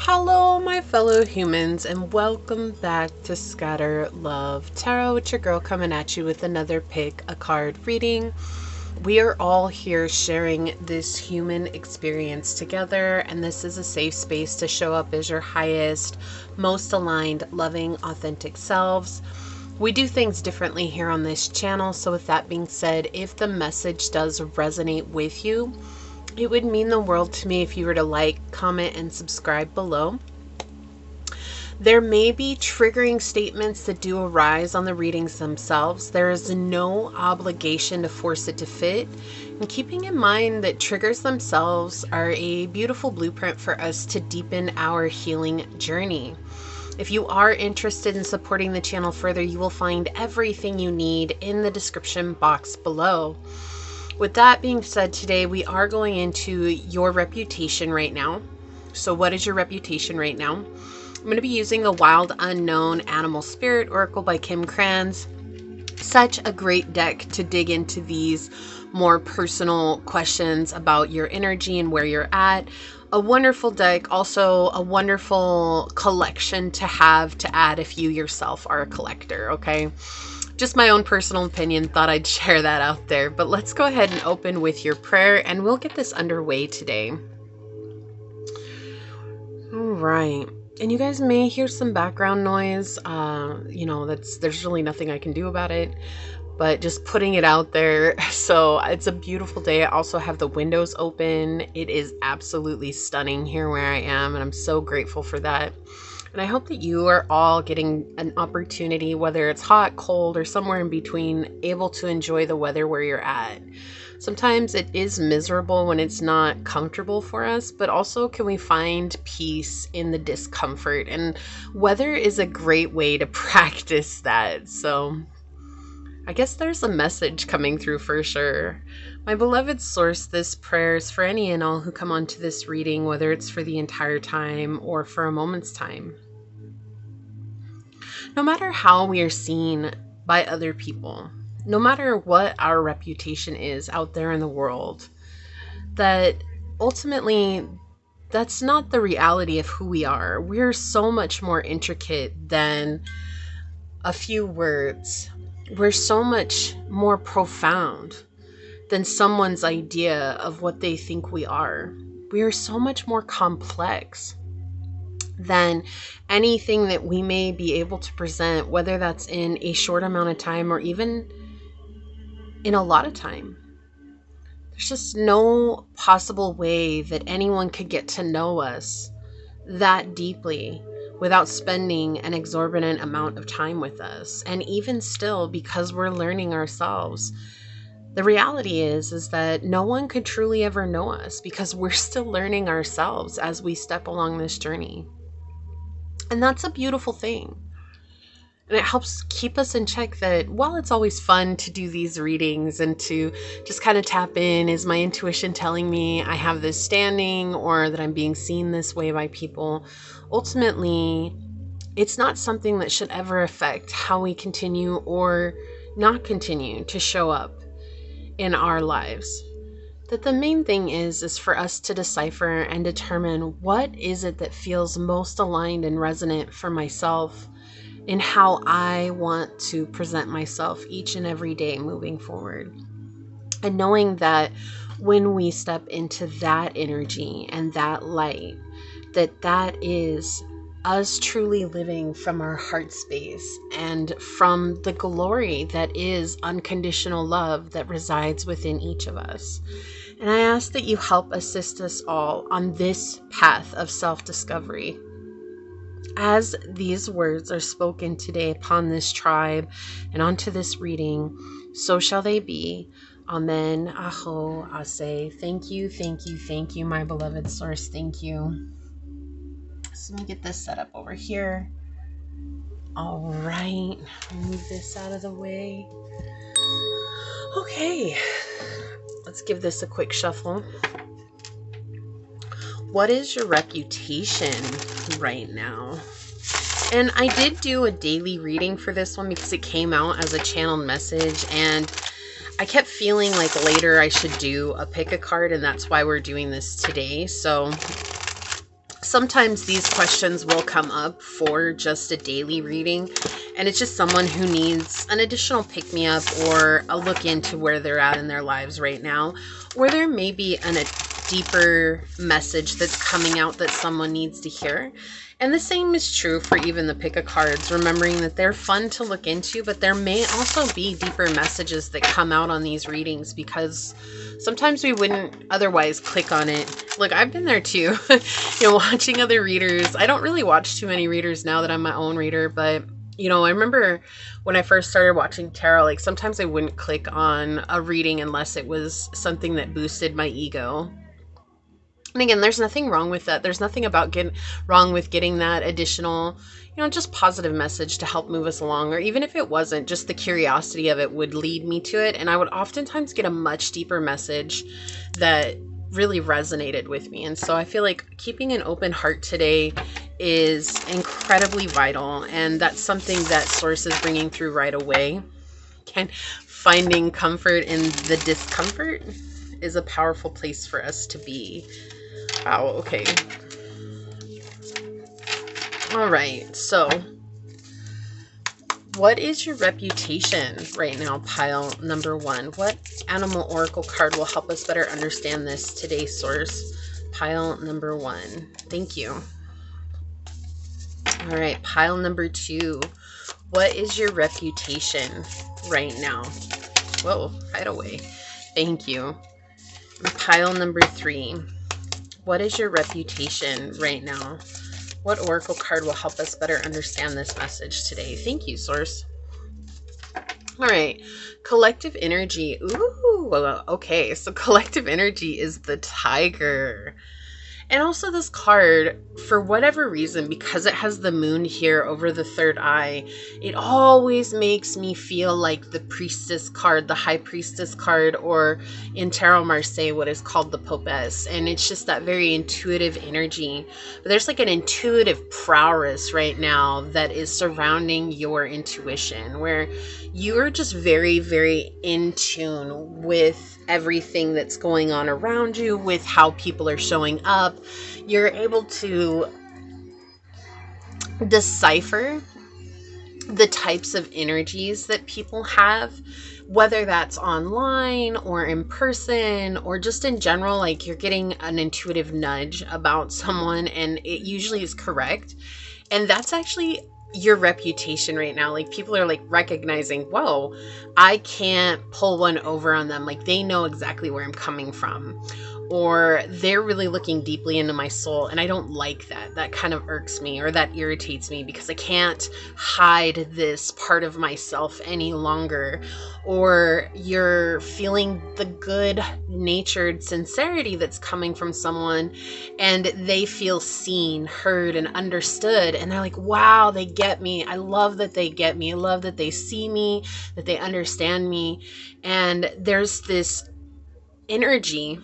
Hello, my fellow humans, and welcome back to Scatter Love Tarot. It's your girl coming at you with another pick a card reading. We are all here sharing this human experience together, and this is a safe space to show up as your highest, most aligned, loving, authentic selves. We do things differently here on this channel, so with that being said, if the message does resonate with you, it would mean the world to me if you were to like, comment, and subscribe below. There may be triggering statements that do arise on the readings themselves. There is no obligation to force it to fit. And keeping in mind that triggers themselves are a beautiful blueprint for us to deepen our healing journey. If you are interested in supporting the channel further, you will find everything you need in the description box below. With that being said, today we are going into your reputation right now. So what is your reputation right now? I'm going to be using the Wild Unknown Animal Spirit Oracle by Kim Kranz. Such a great deck to dig into these more personal questions about your energy and where you're at. A wonderful deck, also a wonderful collection to have to add if you yourself are a collector, okay? Just my own personal opinion, thought I'd share that out there. But let's go ahead and open with your prayer and we'll get this underway today. All right. And you guys may hear some background noise. There's really nothing I can do about it, but just putting it out there. So it's a beautiful day. I also have the windows open. It is absolutely stunning here where I am, and I'm so grateful for that. And I hope that you are all getting an opportunity, whether it's hot, cold, or somewhere in between, able to enjoy the weather where you're at. Sometimes it is miserable when it's not comfortable for us, but also can we find peace in the discomfort? And weather is a great way to practice that. So I guess there's a message coming through for sure. My beloved source, this prayer is for any and all who come onto this reading, whether it's for the entire time or for a moment's time. No matter how we are seen by other people, no matter what our reputation is out there in the world, that ultimately that's not the reality of who we are. We're so much more intricate than a few words. We're so much more profound than someone's idea of what they think we are. We are so much more complex than anything that we may be able to present, whether that's in a short amount of time or even in a lot of time. There's just no possible way that anyone could get to know us that deeply without spending an exorbitant amount of time with us. And even still, because we're learning ourselves, the reality is that no one could truly ever know us because we're still learning ourselves as we step along this journey. And that's a beautiful thing. And it helps keep us in check that while it's always fun to do these readings and to just kind of tap in, is my intuition telling me I have this standing or that I'm being seen this way by people? Ultimately, it's not something that should ever affect how we continue or not continue to show up in our lives. That the main thing is for us to decipher and determine what is it that feels most aligned and resonant for myself in how I want to present myself each and every day moving forward. And knowing that when we step into that energy and that light, that is us truly living from our heart space and from the glory that is unconditional love that resides within each of us. And I ask that you help assist us all on this path of self-discovery. As these words are spoken today upon this tribe and onto this reading, so shall they be. Amen. Aho, Ase. Thank you, my beloved source. Thank you. So let me get this set up over here. All right, move this out of the way. Okay, let's give this a quick shuffle. What is your reputation right now? And I did do a daily reading for this one because it came out as a channeled message, and I kept feeling like later I should do a pick a card, and that's why we're doing this today. So sometimes these questions will come up for just a daily reading, and it's just someone who needs an additional pick-me-up or a look into where they're at in their lives right now, or there may be a deeper message that's coming out that someone needs to hear. And the same is true for even the pick a cards, remembering that they're fun to look into, but there may also be deeper messages that come out on these readings, because sometimes we wouldn't otherwise click on it. Look, I've been there too, watching other readers. I don't really watch too many readers now that I'm my own reader, but I remember when I first started watching tarot, like sometimes I wouldn't click on a reading unless it was something that boosted my ego. And again, there's nothing wrong with that. There's nothing wrong with getting that additional, just positive message to help move us along. Or even if it wasn't, just the curiosity of it would lead me to it. And I would oftentimes get a much deeper message that really resonated with me. And so I feel like keeping an open heart today is incredibly vital. And that's something that Source is bringing through right away. And finding comfort in the discomfort is a powerful place for us to be. Wow, okay. All right, so what is your reputation right now, pile number 1? What animal oracle card will help us better understand this today, Source? Pile number 1. Thank you. All right, pile number 2. What is your reputation right now? Whoa, right away. Thank you. And pile number 3. What is your reputation right now? What oracle card will help us better understand this message today? Thank you, Source. All right, collective energy. Ooh, okay, so collective energy is the Tiger. And also this card, for whatever reason, because it has the moon here over the third eye, it always makes me feel like the priestess card, the high priestess card, or in Tarot Marseille, what is called the Popess. And it's just that very intuitive energy. But there's like an intuitive prowess right now that is surrounding your intuition, where you're just very, very in tune with everything that's going on around you, with how people are showing up. You're able to decipher the types of energies that people have, whether that's online or in person or just in general. Like, you're getting an intuitive nudge about someone, and it usually is correct. And that's actually your reputation right now. Like, people are like recognizing, whoa, I can't pull one over on them. Like, they know exactly where I'm coming from, or they're really looking deeply into my soul. And I don't like that. That kind of irks me, or that irritates me, because I can't hide this part of myself any longer. Or you're feeling the good natured sincerity that's coming from someone, and they feel seen, heard, and understood. And they're like, wow, they get me. I love that they get me. I love that they see me, that they understand me. And there's this energy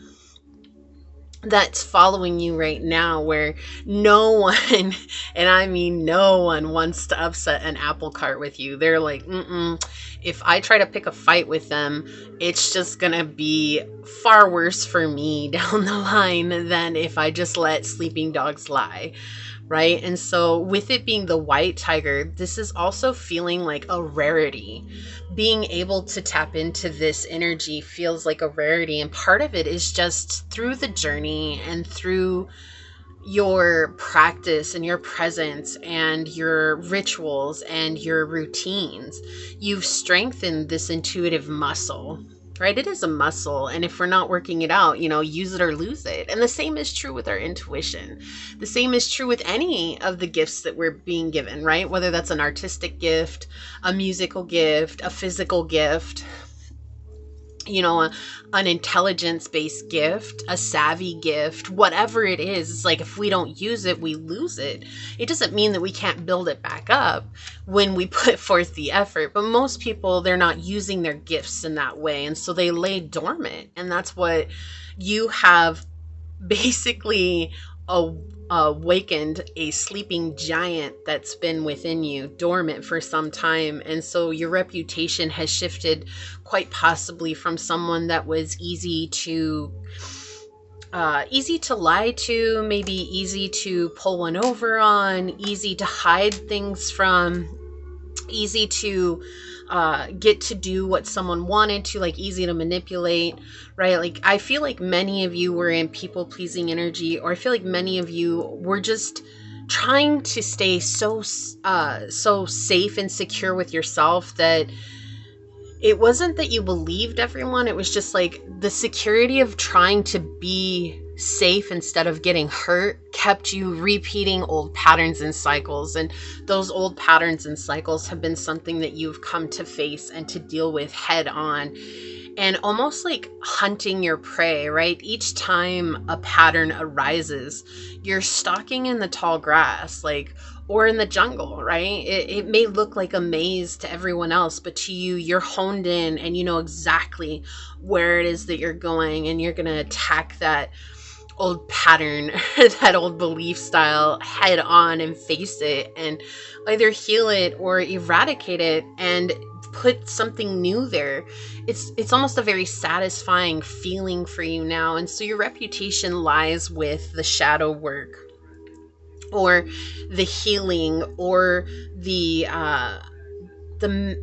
that's following you right now, where no one, and I mean no one, wants to upset an apple cart with you. They're like, if I try to pick a fight with them, it's just gonna be far worse for me down the line than if I just let sleeping dogs lie. Right? And so with it being the white tiger, this is also feeling like a rarity. Being able to tap into this energy feels like a rarity. And part of it is just through the journey and through your practice and your presence and your rituals and your routines, you've strengthened this intuitive muscle. Right? It is a muscle. And if we're not working it out, use it or lose it. And the same is true with our intuition. The same is true with any of the gifts that we're being given, right? Whether that's an artistic gift, a musical gift, a physical gift, an intelligence-based gift, a savvy gift, whatever it is. It's like, if we don't use it, we lose it. It doesn't mean that we can't build it back up when we put forth the effort. But most people, they're not using their gifts in that way. And so they lay dormant. And that's what you have basically awakened, a sleeping giant that's been within you, dormant for some time. And so your reputation has shifted, quite possibly from someone that was easy to easy to lie to, maybe easy to pull one over on, easy to hide things from, easy to get to do what someone wanted to, like easy to manipulate, right? Like I feel like many of you were in people pleasing energy, or I feel like many of you were just trying to stay so safe and secure with yourself that it wasn't that you believed everyone. It was just like the security of trying to be safe instead of getting hurt kept you repeating old patterns and cycles. And those old patterns and cycles have been something that you've come to face and to deal with head on, and almost like hunting your prey, right? Each time a pattern arises, you're stalking in the tall grass, like, or in the jungle, right? It may look like a maze to everyone else, but to you, you're honed in and you know exactly where it is that you're going, and you're going to attack that old pattern, that old belief style head on and face it and either heal it or eradicate it and put something new there. It's almost a very satisfying feeling for you now. And so your reputation lies with the shadow work, or the healing, or the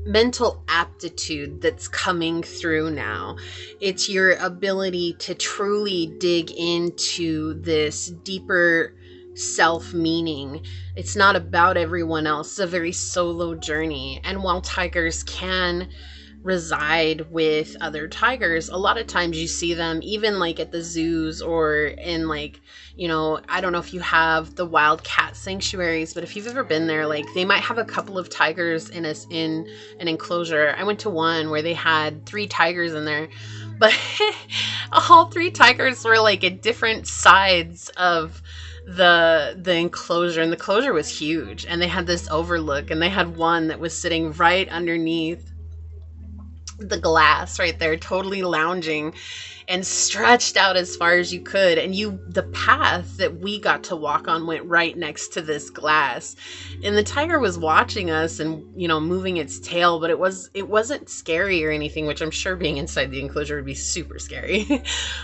mental aptitude that's coming through now. It's your ability to truly dig into this deeper self meaning. It's not about everyone else. It's a very solo journey. And while tigers can reside with other tigers, a lot of times you see them even like at the zoos, or in like, you know, I don't know if you have the wild cat sanctuaries, but if you've ever been there, like they might have a couple of tigers in an enclosure. I went to one where they had 3 tigers in there, but all 3 tigers were like at different sides of the enclosure, and the enclosure was huge, and they had this overlook, and they had one that was sitting right underneath the glass right there, totally lounging and stretched out as far as you could. And the path that we got to walk on went right next to this glass, and the tiger was watching us and, you know, moving its tail, but it wasn't scary or anything, which I'm sure being inside the enclosure would be super scary.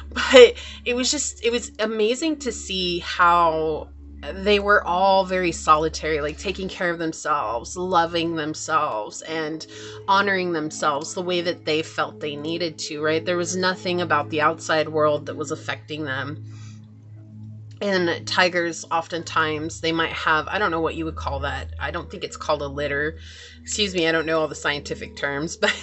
But it was amazing to see how they were all very solitary, like taking care of themselves, loving themselves, and honoring themselves the way that they felt they needed to, right? There was nothing about the outside world that was affecting them. And tigers, oftentimes, they might have, I don't know what you would call that. I don't think it's called a litter. Excuse me, I don't know all the scientific terms, but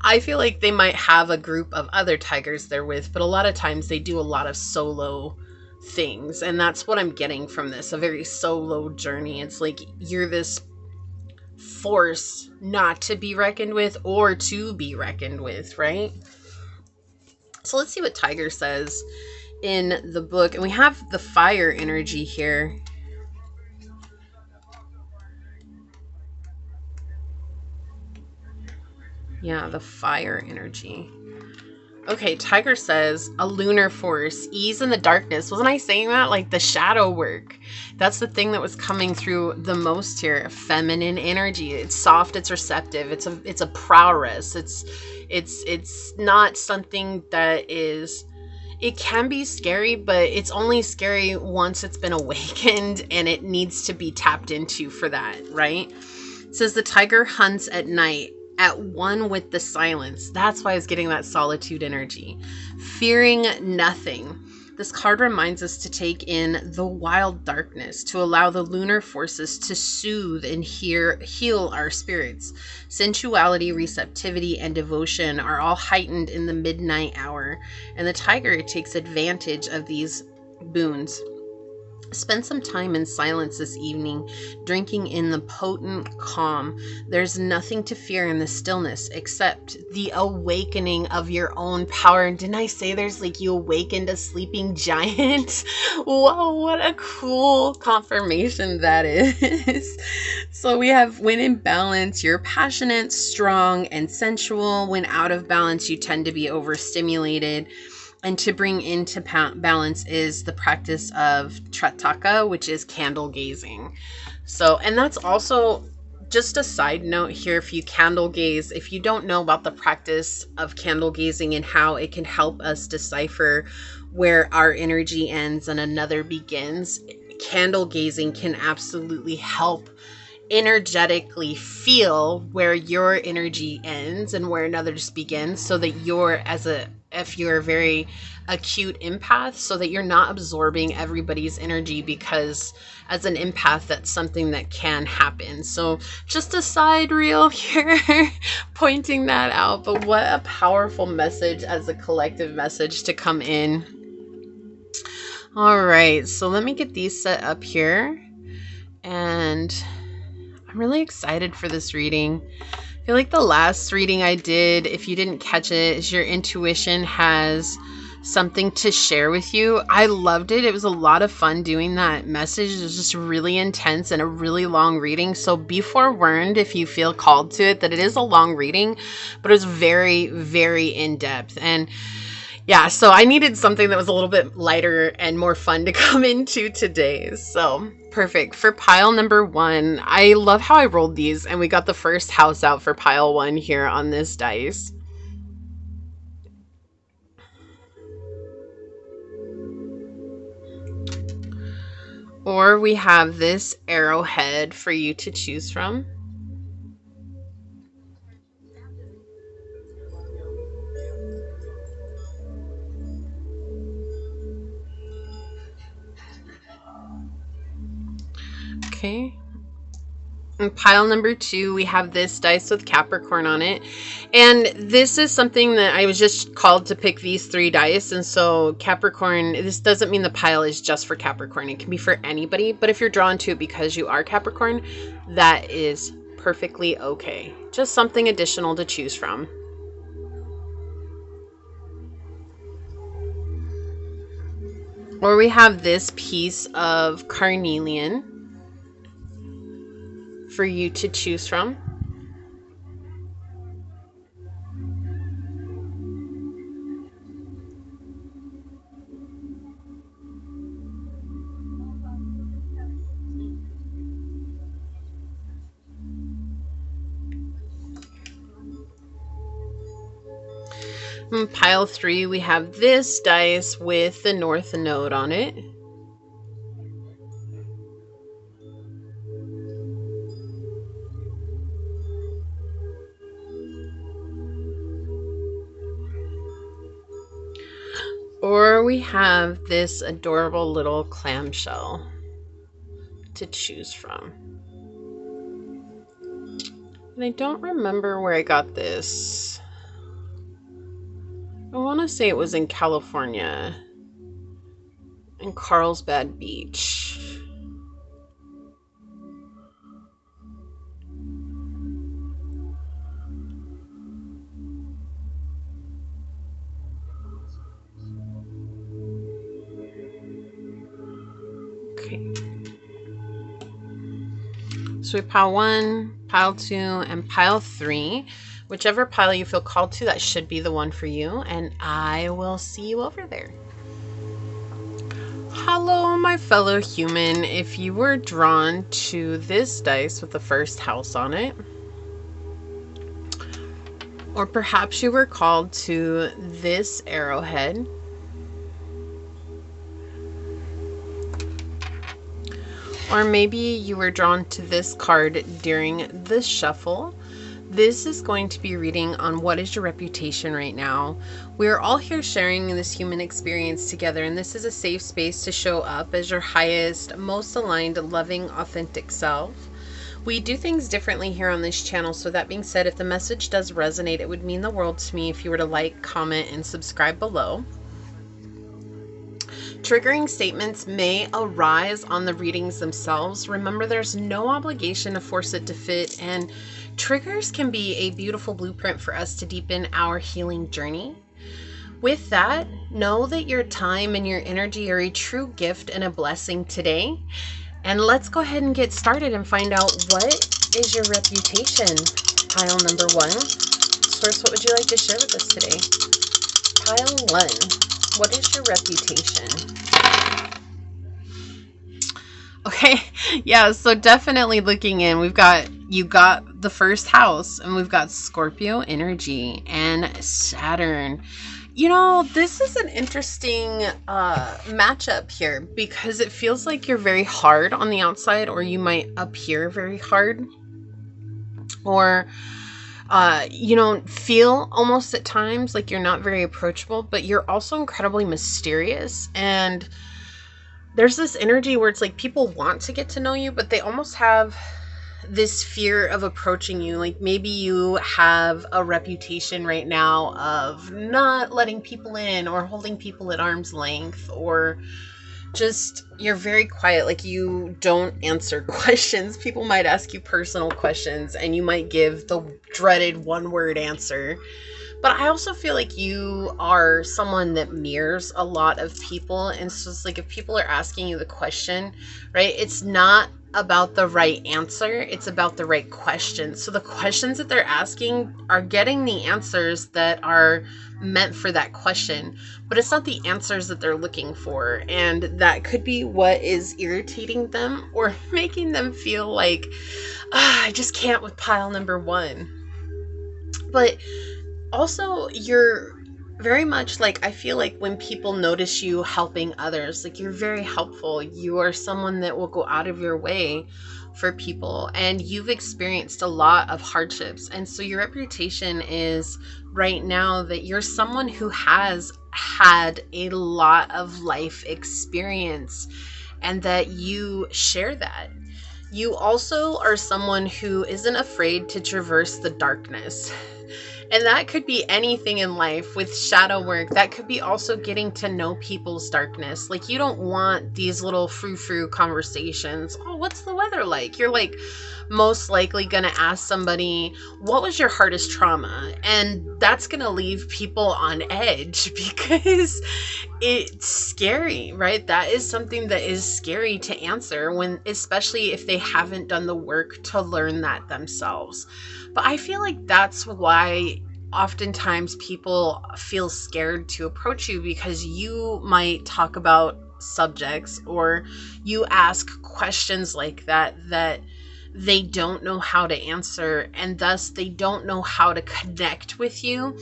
I feel like they might have a group of other tigers they're with, but a lot of times they do a lot of solo things, and that's what I'm getting from this, a very solo journey. It's like you're this force not to be reckoned with, or to be reckoned with, right? So let's see what Tiger says in the book. And we have the fire energy here. Yeah, the fire energy. Okay, Tiger says, a lunar force, ease in the darkness. Wasn't I saying that? Like the shadow work. That's the thing that was coming through the most here. Feminine energy. It's soft, it's receptive, it's a prowess. It's not something that is, it can be scary, but it's only scary once it's been awakened, and it needs to be tapped into for that, right? It says the tiger hunts at night, at one with the silence. That's why I was getting that solitude energy. Fearing nothing. This card reminds us to take in the wild darkness, to allow the lunar forces to soothe and heal our spirits. Sensuality, receptivity, and devotion are all heightened in the midnight hour, and the tiger takes advantage of these boons. Spend some time in silence this evening, drinking in the potent calm. There's nothing to fear in the stillness except the awakening of your own power. And didn't I say there's like you awakened a sleeping giant? Whoa, what a cool confirmation that is. So we have when in balance, you're passionate, strong, and sensual. When out of balance, you tend to be overstimulated. And to bring into balance is the practice of trataka, which is candle gazing. So, and that's also just a side note here, if you candle gaze, if you don't know about the practice of candle gazing and how it can help us decipher where our energy ends and another begins, candle gazing can absolutely help energetically feel where your energy ends and where another's begins, so that if you're a very acute empath, so that you're not absorbing everybody's energy, because as an empath, that's something that can happen. So just a side reel here, pointing that out. But what a powerful message as a collective message to come in. All right, so let me get these set up here, and I'm really excited for this reading. I feel like the last reading I did, if you didn't catch it, is your intuition has something to share with you. I loved it. It was a lot of fun doing that message. It was just really intense and a really long reading. So be forewarned if you feel called to it, that it is a long reading, but it was very, very in-depth. And yeah, so I needed something that was a little bit lighter and more fun to come into today. So perfect. For pile number 1, I love how I rolled these, and we got the first house out for pile 1 here on this dice. Or we have this arrowhead for you to choose from. Okay. And pile number 2, we have this dice with Capricorn on it. And this is something that I was just called to pick these 3 dice. And so Capricorn, this doesn't mean the pile is just for Capricorn. It can be for anybody. But if you're drawn to it because you are Capricorn, that is perfectly okay. Just something additional to choose from. Or we have this piece of carnelian for you to choose from. In pile 3, we have this dice with the North Node on it. Or we have this adorable little clamshell to choose from. And I don't remember where I got this. I want to say it was in California, in Carlsbad Beach. Okay. So we pile 1, pile 2, and pile 3. Whichever pile you feel called to, that should be the one for you. And I will see you over there. Hello, my fellow human. If you were drawn to this dice with the first house on it, or perhaps you were called to this arrowhead, or maybe you were drawn to this card during the shuffle, this is going to be reading on what is your reputation right now. We're all here sharing this human experience together, and this is a safe space to show up as your highest, most aligned, loving, authentic self. We do things differently here on this channel, so that being said, if the message does resonate, it would mean the world to me if you were to like, comment, and subscribe below. Triggering statements may arise on the readings themselves. Remember, there's no obligation to force it to fit, and triggers can be a beautiful blueprint for us to deepen our healing journey. With that, know that your time and your energy are a true gift and a blessing today. And let's go ahead and get started and find out, what is your reputation? Pile number 1. Source, what would you like to share with us today? Pile 1. What is your reputation? Okay, yeah, so definitely looking in, we've got, You got the first house, and we've got Scorpio energy and Saturn. You know, this is an interesting matchup here because it feels like you're very hard on the outside, or you might appear very hard, or feel almost at times like you're not very approachable, but you're also incredibly mysterious. And there's this energy where it's like people want to get to know you, but they almost have this fear of approaching you. Like maybe you have a reputation right now of not letting people in or holding people at arm's length, or just you're very quiet. Like you don't answer questions. People might ask you personal questions and you might give the dreaded one-word answer. But I also feel like you are someone that mirrors a lot of people. And so it's like if people are asking you the question, right, it's not about the right answer, it's about the right question. So the questions that they're asking are getting the answers that are meant for that question, but it's not the answers that they're looking for. And that could be what is irritating them or making them feel like, I just can't with pile number one. But also, you're very much like, I feel like when people notice you helping others, like you're very helpful. You are someone that will go out of your way for people, and you've experienced a lot of hardships. And so your reputation is right now that you're someone who has had a lot of life experience, and that you share that. You also are someone who isn't afraid to traverse the darkness. And that could be anything in life with shadow work. That could be also getting to know people's darkness. Like you don't want these little frou-frou conversations. Oh, what's the weather like? You're like most likely going to ask somebody, what was your hardest trauma? And that's going to leave people on edge because it's scary, right? That is something that is scary to answer, when, especially if they haven't done the work to learn that themselves. But I feel like that's why oftentimes people feel scared to approach you, because you might talk about subjects or you ask questions like that they don't know how to answer, and thus they don't know how to connect with you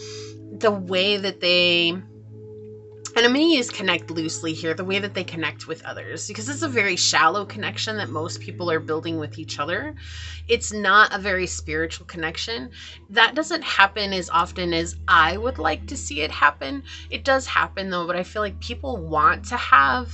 the way that they, and I'm going to use connect loosely here, the way that they connect with others, because it's a very shallow connection that most people are building with each other. It's not a very spiritual connection. That doesn't happen as often as I would like to see it happen. It does happen though, but I feel like people want to have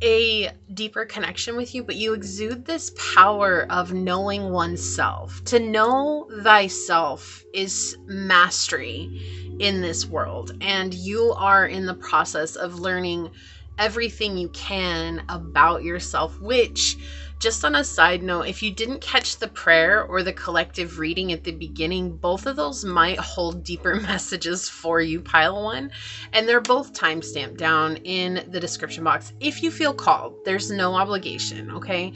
a deeper connection with you, but you exude this power of knowing oneself. To know thyself is mastery in this world, and you are in the process of learning everything you can about yourself, which, just on a side note, if you didn't catch the prayer or the collective reading at the beginning, both of those might hold deeper messages for you, pile one, and they're both timestamped down in the description box if you feel called. There's no obligation, okay?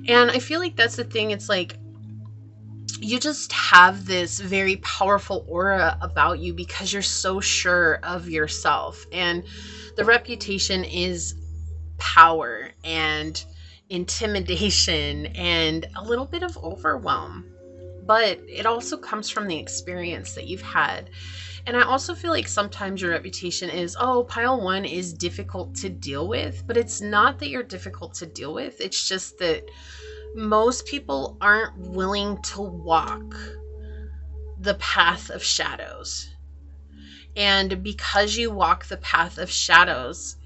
And I feel like that's the thing. It's like you just have this very powerful aura about you because you're so sure of yourself, and the reputation is power and intimidation and a little bit of overwhelm, but it also comes from the experience that you've had. And I also feel like sometimes your reputation is, oh, pile one is difficult to deal with, but it's not that you're difficult to deal with. It's just that most people aren't willing to walk the path of shadows. And because you walk the path of shadows,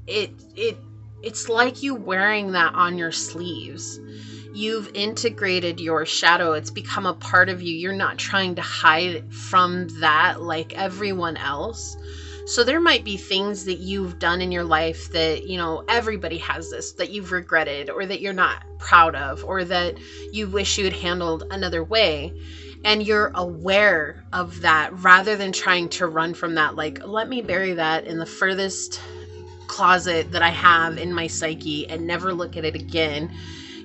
it's like you wearing that on your sleeves. You've integrated your shadow. It's become a part of you. You're not trying to hide from that like everyone else. So there might be things that you've done in your life that, you know, everybody has this, that you've regretted or that you're not proud of or that you wish you had handled another way. And you're aware of that rather than trying to run from that. Like, let me bury that in the furthest closet that I have in my psyche and never look at it again.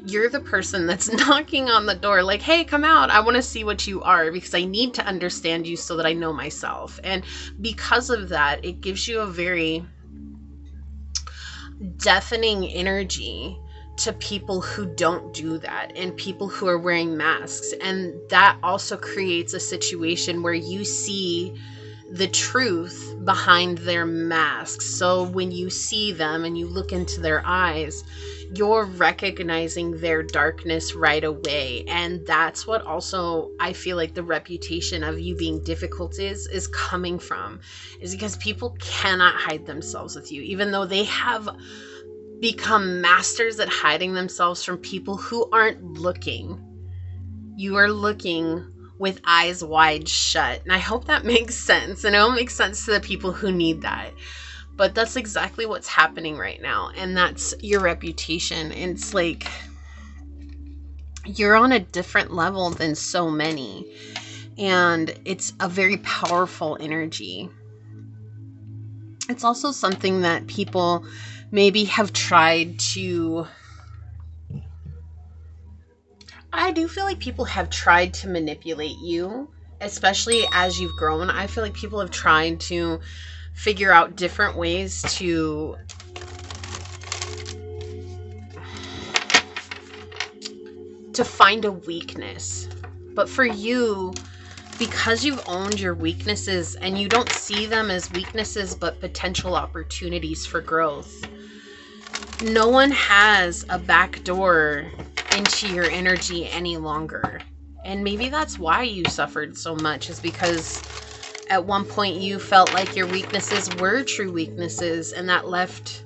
You're the person that's knocking on the door like, hey, come out. I want to see what you are because I need to understand you so that I know myself. And because of that, it gives you a very deafening energy to people who don't do that and people who are wearing masks. And that also creates a situation where you see the truth behind their masks. So when you see them and you look into their eyes, you're recognizing their darkness right away. And that's what also I feel like the reputation of you being difficult is coming from, is because people cannot hide themselves with you, even though they have become masters at hiding themselves from people who aren't looking. You are looking with eyes wide shut. And I hope that makes sense. And it'll make sense to the people who need that. But that's exactly what's happening right now. And that's your reputation. And it's like you're on a different level than so many. And it's a very powerful energy. It's also something that people maybe have tried to... I do feel like people have tried to manipulate you, especially as you've grown. I feel like people have tried to figure out different ways to find a weakness. But for you, because you've owned your weaknesses and you don't see them as weaknesses but potential opportunities for growth, no one has a back door into your energy any longer. And maybe that's why you suffered so much, is because at one point you felt like your weaknesses were true weaknesses, and that left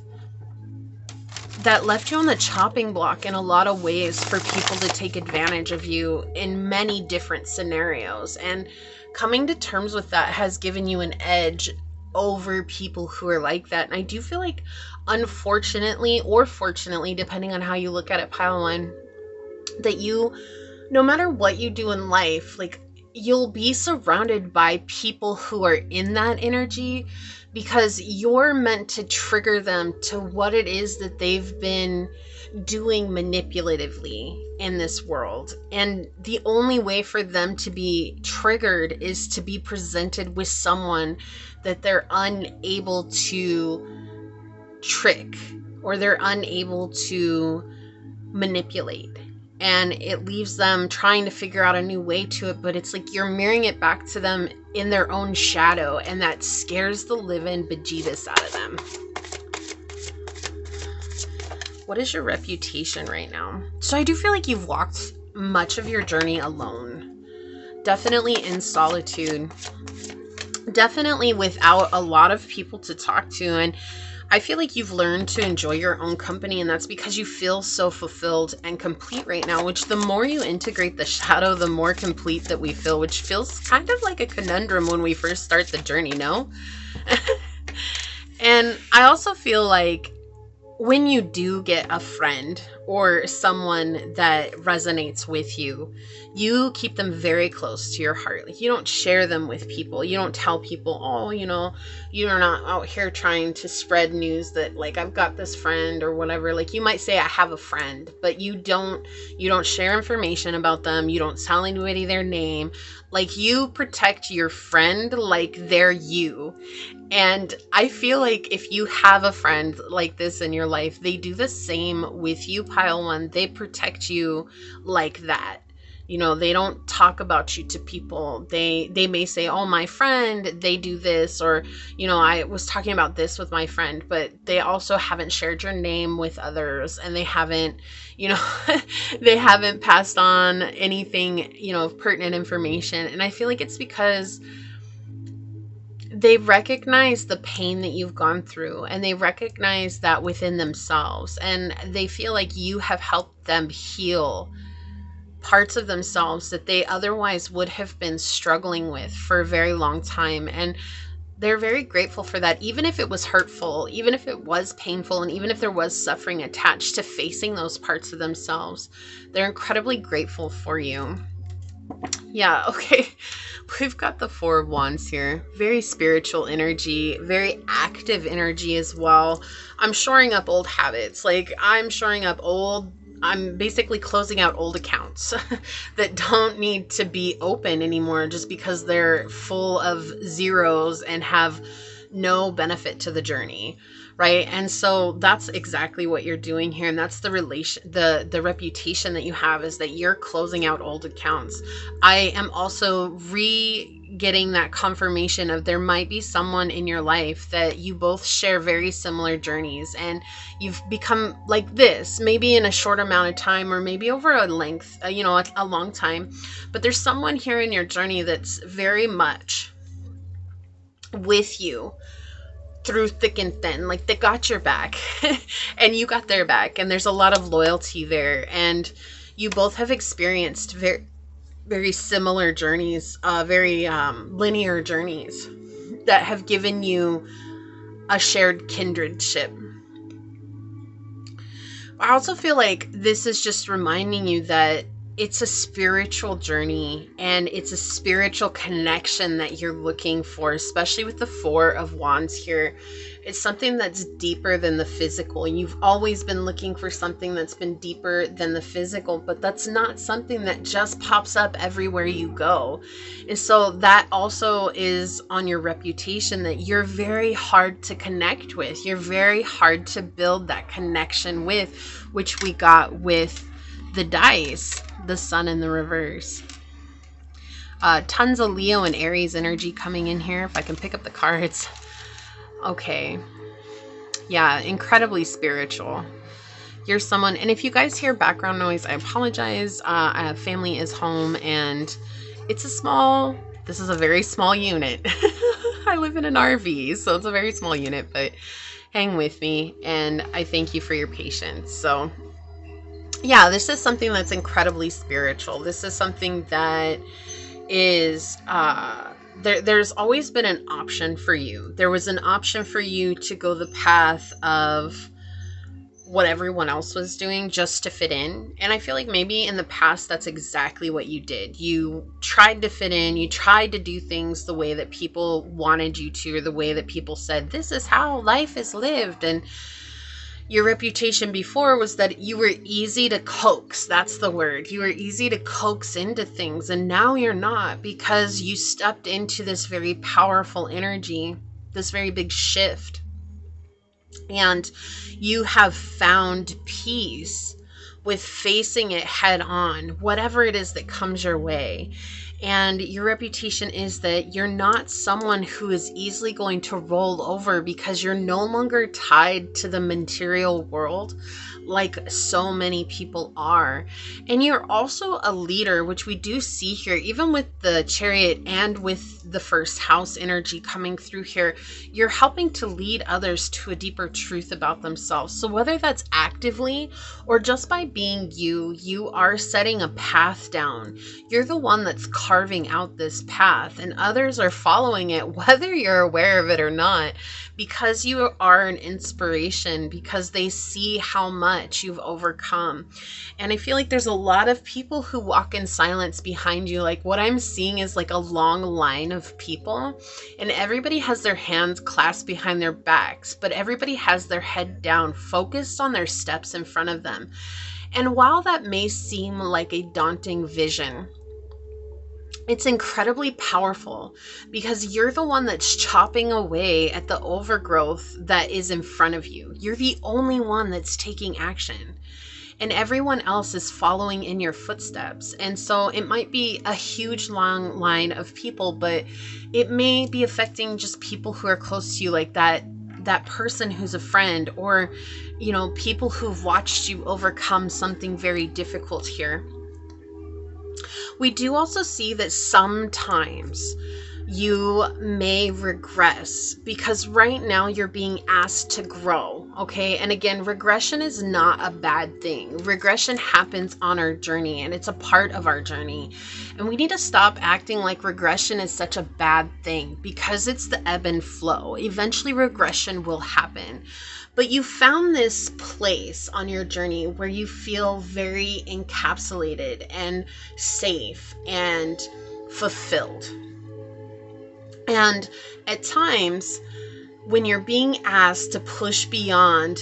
you on the chopping block in a lot of ways for people to take advantage of you in many different scenarios. And coming to terms with that has given you an edge over people who are like that. And I do feel like, unfortunately or fortunately, depending on how you look at it, Pile 1, that you, no matter what you do in life, like, you'll be surrounded by people who are in that energy, because you're meant to trigger them to what it is that they've been doing manipulatively in this world. And the only way for them to be triggered is to be presented with someone that they're unable to trick, or they're unable to manipulate. And it leaves them trying to figure out a new way to it, but it's like you're mirroring it back to them in their own shadow, and that scares the living bejeebus out of them. What is your reputation right now? So I do feel like you've walked much of your journey alone. Definitely in solitude. Definitely without a lot of people to talk to. And I feel like you've learned to enjoy your own company, and that's because you feel so fulfilled and complete right now, which the more you integrate the shadow, the more complete that we feel, which feels kind of like a conundrum when we first start the journey, no? And I also feel like when you do get a friend or someone that resonates with you, you keep them very close to your heart. Like, you don't share them with people. You don't tell people, oh, you know, you're not out here trying to spread news that, like, I've got this friend or whatever. Like, you might say, I have a friend, but you don't share information about them. You don't tell anybody their name. Like, you protect your friend like they're you. And I feel like if you have a friend like this in your life, they do the same with you, Pile 1. They protect you like that. You know, they don't talk about you to people. They may say, oh, my friend, they do this, or, you know, I was talking about this with my friend, but they also haven't shared your name with others, and they haven't, you know, they haven't passed on anything, you know, of pertinent information. And I feel like it's because they recognize the pain that you've gone through, and they recognize that within themselves, and they feel like you have helped them heal parts of themselves that they otherwise would have been struggling with for a very long time. And they're very grateful for that, even if it was hurtful, even if it was painful, and even if there was suffering attached to facing those parts of themselves. They're incredibly grateful for you. Yeah, okay. We've got the Four of Wands here. Very spiritual energy, very active energy as well. I'm shoring up old habits. Like, I'm basically closing out old accounts that don't need to be open anymore just because they're full of zeros and have no benefit to the journey, right? And so that's exactly what you're doing here. And that's the the reputation that you have, is that you're closing out old accounts. I am also getting that confirmation of there might be someone in your life that you both share very similar journeys, and you've become like this, maybe in a short amount of time, or maybe over a length, a long time. But there's someone here in your journey that's very much with you through thick and thin. Like, they got your back and you got their back, and there's a lot of loyalty there, and you both have experienced very, very similar journeys, very linear journeys that have given you a shared kindredship. I also feel like this is just reminding you that it's a spiritual journey, and it's a spiritual connection that you're looking for, especially with the Four of Wands here. It's something that's deeper than the physical. You've always been looking for something that's been deeper than the physical, but that's not something that just pops up everywhere you go. And so that also is on your reputation, that you're very hard to connect with. You're very hard to build that connection with, which we got with the dice, the Sun in the reverse. Tons of Leo and Aries energy coming in here. If I can pick up the cards. Okay. Yeah, incredibly spiritual. You're someone, and if you guys hear background noise, I apologize. Family is home, and this is a very small unit. I live in an RV, so it's a very small unit, but hang with me, and I thank you for your patience. So yeah, this is something that's incredibly spiritual. This is something that is, there's always been an option for you. There was an option for you to go the path of what everyone else was doing just to fit in. And I feel like maybe in the past, that's exactly what you did. You tried to fit in. You tried to do things the way that people wanted you to, or the way that people said, this is how life is lived. And your reputation before was that you were easy to coax. That's the word. You were easy to coax into things. And now you're not, because you stepped into this very powerful energy, this very big shift. And you have found peace with facing it head on, whatever it is that comes your way. And your reputation is that you're not someone who is easily going to roll over, because you're no longer tied to the material world like so many people are. And you're also a leader, which we do see here, even with the Chariot and with the first house energy coming through here. You're helping to lead others to a deeper truth about themselves. So whether that's actively or just by being you, you are setting a path down. You're the one that's carving out this path, and others are following it, whether you're aware of it or not, because you are an inspiration, because they see how much you've overcome. And I feel like there's a lot of people who walk in silence behind you. Like, what I'm seeing is like a long line of people, and everybody has their hands clasped behind their backs, but everybody has their head down, focused on their steps in front of them. And while that may seem like a daunting vision, it's incredibly powerful, because you're the one that's chopping away at the overgrowth that is in front of you. You're the only one that's taking action, and everyone else is following in your footsteps. And so it might be a huge long line of people, but it may be affecting just people who are close to you, like that person who's a friend, or, people who've watched you overcome something very difficult here. We do also see that sometimes you may regress, because right now you're being asked to grow, okay? And again, regression is not a bad thing. Regression happens on our journey, and it's a part of our journey. And we need to stop acting like regression is such a bad thing, because it's the ebb and flow. Eventually regression will happen. But you found this place on your journey where you feel very encapsulated and safe and fulfilled. And at times, when you're being asked to push beyond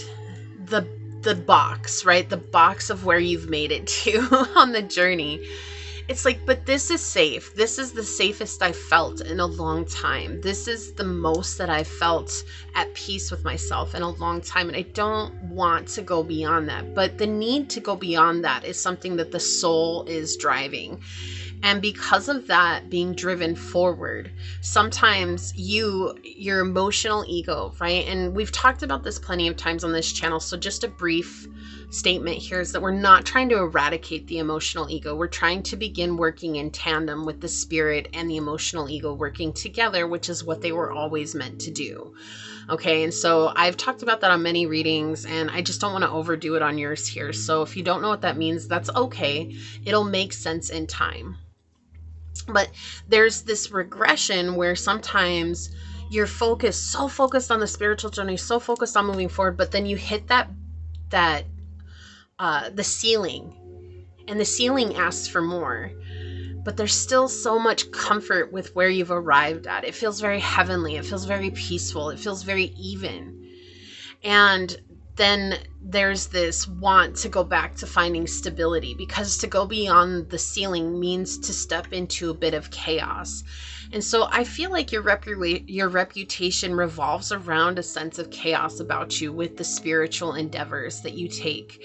the box, right? The box of where you've made it to on the journey, it's like, but this is safe. This is the safest I've felt in a long time. This is the most that I've felt at peace with myself in a long time. And I don't want to go beyond that. But the need to go beyond that is something that the soul is driving. And because of that being driven forward, sometimes your emotional ego, right? And we've talked about this plenty of times on this channel. So just a brief statement here is that we're not trying to eradicate the emotional ego. We're trying to begin working in tandem with the spirit and the emotional ego working together, which is what they were always meant to do. Okay, and so I've talked about that on many readings, and I just don't want to overdo it on yours here. So if you don't know what that means, that's okay. It'll make sense in time. But there's this regression where sometimes you're so focused on the spiritual journey, so focused on moving forward, but then you hit the ceiling, and the ceiling asks for more. But there's still so much comfort with where you've arrived at. It feels very heavenly. It feels very peaceful. It feels very even. And then there's this want to go back to finding stability, because to go beyond the ceiling means to step into a bit of chaos. And so I feel like your reputation revolves around a sense of chaos about you with the spiritual endeavors that you take.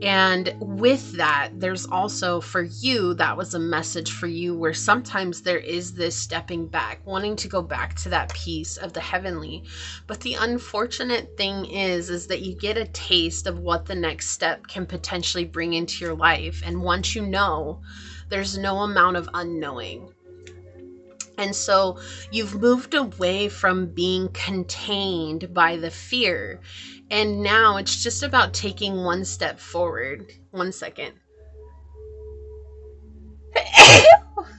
And with that, there's also for you, that was a message for you where sometimes there is this stepping back, wanting to go back to that piece of the heavenly. But the unfortunate thing is that you get a taste of what the next step can potentially bring into your life. And once you know, there's no amount of unknowing. And so you've moved away from being contained by the fear. And now it's just about taking one step forward. 1 second.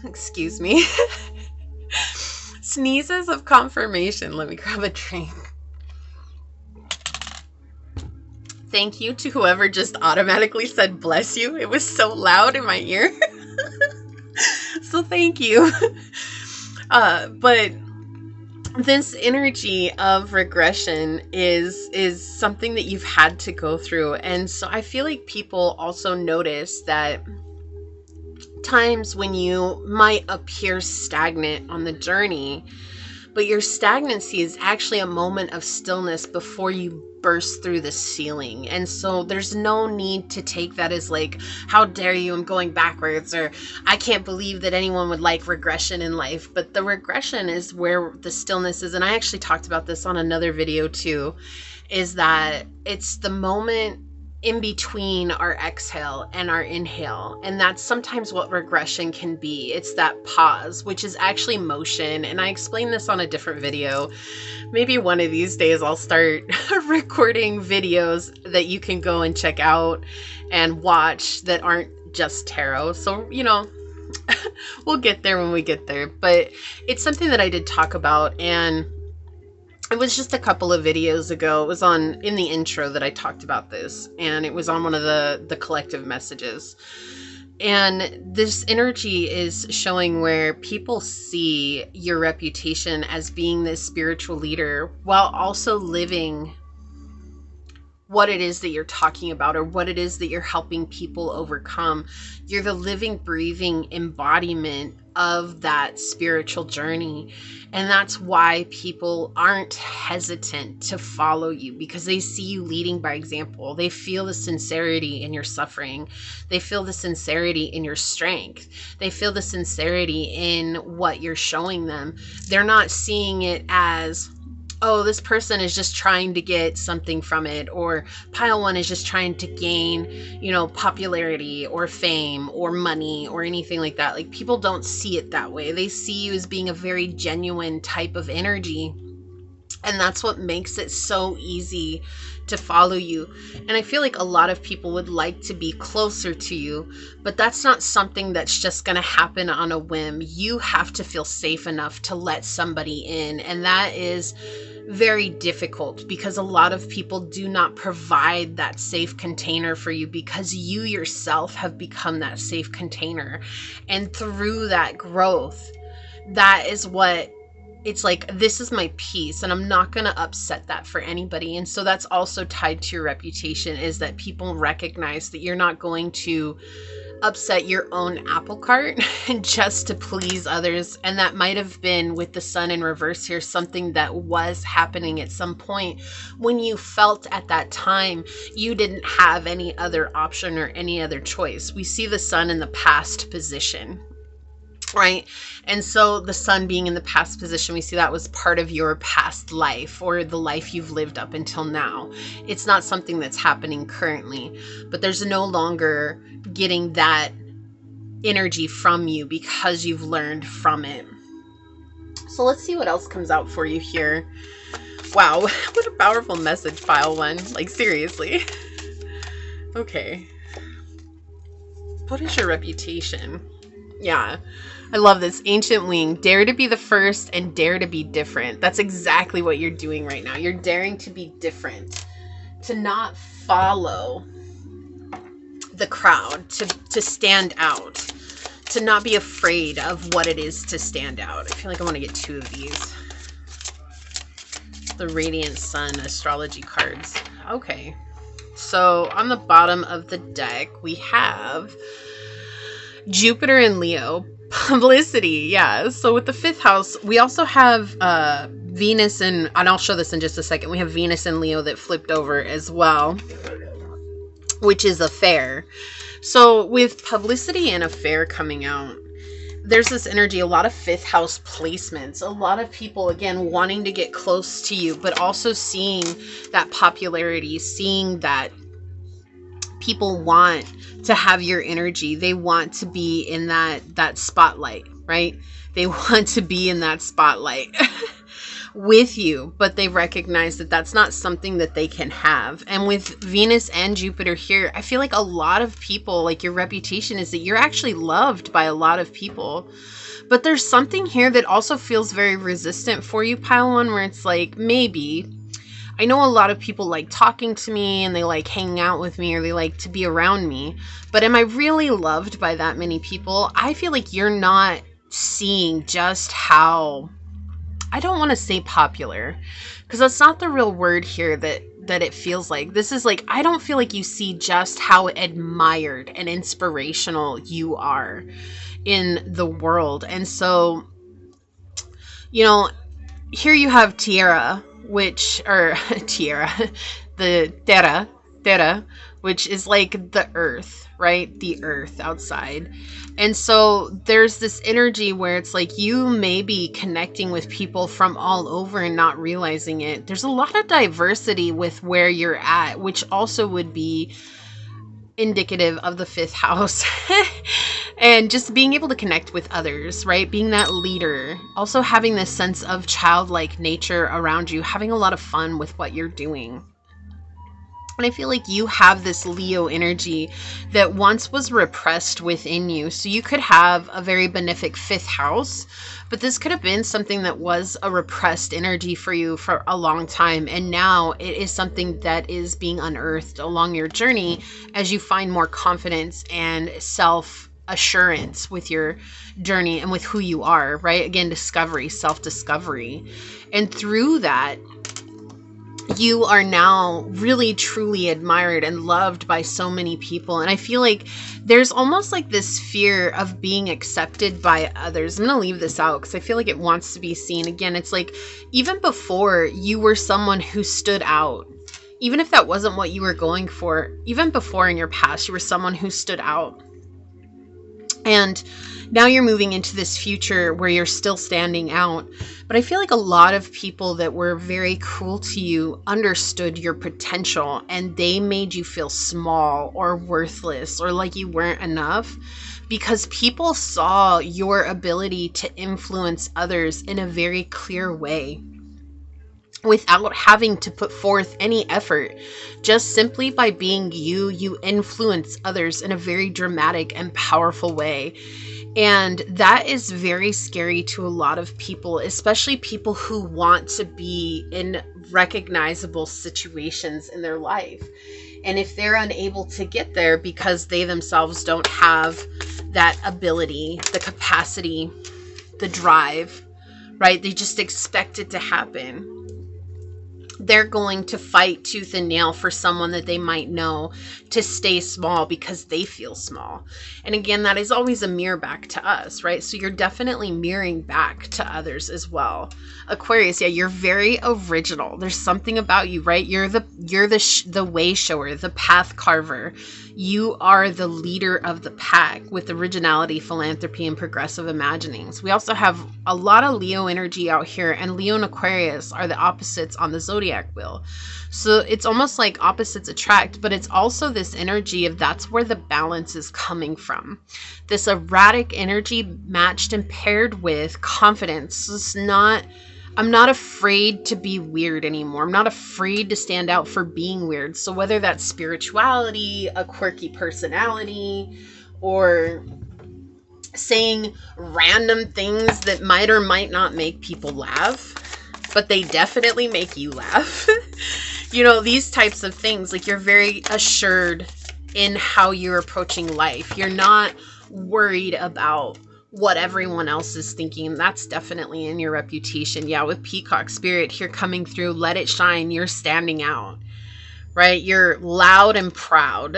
Excuse me. Sneezes of confirmation. Let me grab a drink. Thank you to whoever just automatically said bless you. It was so loud in my ear. So thank you. But this energy of regression is something that you've had to go through. And so I feel like people also notice that times when you might appear stagnant on the journey, but your stagnancy is actually a moment of stillness before you burst through the ceiling. And so there's no need to take that as like, how dare you, I'm going backwards, or I can't believe that anyone would like regression in life. But the regression is where the stillness is. And I actually talked about this on another video too, is that it's the moment in between our exhale and our inhale. And that's sometimes what regression can be. It's that pause, which is actually motion. And I explained this on a different video. Maybe one of these days I'll start recording videos that you can go and check out and watch that aren't just tarot. So, you know, we'll get there when we get there. But it's something that I did talk about, and it was just a couple of videos ago. It was in the intro that I talked about this, and it was on one of the collective messages. And this energy is showing where people see your reputation as being this spiritual leader while also living what it is that you're talking about, or what it is that you're helping people overcome. You're the living, breathing embodiment of that spiritual journey. And that's why people aren't hesitant to follow you, because they see you leading by example. They feel the sincerity in your suffering. They feel the sincerity in your strength. They feel the sincerity in what you're showing them. They're not seeing it as, oh, this person is just trying to get something from it, or pile one is just trying to gain, you know, popularity or fame or money or anything like that. Like, people don't see it that way. They see you as being a very genuine type of energy. And that's what makes it so easy to follow you. And I feel like a lot of people would like to be closer to you, but that's not something that's just going to happen on a whim. You have to feel safe enough to let somebody in. And that is very difficult, because a lot of people do not provide that safe container for you, because you yourself have become that safe container. And through that growth, that is what it's like, this is my peace, and I'm not going to upset that for anybody. And so that's also tied to your reputation, is that people recognize that you're not going to upset your own apple cart just to please others. And that might have been, with the sun in reverse here, something that was happening at some point when you felt at that time you didn't have any other option or any other choice. We see the sun in the past position, right? And so the sun being in the past position, we see that was part of your past life, or the life you've lived up until now. It's not something that's happening currently, but there's no longer getting that energy from you because you've learned from it. So let's see what else comes out for you here. Wow, what a powerful message, pile one. Like, seriously. Okay. What is your reputation? Yeah, I love this. Ancient wing. Dare to be the first and dare to be different. That's exactly what you're doing right now. You're daring to be different, to not follow the crowd, to stand out, to not be afraid of what it is to stand out. I feel like I want to get two of these. The Radiant Sun astrology cards. Okay. So on the bottom of the deck, we have Jupiter and Leo. Publicity, yeah. So with the 5th house, we also have Venus and I'll show this in just a second. We have Venus and Leo that flipped over as well, which is affair. So with publicity and affair coming out, there's this energy, a lot of 5th house placements, a lot of people, again, wanting to get close to you, but also seeing that popularity, seeing that people want to have your energy. They want to be in that spotlight, right? They want to be in that spotlight with you, but they recognize that that's not something that they can have. And with Venus and Jupiter here, I feel like a lot of people, like, your reputation is that you're actually loved by a lot of people. But there's something here that also feels very resistant for you, pile one, where it's like, maybe I know a lot of people like talking to me and they like hanging out with me, or they like to be around me, but am I really loved by that many people? I feel like you're not seeing just how, I don't want to say popular, because that's not the real word here that it feels like. This is like, I don't feel like you see just how admired and inspirational you are in the world. And so, you know, here you have Tierra, the Terra, which is like the earth, right? The earth outside. And so there's this energy where it's like you may be connecting with people from all over and not realizing it. There's a lot of diversity with where you're at, which also would be indicative of the 5th house. And just being able to connect with others, right? Being that leader, also having this sense of childlike nature around you, having a lot of fun with what you're doing. And I feel like you have this Leo energy that once was repressed within you. So you could have a very benefic 5th house, but this could have been something that was a repressed energy for you for a long time. And now it is something that is being unearthed along your journey as you find more confidence and self-assurance with your journey and with who you are, right? Again, discovery, self-discovery. And through that, you are now really truly admired and loved by so many people. And I feel like there's almost like this fear of being accepted by others. I'm going to leave this out because I feel like it wants to be seen. Again, it's like, even before, you were someone who stood out. Even if that wasn't what you were going for, even before in your past, you were someone who stood out. And now you're moving into this future where you're still standing out. But I feel like a lot of people that were very cruel to you understood your potential, and they made you feel small or worthless or like you weren't enough, because people saw your ability to influence others in a very clear way, without having to put forth any effort. Just simply by being you, you influence others in a very dramatic and powerful way. And that is very scary to a lot of people, especially people who want to be in recognizable situations in their life. And if they're unable to get there because they themselves don't have that ability, the capacity, the drive, right? They just expect it to happen. they're going to fight tooth and nail for someone that they might know to stay small because they feel small. And again, that is always a mirror back to us, right? So you're definitely mirroring back to others as well. Aquarius, yeah, you're very original. There's something about you, right? You're the way shower, the path carver. You are the leader of the pack with originality, philanthropy, and progressive imaginings. We also have a lot of Leo energy out here, and Leo and Aquarius are the opposites on the zodiac wheel. So it's almost like opposites attract, but it's also this energy of that's where the balance is coming from. This erratic energy matched and paired with confidence. I'm not afraid to be weird anymore. I'm not afraid to stand out for being weird. So whether that's spirituality, a quirky personality, or saying random things that might or might not make people laugh, but they definitely make you laugh. You know, these types of things, like you're very assured in how you're approaching life. You're not worried about what everyone else is thinking. That's definitely in your reputation. Yeah, with Peacock Spirit here coming through, let it shine. You're standing out, right? You're loud and proud.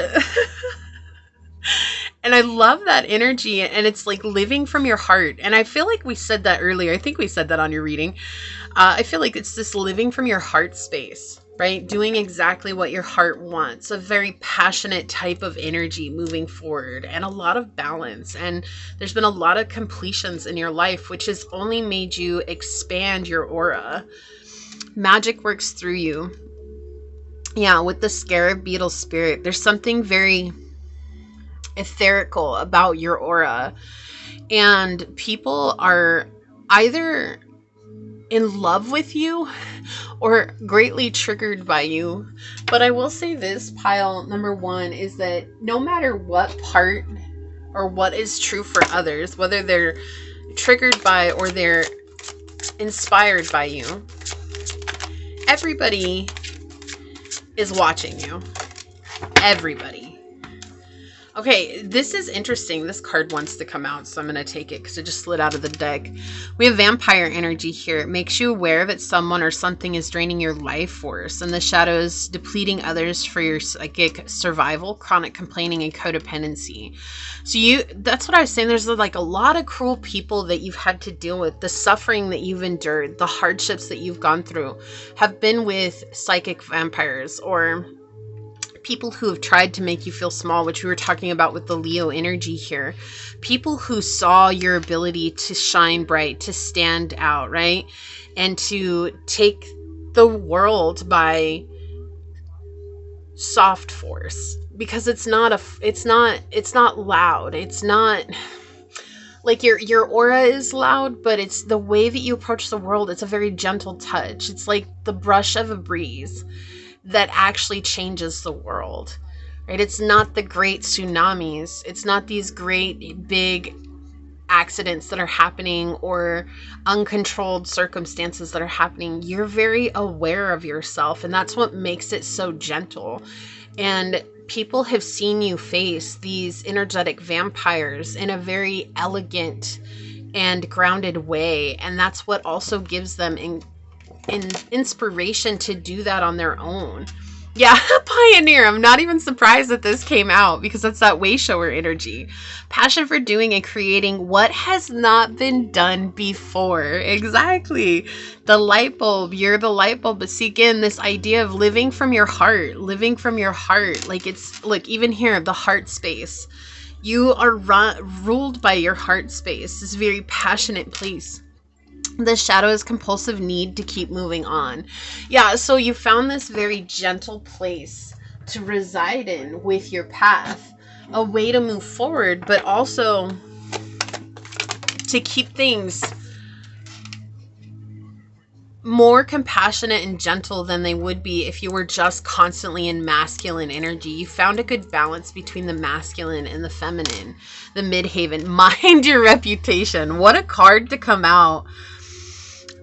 And I love that energy, and it's like living from your heart. And I feel like we said that earlier. I think we said that on your reading. I feel like it's this living from your heart space, right? Doing exactly what your heart wants. A very passionate type of energy moving forward, and a lot of balance. And there's been a lot of completions in your life, which has only made you expand your aura. Magic works through you. Yeah, with the scarab beetle spirit, there's something very etherical about your aura, and people are either in love with you or greatly triggered by you. But I will say this, pile number one, is that no matter what part or what is true for others, whether they're triggered by or they're inspired by you, everybody is watching you. Everybody. Okay, this is interesting. This card wants to come out, so I'm going to take it because it just slid out of the deck. We have vampire energy here. It makes you aware that someone or something is draining your life force, and the shadows depleting others for your psychic survival, chronic complaining, and codependency. So that's what I was saying. There's like a lot of cruel people that you've had to deal with. The suffering that you've endured, the hardships that you've gone through have been with psychic vampires or people who have tried to make you feel small, which we were talking about with the Leo energy here. People who saw your ability to shine bright, to stand out, right? And to take the world by soft force, because it's not loud. It's not like your aura is loud, but it's the way that you approach the world. It's a very gentle touch. It's like the brush of a breeze that actually changes the world, right? It's not the great tsunamis. It's not these great big accidents that are happening or uncontrolled circumstances that are happening. You're very aware of yourself, and that's what makes it so gentle. And people have seen you face these energetic vampires in a very elegant and grounded way, and that's what also gives them inspiration to do that on their own. Yeah, pioneer. I'm not even surprised that this came out, because that's that way shower energy. Passion for doing and creating what has not been done before. Exactly. The light bulb. You're the light bulb. But see, again, this idea of living from your heart. Living from your heart. Like it's, look, even here, the heart space. You are ruled by your heart space. This very passionate place. The shadow is compulsive need to keep moving on. Yeah, so you found this very gentle place to reside in with your path. A way to move forward, but also to keep things more compassionate and gentle than they would be if you were just constantly in masculine energy. You found a good balance between the masculine and the feminine. The midhaven. Mind your reputation. What a card to come out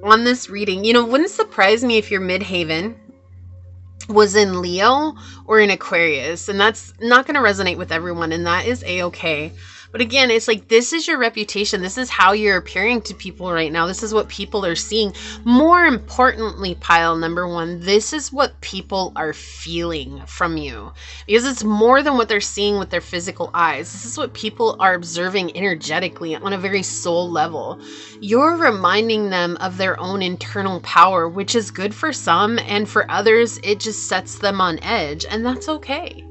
on this reading. You know, wouldn't surprise me if your midhaven was in Leo or in Aquarius, and that's not going to resonate with everyone, and that is a-okay. But again, it's like, this is your reputation. This is how you're appearing to people right now. This is what people are seeing. More importantly, pile number one, this is what people are feeling from you, because it's more than what they're seeing with their physical eyes. This is what people are observing energetically on a very soul level. You're reminding them of their own internal power, which is good for some, and for others, it just sets them on edge, and that's okay.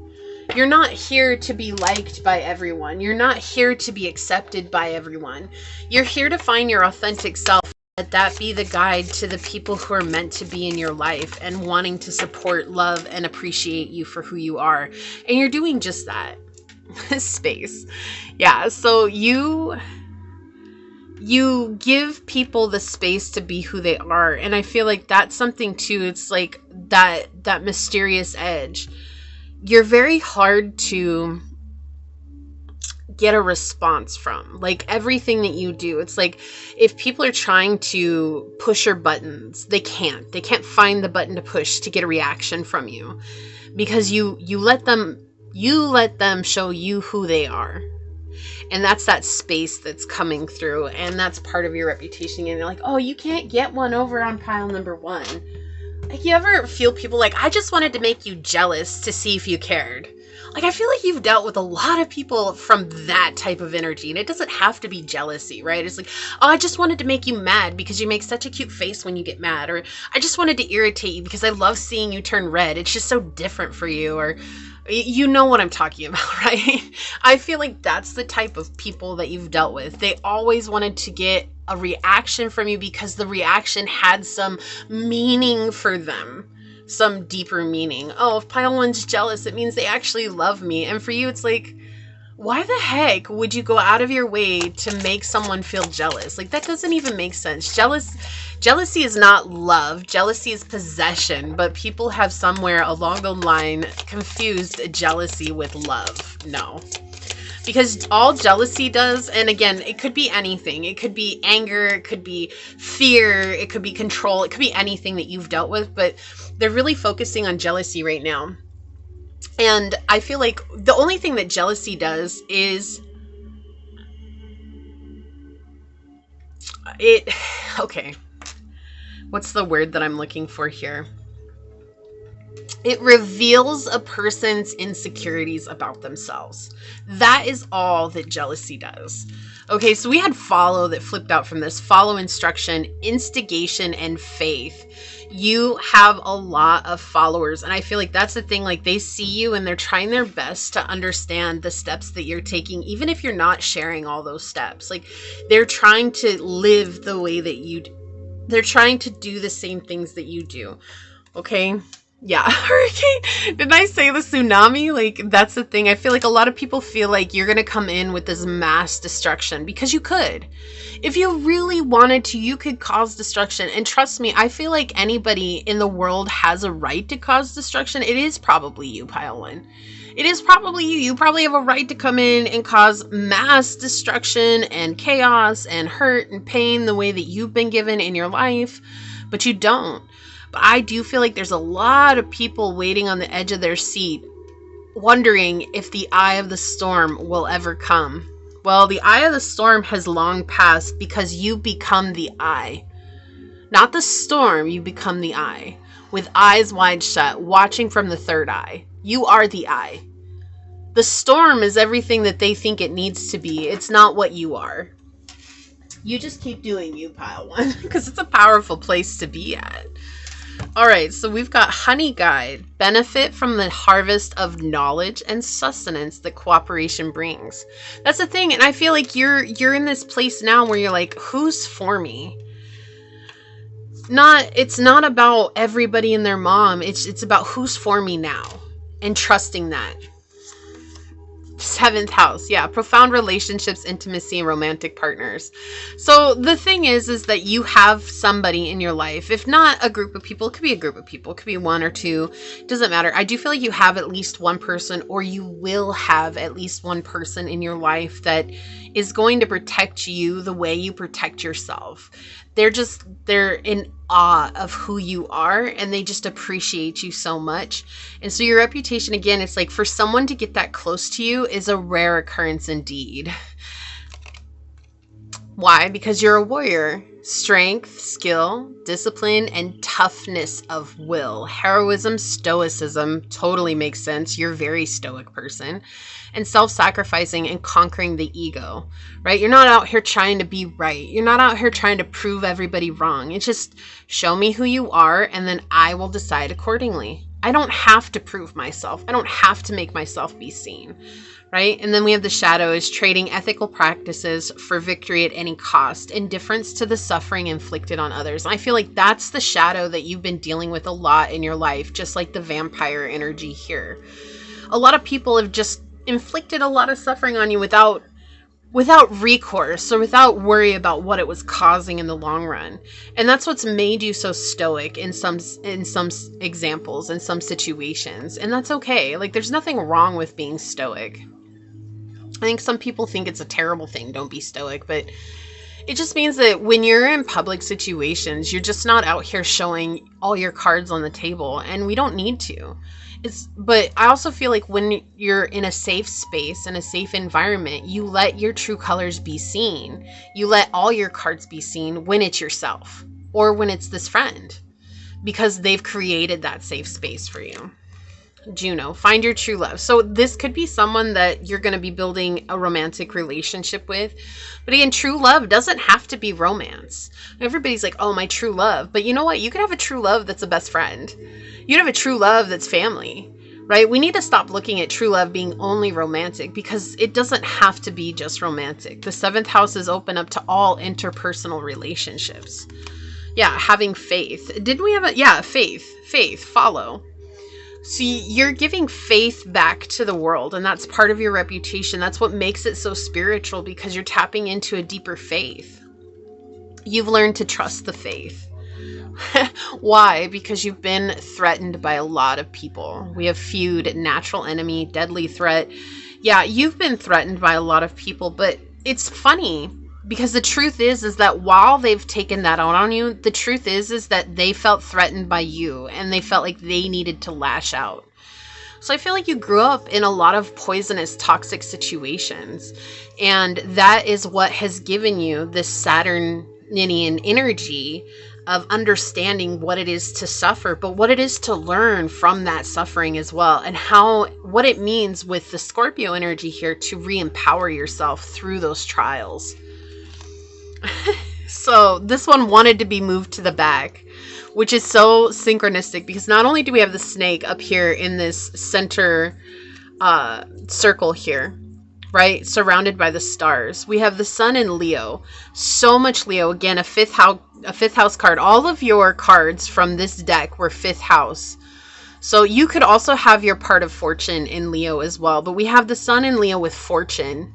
You're not here to be liked by everyone. You're not here to be accepted by everyone. You're here to find your authentic self. Let that be the guide to the people who are meant to be in your life and wanting to support, love, and appreciate you for who you are. And you're doing just that. Space. Yeah, so you give people the space to be who they are. And I feel like that's something too. It's like that mysterious edge. You're very hard to get a response from. Like, everything that you do, it's like, if people are trying to push your buttons, they can't find the button to push to get a reaction from you, because you let them show you who they are. And that's that space that's coming through, and that's part of your reputation. And you're like, oh, you can't get one over on pile number one. Like, you ever feel people like, I just wanted to make you jealous to see if you cared? Like, I feel like you've dealt with a lot of people from that type of energy, and it doesn't have to be jealousy, right? It's like, oh, I just wanted to make you mad because you make such a cute face when you get mad, or I just wanted to irritate you because I love seeing you turn red. It's just so different for you, or you know what I'm talking about, right? I feel like that's the type of people that you've dealt with. They always wanted to get a reaction from you because the reaction had some meaning for them, some deeper meaning. Oh, if pile one's jealous, it means they actually love me. And for you, it's like, why the heck would you go out of your way to make someone feel jealous? Like, that doesn't even make sense. Jealousy is not love. Jealousy is possession. But people have somewhere along the line confused jealousy with love. No. Because all jealousy does, and again, it could be anything. It could be anger, it could be fear, it could be control, it could be anything that you've dealt with, but they're really focusing on jealousy right now. And I feel like the only thing that jealousy does is okay, what's the word that I'm looking for here? It reveals a person's insecurities about themselves. That is all that jealousy does. Okay, so we had follow that flipped out from this. Follow, instruction, instigation, and faith. You have a lot of followers, and I feel like that's the thing. Like, they see you and they're trying their best to understand the steps that you're taking, even if you're not sharing all those steps. Like, they're trying to live the way that you do. They're trying to do the same things that you do. Okay? Yeah, hurricane. Didn't I say the tsunami? Like, that's the thing. I feel like a lot of people feel like you're going to come in with this mass destruction, because you could. If you really wanted to, you could cause destruction. And trust me, I feel like anybody in the world has a right to cause destruction. It is probably you, pile one. It is probably you. You probably have a right to come in and cause mass destruction and chaos and hurt and pain the way that you've been given in your life, but you don't. But I do feel like there's a lot of people waiting on the edge of their seat, wondering if the eye of the storm will ever come. Well, the eye of the storm has long passed, because you become the eye. Not the storm, you become the eye. With eyes wide shut, watching from the third eye. You are the eye. The storm is everything that they think it needs to be. It's not what you are. You just keep doing you, pile one, because it's a powerful place to be at. All right, so we've got Honey Guide. Benefit from the harvest of knowledge and sustenance that cooperation brings. That's the thing, and I feel like you're in this place now where you're like, who's for me? It's not about everybody and their mom. It's about who's for me now, and trusting that. 7th house, yeah, profound relationships, intimacy, and romantic partners. So the thing is that you have somebody in your life. If not a group of people, it could be a group of people, it could be one or two, it doesn't matter. I do feel like you have at least one person, or you will have at least one person in your life that is going to protect you the way you protect yourself. They're awe of who you are, and they just appreciate you so much. And so your reputation, again, it's like for someone to get that close to you is a rare occurrence indeed. Why? Because you're a warrior. Strength, skill, discipline, and toughness of will. Heroism, stoicism totally makes sense. You're a very stoic person. And self-sacrificing and conquering the ego, right? You're not out here trying to be right. You're not out here trying to prove everybody wrong. It's just show me who you are, and then I will decide accordingly. I don't have to prove myself. I don't have to make myself be seen. Right? And then we have the shadow is trading ethical practices for victory at any cost, indifference to the suffering inflicted on others. And I feel like that's the shadow that you've been dealing with a lot in your life, just like the vampire energy here. A lot of people have just inflicted a lot of suffering on you without recourse or without worry about what it was causing in the long run. And that's what's made you so stoic in some examples, in some situations. And that's okay. Like, there's nothing wrong with being stoic. I think some people think it's a terrible thing, don't be stoic, but it just means that when you're in public situations, you're just not out here showing all your cards on the table, and we don't need to. But I also feel like when you're in a safe space, in a safe environment, you let your true colors be seen. You let all your cards be seen when it's yourself or when it's this friend, because they've created that safe space for you. Juno, find your true love. So this could be someone that you're going to be building a romantic relationship with. But again, true love doesn't have to be romance. Everybody's like, oh, my true love. But you know what? You could have a true love that's a best friend. You could have a true love that's family, right? We need to stop looking at true love being only romantic, because it doesn't have to be just romantic. The 7th house is open up to all interpersonal relationships. Yeah, having faith. Didn't we have a... Yeah, faith, follow. See, you're giving faith back to the world, and that's part of your reputation. That's what makes it so spiritual, because you're tapping into a deeper faith. You've learned to trust the faith. Why? Because you've been threatened by a lot of people. We have feud, natural enemy, deadly threat. Yeah, you've been threatened by a lot of people, but it's funny, because the truth is that while they've taken that out on you, the truth is that they felt threatened by you, and they felt like they needed to lash out. So I feel like you grew up in a lot of poisonous, toxic situations, and that is what has given you this Saturnian energy of understanding what it is to suffer, but what it is to learn from that suffering as well, and what it means with the Scorpio energy here to re-empower yourself through those trials. So this one wanted to be moved to the back, which is so synchronistic, because not only do we have the snake up here in this center circle here, right, surrounded by the stars, we have the sun in Leo. So much Leo. Again, a fifth house card. All of your cards from this deck were 5th house. So you could also have your part of fortune in Leo as well, but we have the sun in Leo with fortune.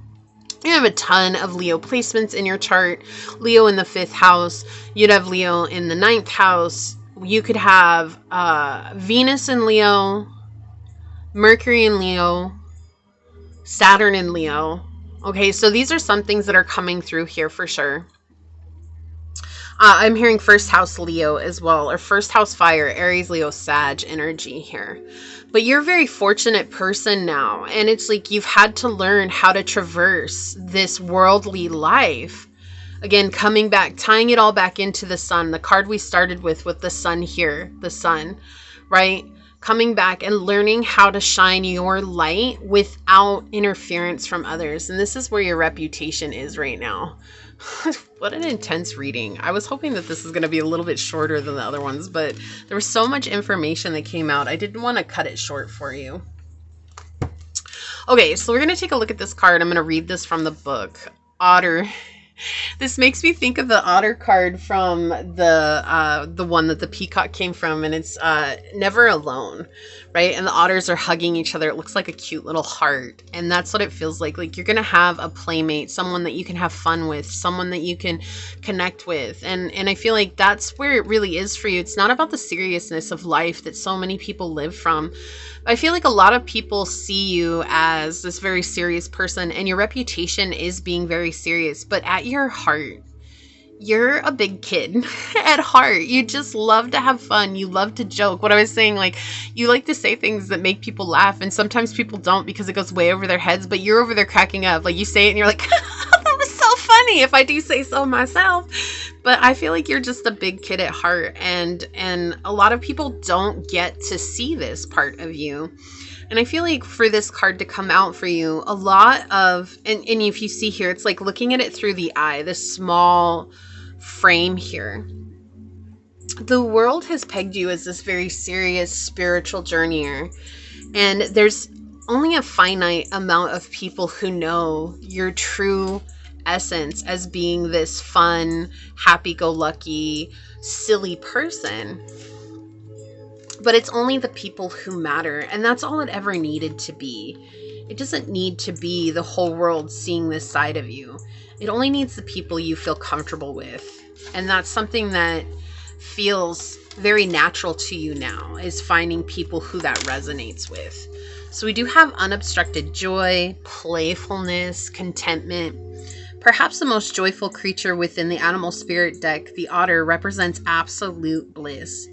You have a ton of Leo placements in your chart. Leo in the 5th house. You'd have Leo in the 9th house. You could have Venus in Leo, Mercury in Leo, Saturn in Leo. Okay, so these are some things that are coming through here for sure. I'm hearing 1st house Leo as well, or 1st house fire, Aries, Leo, Sag energy here. But you're a very fortunate person now, and it's like you've had to learn how to traverse this worldly life. Again, coming back, tying it all back into the sun, the card we started with the sun here, the sun, right? Coming back and learning how to shine your light without interference from others. And this is where your reputation is right now. What an intense reading. I was hoping that this was going to be a little bit shorter than the other ones, but there was so much information that came out. I didn't want to cut it short for you. Okay, so we're going to take a look at this card. I'm going to read this from the book. Otter. This makes me think of the otter card from the one that the peacock came from, and it's never alone, right? And the otters are hugging each other. It looks like a cute little heart, and that's what it feels like. Like you're gonna have a playmate, someone that you can have fun with, someone that you can connect with, and I feel like that's where it really is for you. It's not about the seriousness of life that so many people live from. I feel like a lot of people see you as this very serious person, and your reputation is being very serious, but at your heart, you're a big kid at heart. You just love to have fun. You love to joke. What I was saying, like, you like to say things that make people laugh, and sometimes people don't because it goes way over their heads, but you're over there cracking up. Like, you say it and you're like, that was so funny, if I do say so myself. But I feel like you're just a big kid at heart, and a lot of people don't get to see this part of you. And I feel like for this card to come out for you, a lot of, and if you see here, it's like looking at it through the eye, this small frame here. The world has pegged you as this very serious spiritual journeyer, and there's only a finite amount of people who know your true essence as being this fun, happy-go-lucky, silly person. But it's only the people who matter, and that's all it ever needed to be. It doesn't need to be the whole world seeing this side of you. It only needs the people you feel comfortable with. And that's something that feels very natural to you now, is finding people who that resonates with. So we do have unobstructed joy, playfulness, contentment. Perhaps the most joyful creature within the animal spirit deck, the otter, represents absolute bliss.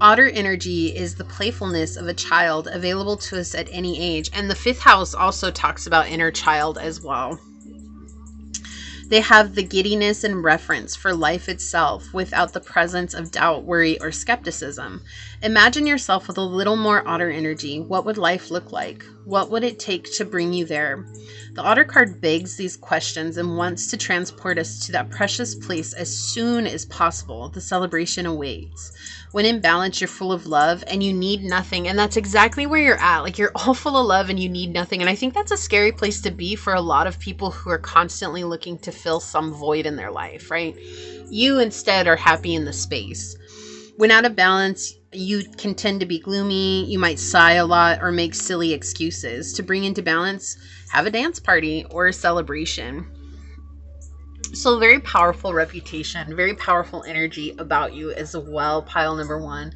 Otter energy is the playfulness of a child available to us at any age. And the 5th house also talks about inner child as well. They have the giddiness and reverence for life itself without the presence of doubt, worry, or skepticism. Imagine yourself with a little more otter energy. What would life look like? What would it take to bring you there? The otter card begs these questions and wants to transport us to that precious place as soon as possible. The celebration awaits. When in balance, you're full of love and you need nothing. And that's exactly where you're at. Like, you're all full of love and you need nothing. And I think that's a scary place to be for a lot of people who are constantly looking to fill some void in their life, right? You instead are happy in the space. When out of balance, you can tend to be gloomy. You might sigh a lot or make silly excuses. To bring into balance, have a dance party or a celebration. So very powerful reputation, very powerful energy about you as well, pile number 1.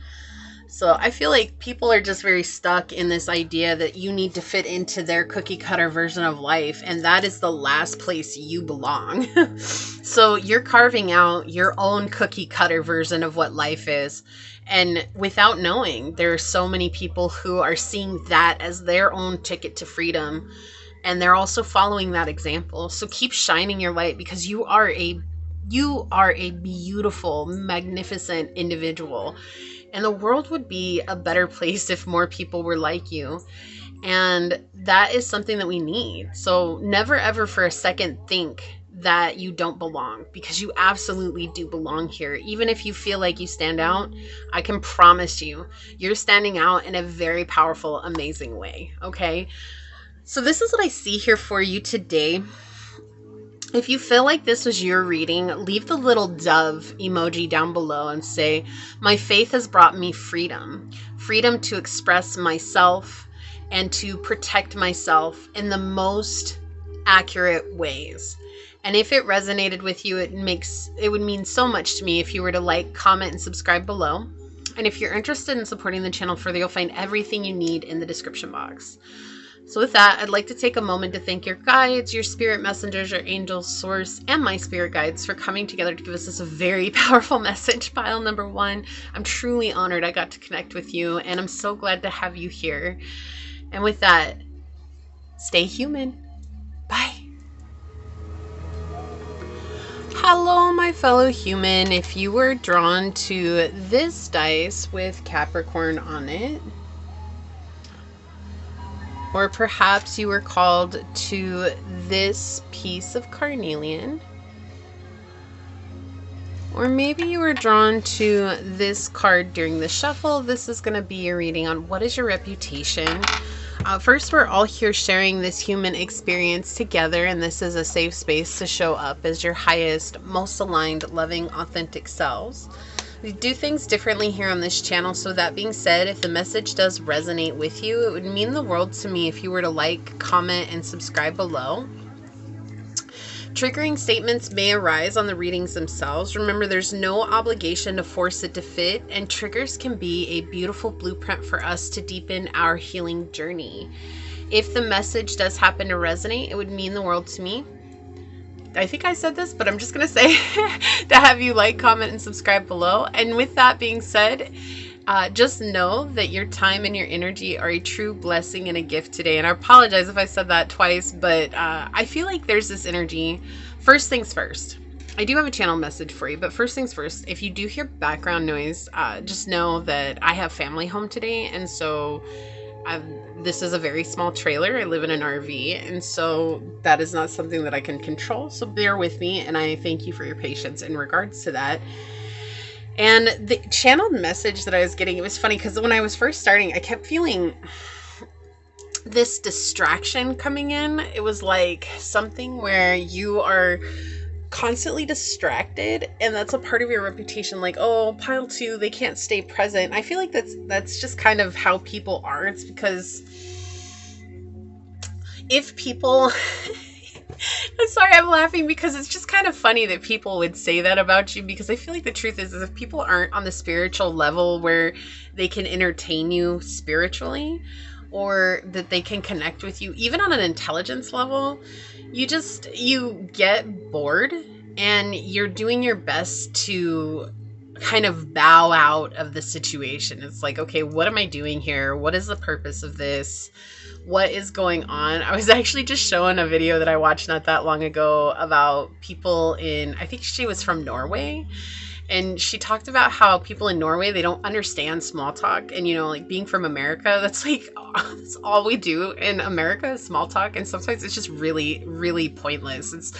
So I feel like people are just very stuck in this idea that you need to fit into their cookie cutter version of life, and that is the last place you belong. So you're carving out your own cookie cutter version of what life is. And without knowing, there are so many people who are seeing that as their own ticket to freedom. And they're also following that example. So keep shining your light, because you are a beautiful, magnificent individual. And the world would be a better place if more people were like you. And that is something that we need. So never ever for a second think that you don't belong, because you absolutely do belong here. Even if you feel like you stand out, I can promise you, you're standing out in a very powerful, amazing way. Okay? So this is what I see here for you today. If you feel like this was your reading, leave the little dove emoji down below and say, my faith has brought me freedom. Freedom to express myself and to protect myself in the most accurate ways. And if it resonated with you, it would mean so much to me if you were to like, comment, and subscribe below. And if you're interested in supporting the channel further, you'll find everything you need in the description box. So with that, I'd like to take a moment to thank your guides, your spirit messengers, your angels, source, and my spirit guides for coming together to give us this very powerful message, pile number 1. I'm truly honored I got to connect with you, and I'm so glad to have you here. And with that, stay human. Bye. Hello, my fellow human. If you were drawn to this dice with Capricorn on it, or perhaps you were called to this piece of carnelian, or maybe you were drawn to this card during the shuffle, this is going to be your reading on what is your reputation. First, we're all here sharing this human experience together, and this is a safe space to show up as your highest, most aligned, loving, authentic selves. We do things differently here on this channel, so that being said, if the message does resonate with you, it would mean the world to me if you were to like, comment, and subscribe below. Triggering statements may arise on the readings themselves. Remember, there's no obligation to force it to fit, and triggers can be a beautiful blueprint for us to deepen our healing journey. If the message does happen to resonate, it would mean the world to me. I think I said this, but I'm just going to say to have you like, comment, and subscribe below. And with that being said, just know that your time and your energy are a true blessing and a gift today. And I apologize if I said that twice, but I feel like there's this energy. First things first. I do have a channel message for you, but first things first, if you do hear background noise, just know that I have family home today. And so this is a very small trailer. I live in an RV, and so that is not something that I can control. So bear with me, and I thank you for your patience in regards to that. And the channeled message that I was getting, it was funny because when I was first starting, I kept feeling this distraction coming in. It was like something where you are constantly distracted, and that's a part of your reputation. Like, oh, pile 2, they can't stay present. I feel like that's just kind of how people are. It's because if people I'm sorry, I'm laughing because it's just kind of funny that people would say that about you, because I feel like the truth is if people aren't on the spiritual level where they can entertain you spiritually, or that they can connect with you even on an intelligence level, you get bored and you're doing your best to kind of bow out of the situation. It's like, okay, what am I doing here? What is the purpose of this? What is going on? I was actually just showing a video that I watched not that long ago about people in, I think she was from Norway, and she talked about how people in Norway, they don't understand small talk. And, like being from America, that's all we do in America is small talk. And sometimes it's just really, really pointless.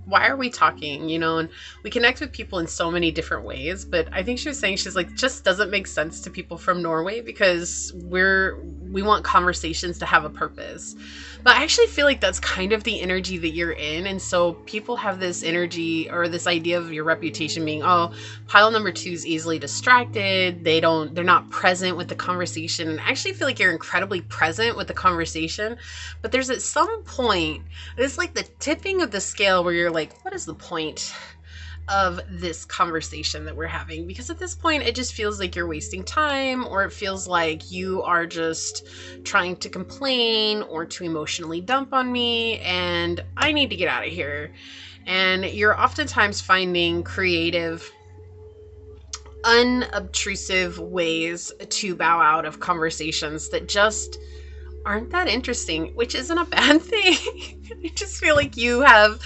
Why are we talking, and we connect with people in so many different ways. But I think she was saying, she's like, just doesn't make sense to people from Norway because we want conversations to have a purpose. But I actually feel like that's kind of the energy that you're in. And so people have this energy or this idea of your reputation being, oh, pile number 2 is easily distracted. They're not present with the conversation. And I actually feel like you're incredibly present with the conversation. But there's at some point, it's like the tipping of the scale where you're like, what is the point of this conversation that we're having? Because at this point it just feels like you're wasting time, or it feels like you are just trying to complain or to emotionally dump on me, and I need to get out of here. And you're oftentimes finding creative, unobtrusive ways to bow out of conversations that just aren't that interesting, which isn't a bad thing. I just feel like you have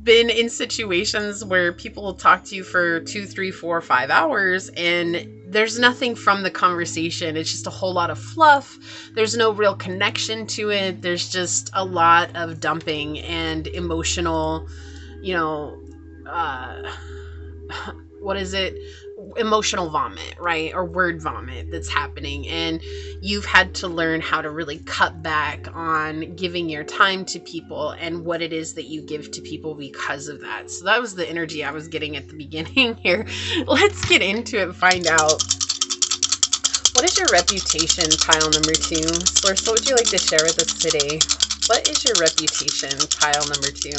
been in situations where people will talk to you for 2, 3, 4, 5 hours, and there's nothing from the conversation. It's just a whole lot of fluff. There's no real connection to it. There's just a lot of dumping and emotional, what is it? Emotional vomit, right? Or word vomit that's happening. And you've had to learn how to really cut back on giving your time to people and what it is that you give to people because of that. So that was the energy I was getting at the beginning here. Let's get into it and find out. What is your reputation, pile number 2? Source, what would you like to share with us today? What is your reputation, pile number 2?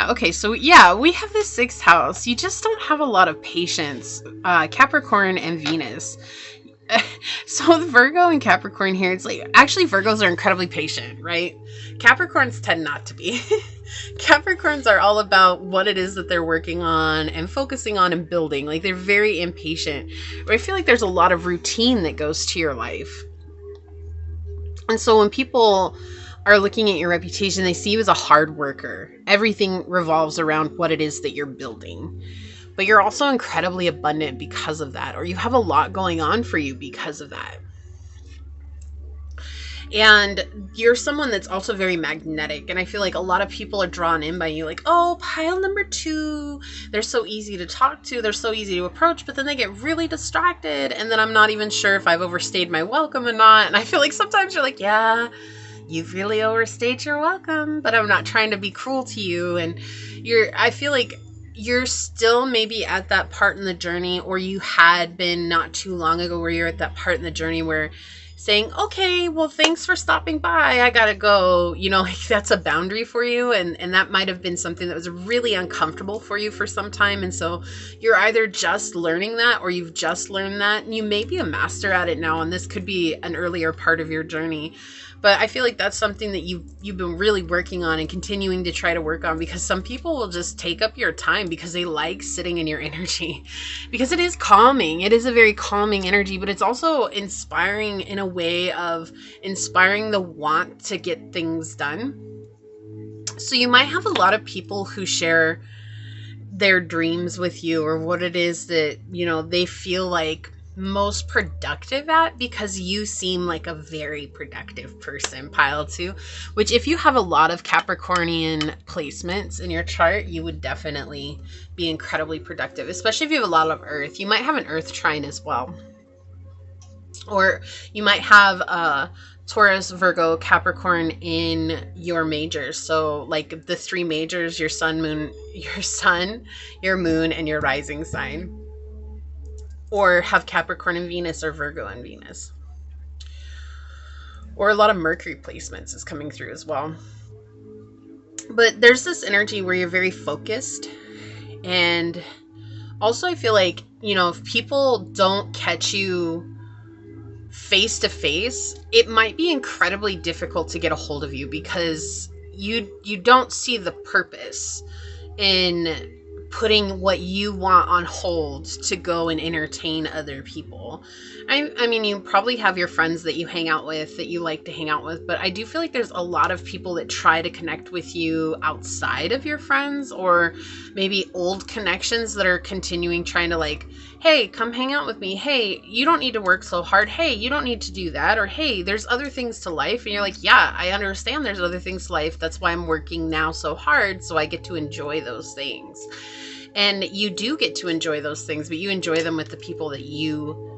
Okay, so yeah, we have the 6th house. You just don't have a lot of patience. Capricorn and Venus. So the Virgo and Capricorn here, it's like, actually Virgos are incredibly patient, right? Capricorns tend not to be. Capricorns are all about what it is that they're working on and focusing on and building. Like, they're very impatient. Or I feel like there's a lot of routine that goes to your life. And so when people are looking at your reputation, they see you as a hard worker. Everything revolves around what it is that you're building. But you're also incredibly abundant because of that, or you have a lot going on for you because of that. And you're someone that's also very magnetic. And I feel like a lot of people are drawn in by you. Like, oh, pile number 2, they're so easy to talk to. They're so easy to approach. But then they get really distracted. And then I'm not even sure if I've overstayed my welcome or not. And I feel like sometimes you're like, yeah, you've really overstayed your welcome. But I'm not trying to be cruel to you. And I feel like you're still maybe at that part in the journey, or you had been not too long ago where you're at that part in the journey where saying, okay, well, thanks for stopping by, I gotta go, like that's a boundary for you. And that might have been something that was really uncomfortable for you for some time. And so you're either just learning that, or you've just learned that, and you may be a master at it now. And this could be an earlier part of your journey. But I feel like that's something that you've been really working on and continuing to try to work on, because some people will just take up your time because they like sitting in your energy, because it is calming. It is a very calming energy, but it's also inspiring in a way of inspiring the want to get things done. So you might have a lot of people who share their dreams with you, or what it is that, they feel like most productive at, because you seem like a very productive person, pile 2, which if you have a lot of Capricornian placements in your chart, you would definitely be incredibly productive, especially if you have a lot of Earth. You might have an Earth trine as well, or you might have Taurus, Virgo, Capricorn in your majors. So like the 3 majors, your sun, your moon, and your rising sign. Or have Capricorn and Venus, or Virgo and Venus. Or a lot of Mercury placements is coming through as well. But there's this energy where you're very focused. And also I feel like, if people don't catch you face to face, it might be incredibly difficult to get a hold of you, because you don't see the purpose in putting what you want on hold to go and entertain other people. I mean, you probably have your friends that you hang out with, that you like to hang out with, but I do feel like there's a lot of people that try to connect with you outside of your friends, or maybe old connections that are continuing trying to like, hey, come hang out with me. Hey, you don't need to work so hard. Hey, you don't need to do that. Or hey, there's other things to life. And you're like, yeah, I understand there's other things to life. That's why I'm working now so hard, so I get to enjoy those things. And you do get to enjoy those things, but you enjoy them with the people that you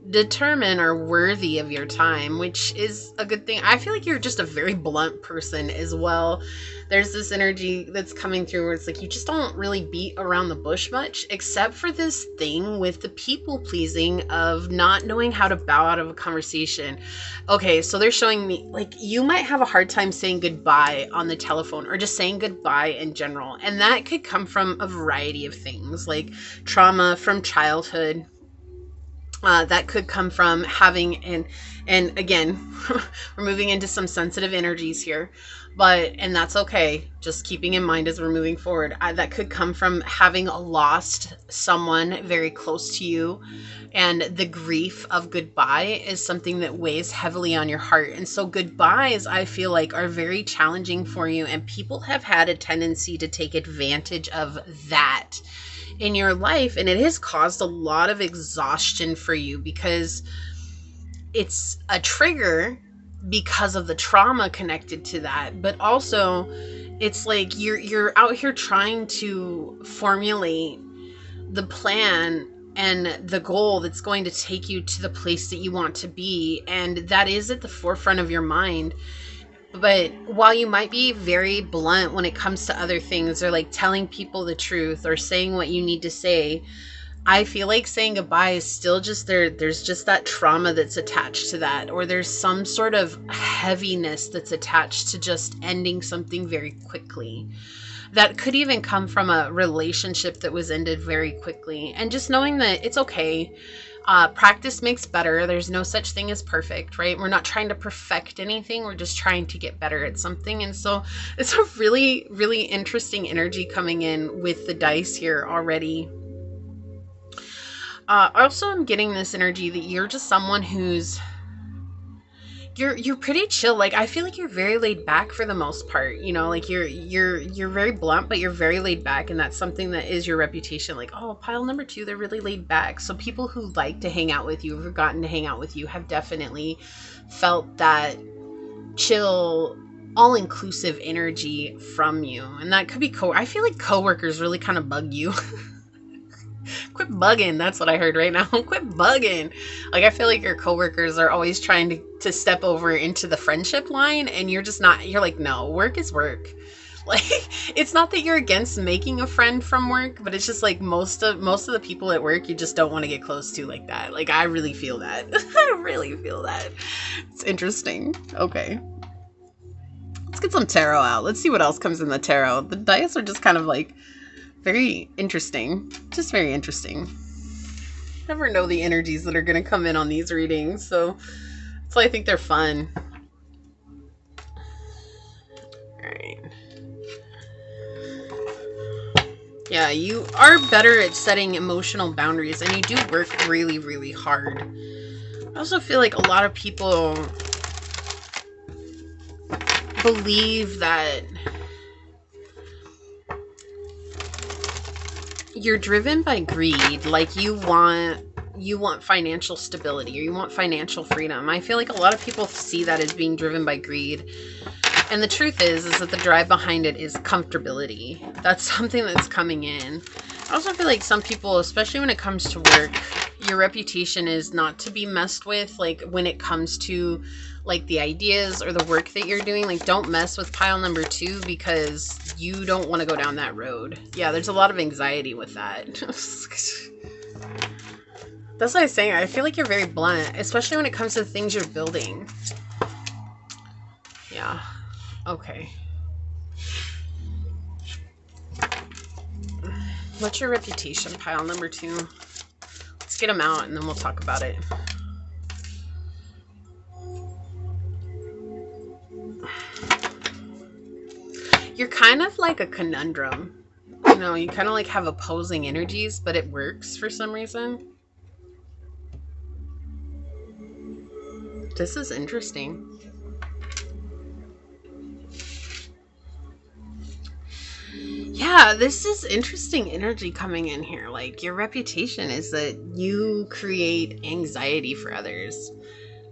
determine are worthy of your time, which is a good thing. I feel like you're just a very blunt person as well. There's this energy that's coming through where it's like you just don't really beat around the bush much, except for this thing with the people pleasing of not knowing how to bow out of a conversation. Okay, so they're showing me like you might have a hard time saying goodbye on the telephone, or just saying goodbye in general. And that could come from a variety of things, like trauma from childhood. That could come from having, and again, we're moving into some sensitive energies here, and that's okay. Just keeping in mind as we're moving forward, that could come from having lost someone very close to you, and the grief of goodbye is something that weighs heavily on your heart. And so goodbyes, I feel like, are very challenging for you, and people have had a tendency to take advantage of that in your life, and it has caused a lot of exhaustion for you, because it's a trigger because of the trauma connected to that. But also it's like you're out here trying to formulate the plan and the goal that's going to take you to the place that you want to be, and that is at the forefront of your mind. But while you might be very blunt when it comes to other things, or like telling people the truth, or saying what you need to say, I feel like saying goodbye is still just there's just that trauma that's attached to that, or there's some sort of heaviness that's attached to just ending something very quickly. That could even come from a relationship that was ended very quickly. And just knowing that it's okay. Practice makes better. There's no such thing as perfect, right? We're not trying to perfect anything. We're just trying to get better at something. And so it's a really, really interesting energy coming in with the dice here already. Also, I'm getting this energy that you're just someone who's you're pretty chill. Like, I feel like you're very laid back for the most part, like you're very blunt, but you're very laid back. And that's something that is your reputation. Like, oh, pile number 2, they're really laid back. So people who like to hang out with you, who've gotten to hang out with you, have definitely felt that chill, all-inclusive energy from you. And that could be I feel like coworkers really kind of bug you. Quit bugging. That's what I heard right now. Quit bugging. Like, I feel like your coworkers are always trying to step over into the friendship line, and you're just not. You're like, no, work is work. Like, it's not that you're against making a friend from work, but it's just like most of the people at work you just don't want to get close to like that. Like, I really feel that. I really feel that. It's interesting. Okay. Let's get some tarot out. Let's see what else comes in the tarot. The dice are just kind of like very interesting. Just very interesting. Never know the energies that are going to come in on these readings, so that's why I think they're fun. Yeah, you are better at setting emotional boundaries, and you do work really, really hard. I also feel like a lot of people believe that you're driven by greed, like you want financial stability or you want financial freedom. I feel like a lot of people see that as being driven by greed. And the truth is that the drive behind it is comfortability. That's something that's coming in. I also feel like some people, especially when it comes to work, your reputation is not to be messed with. Like when it comes to like the ideas or the work that you're doing, like don't mess with pile number 2 because you don't want to go down that road. Yeah, there's a lot of anxiety with that. That's what I was saying. I feel like you're very blunt, especially when it comes to things you're building. Yeah. Okay. What's your reputation, pile number 2? Let's get them out and then we'll talk about it. You're kind of like a conundrum. You know, you kind of like have opposing energies, but it works for some reason. This is interesting. Yeah, this is interesting energy coming in here. Like your reputation is that you create anxiety for others.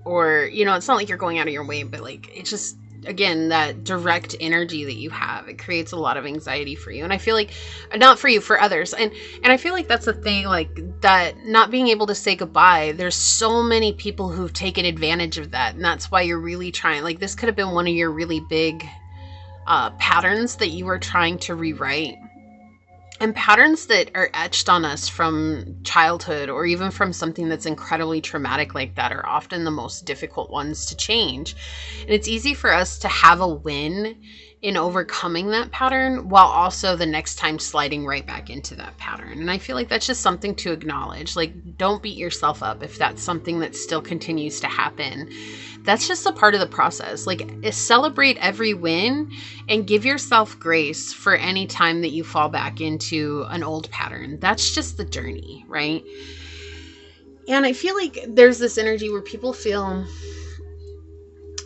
Or, you know, it's not like you're going out of your way, but like it's just, again, that direct energy that you have, it creates a lot of anxiety for you. And I feel like, not for you, for others. And I feel like that's the thing, like that not being able to say goodbye, there's so many people who've taken advantage of that. And that's why you're really trying, like this could have been one of your really big patterns that you were trying to rewrite. And patterns that are etched on us from childhood or even from something that's incredibly traumatic like that are often the most difficult ones to change. And it's easy for us to have a win in overcoming that pattern while also the next time sliding right back into that pattern. And I feel like that's just something to acknowledge. Like, don't beat yourself up if that's something that still continues to happen. That's just a part of the process. Like, celebrate every win and give yourself grace for any time that you fall back into an old pattern. That's just the journey, right? And I feel like there's this energy where people feel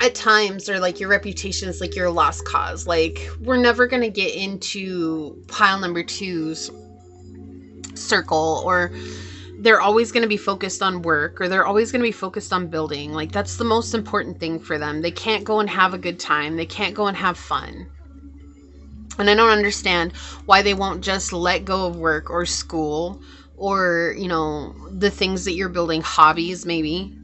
at times, or like your reputation is like you're a lost cause. Like, we're never going to get into pile number 2's circle, or they're always going to be focused on work, or they're always going to be focused on building. Like, that's the most important thing for them. They can't go and have a good time. They can't go and have fun. And I don't understand why they won't just let go of work or school or, you know, the things that you're building, hobbies, maybe.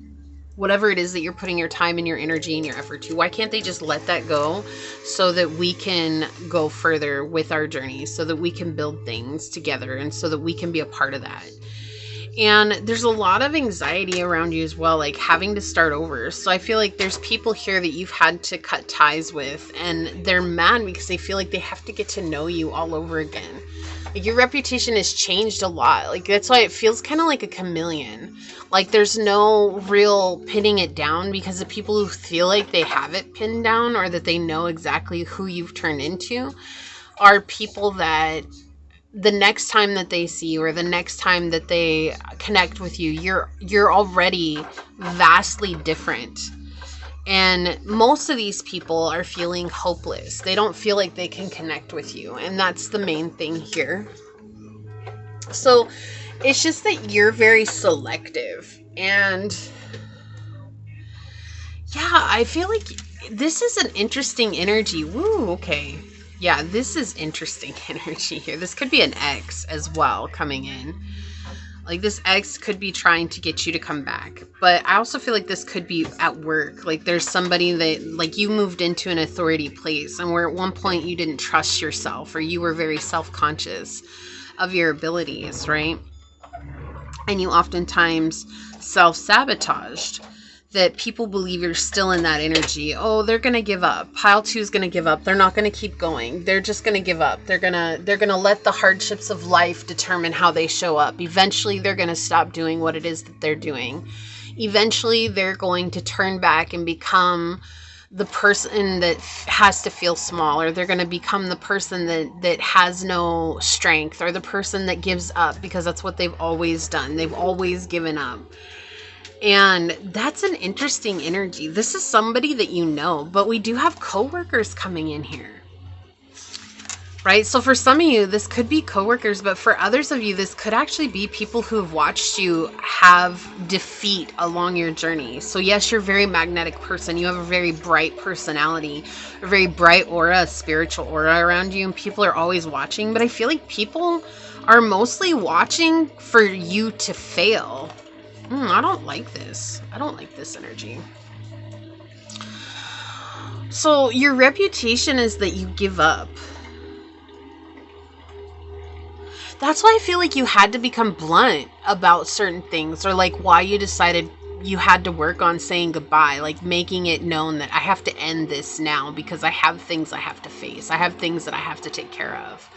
Whatever it is that you're putting your time and your energy and your effort to, why can't they just let that go so that we can go further with our journey, so that we can build things together and so that we can be a part of that? And there's a lot of anxiety around you as well, like having to start over. So I feel like there's people here that you've had to cut ties with, and they're mad because they feel like they have to get to know you all over again. Like, your reputation has changed a lot. Like, that's why it feels kind of like a chameleon. Like, there's no real pinning it down, because the people who feel like they have it pinned down or that they know exactly who you've turned into are people that the next time that they see you or the next time that they connect with you, you're already vastly different. And most of these people are feeling hopeless. They don't feel like they can connect with you. And that's the main thing here. So it's just that you're very selective. And yeah, I feel like this is an interesting energy. Woo, okay. Yeah, this is interesting energy here. This could be an ex as well coming in. Like, this ex could be trying to get you to come back. But I also feel like this could be at work. Like, there's somebody that, like, you moved into an authority place and where at one point you didn't trust yourself, or you were very self-conscious of your abilities, right? And you oftentimes self-sabotaged. That people believe you're still in that energy. Oh, they're going to give up. Pile 2 is going to give up. They're not going to keep going. They're just going to give up. They're going to let the hardships of life determine how they show up. Eventually, they're going to stop doing what it is that they're doing. Eventually, they're going to turn back and become the person that has to feel small, or they're going to become the person that has no strength, or the person that gives up because that's what they've always done. They've always given up. And that's an interesting energy. This is somebody that you know, but we do have coworkers coming in here. Right? So for some of you, this could be coworkers, but for others of you, this could actually be people who have watched you have defeat along your journey. So yes, you're a very magnetic person. You have a very bright personality, a very bright aura, a spiritual aura around you, and people are always watching. But I feel like people are mostly watching for you to fail. I don't like this. I don't like this energy. So your reputation is that you give up. That's why I feel like you had to become blunt about certain things, or like why you decided you had to work on saying goodbye, like making it known that I have to end this now because I have things I have to face. I have things that I have to take care of.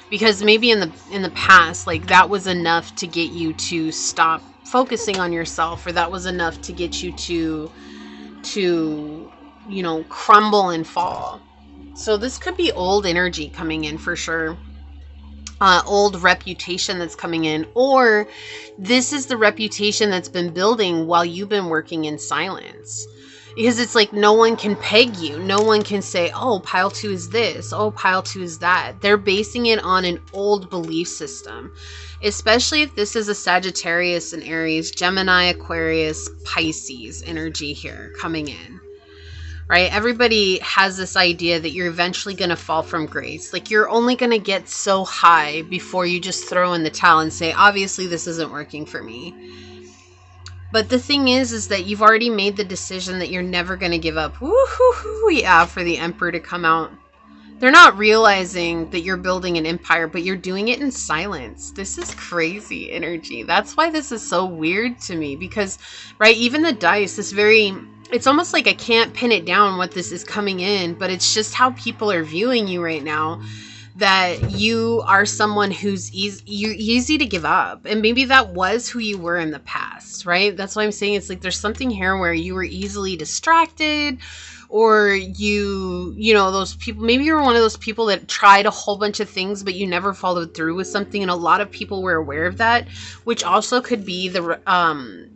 Because maybe in the past, like that was enough to get you to stop focusing on yourself, or that was enough to get you to you know, crumble and fall. So this could be old energy coming in for sure. Old reputation that's coming in, or this is the reputation that's been building while you've been working in silence. Because it's like no one can peg you. No one can say, oh, pile 2 is this. Oh, pile 2 is that. They're basing it on an old belief system. Especially if this is a Sagittarius and Aries, Gemini, Aquarius, Pisces energy here coming in. Right? Everybody has this idea that you're eventually going to fall from grace. Like you're only going to get so high before you just throw in the towel and say, obviously this isn't working for me. But the thing is that you've already made the decision that you're never going to give up. Woo-hoo-hoo, yeah, for the Emperor to come out. They're not realizing that you're building an empire, but you're doing it in silence. This is crazy energy. That's why this is so weird to me, because, right, even the dice is very... It's almost like I can't pin it down what this is coming in, but it's just how people are viewing you right now, that you are someone who's easy to give up. And maybe that was who you were in the past, right? That's why I'm saying it's like there's something here where you were easily distracted, or you know, those people, maybe you were one of those people that tried a whole bunch of things, but you never followed through with something. And a lot of people were aware of that, which also could be the,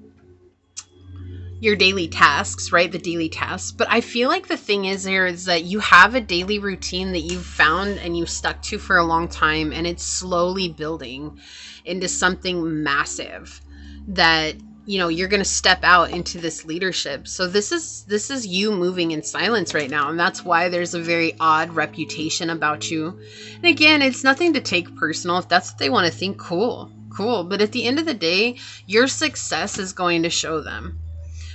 your daily tasks, right? The daily tasks. But I feel like the thing is here is that you have a daily routine that you've found and you've stuck to for a long time, and it's slowly building into something massive that, you know, you're going to step out into this leadership. So this is you moving in silence right now. And that's why there's a very odd reputation about you. And again, it's nothing to take personal. If that's what they want to think, cool. But at the end of the day, your success is going to show them.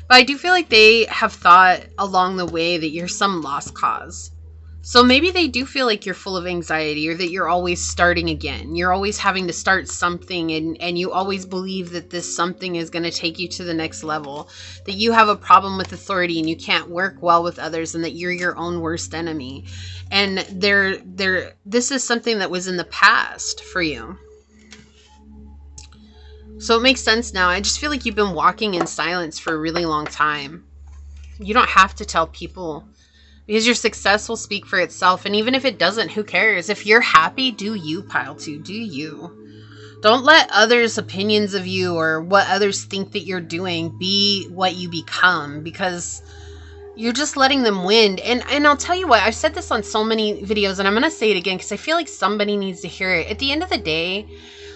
But I do feel like they have thought along the way that you're some lost cause. So maybe they do feel like you're full of anxiety, or that you're always starting again. You're always having to start something, and you always believe that this something is going to take you to the next level. That you have a problem with authority and you can't work well with others, and that you're your own worst enemy. And this is something that was in the past for you. So it makes sense now. I just feel like you've been walking in silence for a really long time. You don't have to tell people, because your success will speak for itself. And even if it doesn't, who cares? If you're happy, do you, pile 2. Do you. Don't let others' opinions of you or what others think that you're doing be what you become, because you're just letting them win. And I'll tell you what, I've said this on so many videos, and I'm going to say it again because I feel like somebody needs to hear it. At the end of the day,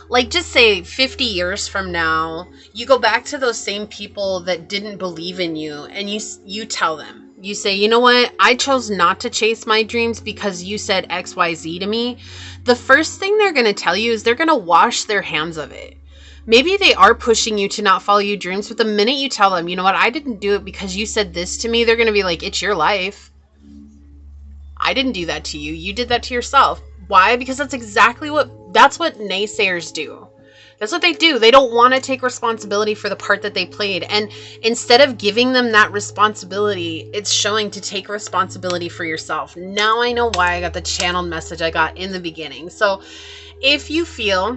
like, just say 50 years from now, you go back to those same people that didn't believe in you, and you tell them, you say, you know what, I chose not to chase my dreams because you said XYZ to me. The first thing they're going to tell you is they're going to wash their hands of it. Maybe they are pushing you to not follow your dreams, but the minute you tell them, you know what, I didn't do it because you said this to me, they're going to be like, it's your life. I didn't do that to you. You did that to yourself. Why? Because that's what naysayers do. That's what they do. They don't want to take responsibility for the part that they played. And instead of giving them that responsibility, it's showing to take responsibility for yourself. Now I know why I got the channeled message I got in the beginning. So if you feel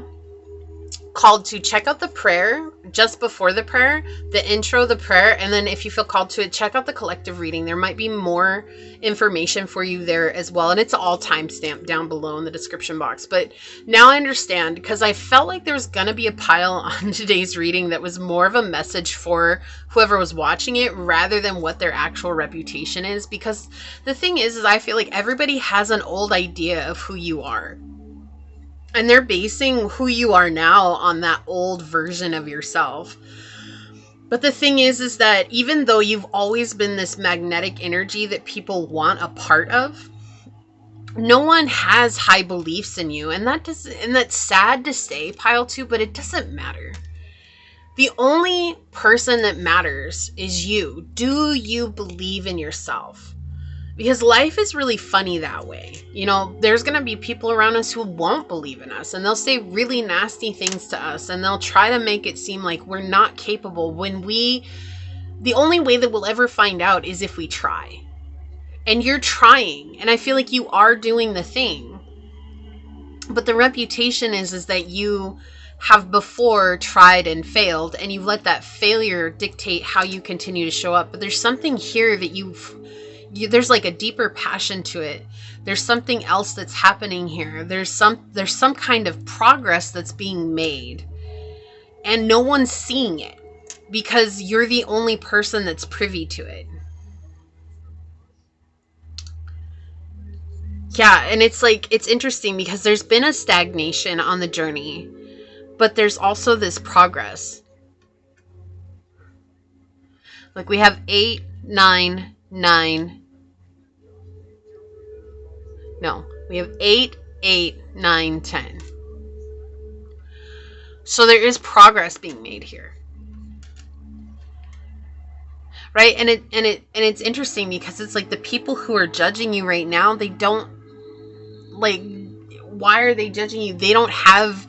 called to, check out the prayer just before the prayer, the intro, the prayer, and then if you feel called to it, check out the collective reading. There might be more information for you there as well, and it's all timestamped down below in the description box. But now I understand, because I felt like there was going to be a pile on today's reading that was more of a message for whoever was watching it rather than what their actual reputation is. Because the thing is I feel like everybody has an old idea of who you are. And they're basing who you are now on that old version of yourself. But the thing is that even though you've always been this magnetic energy that people want a part of, no one has high beliefs in you. And that's sad to say, pile 2, but it doesn't matter. The only person that matters is you. Do you believe in yourself? Because life is really funny that way. You know, there's going to be people around us who won't believe in us, and they'll say really nasty things to us, and they'll try to make it seem like we're not capable when the only way that we'll ever find out is if we try. And you're trying, and I feel like you are doing the thing. But the reputation is that you have before tried and failed, and you've let that failure dictate how you continue to show up. But there's something here that there's like a deeper passion to it. There's something else that's happening here. There's some kind of progress that's being made, and no one's seeing it because you're the only person that's privy to it. Yeah, and it's interesting because there's been a stagnation on the journey, but there's also this progress. Like we have 8, 9, 9. No, we have 8, 8, 9, 10. So there is progress being made here. Right? And it's interesting because it's like the people who are judging you right now, they don't, like, why are they judging you? They don't have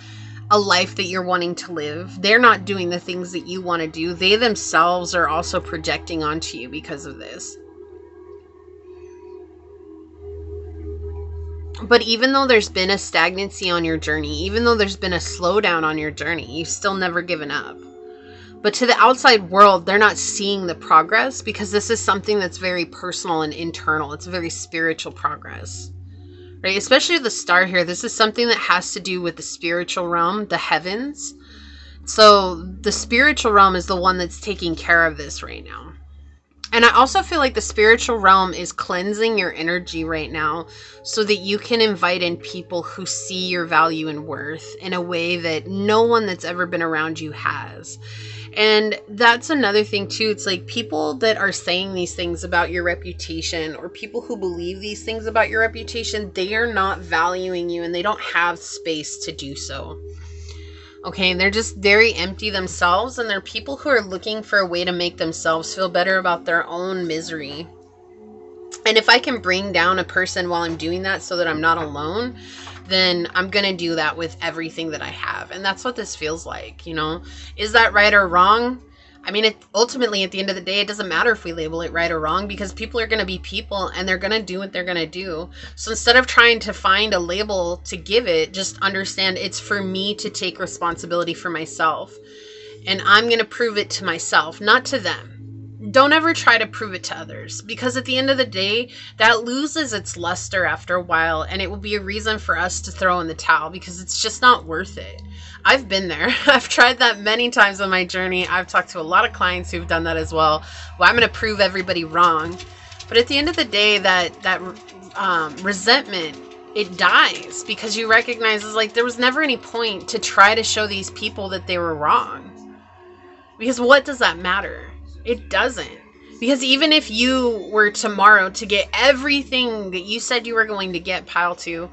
a life that you're wanting to live. They're not doing the things that you want to do. They themselves are also projecting onto you because of this. But even though there's been a stagnancy on your journey, even though there's been a slowdown on your journey, you've still never given up. But to the outside world, they're not seeing the progress because this is something that's very personal and internal. It's a very spiritual progress, right? Especially the star here. This is something that has to do with the spiritual realm, the heavens. So the spiritual realm is the one that's taking care of this right now. And I also feel like the spiritual realm is cleansing your energy right now so that you can invite in people who see your value and worth in a way that no one that's ever been around you has. And that's another thing too. It's like people that are saying these things about your reputation, or people who believe these things about your reputation, they are not valuing you and they don't have space to do so. Okay, they're just very empty themselves, and they're people who are looking for a way to make themselves feel better about their own misery. And if I can bring down a person while I'm doing that so that I'm not alone, then I'm going to do that with everything that I have. And that's what this feels like, you know? Is that right or wrong? I mean, ultimately, at the end of the day, it doesn't matter if we label it right or wrong, because people are going to be people and they're going to do what they're going to do. So instead of trying to find a label to give it, just understand it's for me to take responsibility for myself. And I'm going to prove it to myself, not to them. Don't ever try to prove it to others, because at the end of the day, that loses its luster after a while, and it will be a reason for us to throw in the towel because it's just not worth it. I've been there. I've tried that many times on my journey. I've talked to a lot of clients who've done that as well. Well, I'm going to prove everybody wrong. But at the end of the day, that resentment, it dies because you recognize it's like there was never any point to try to show these people that they were wrong. Because what does that matter? It doesn't. Because even if you were tomorrow to get everything that you said you were going to get, pile 2,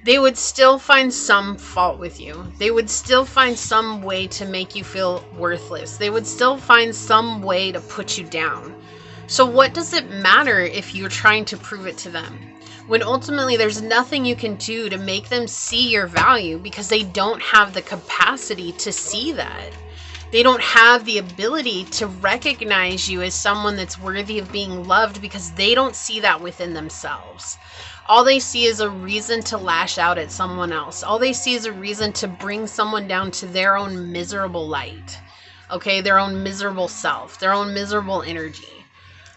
they would still find some fault with you. They would still find some way to make you feel worthless. They would still find some way to put you down. So what does it matter if you're trying to prove it to them? When ultimately there's nothing you can do to make them see your value because they don't have the capacity to see that. They don't have the ability to recognize you as someone that's worthy of being loved because they don't see that within themselves. All they see is a reason to lash out at someone else. All they see is a reason to bring someone down to their own miserable light. Okay, their own miserable self, their own miserable energy.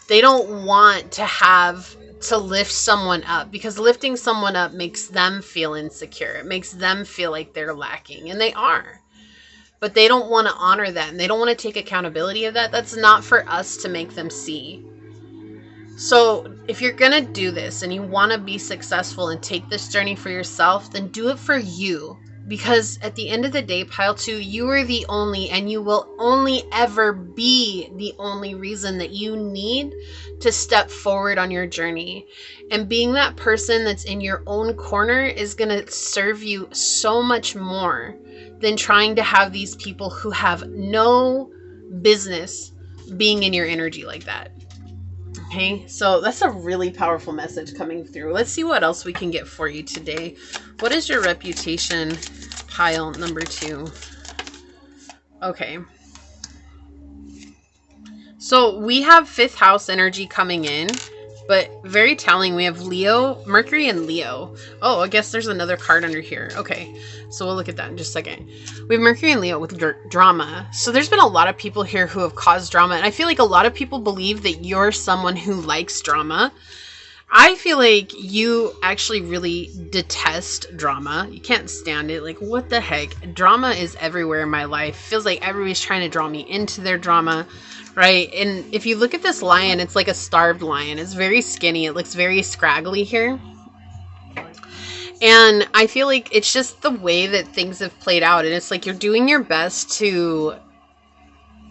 They don't want to have to lift someone up because lifting someone up makes them feel insecure. It makes them feel like they're lacking, and they are. But they don't want to honor that, and they don't want to take accountability of that. That's not for us to make them see. So if you're going to do this and you want to be successful and take this journey for yourself, then do it for you. Because at the end of the day, pile 2, you are the only, and you will only ever be the only reason that you need to step forward on your journey. And being that person that's in your own corner is going to serve you so much more than trying to have these people who have no business being in your energy like that. Okay, so that's a really powerful message coming through. Let's see what else we can get for you today. What is your reputation, pile number 2? Okay. So we have 5th house energy coming in, but very telling. We have Leo, Mercury and Leo. Oh, I guess there's another card under here. Okay, so we'll look at that in just a second. We have Mercury and Leo with drama. So there's been a lot of people here who have caused drama. And I feel like a lot of people believe that you're someone who likes drama. I feel like you actually really detest drama. You can't stand it. Like, what the heck? Drama is everywhere in my life. Feels like everybody's trying to draw me into their drama. Right? And if you look at this lion, it's like a starved lion. It's very skinny. It looks very scraggly here. And I feel like it's just the way that things have played out. And it's like you're doing your best to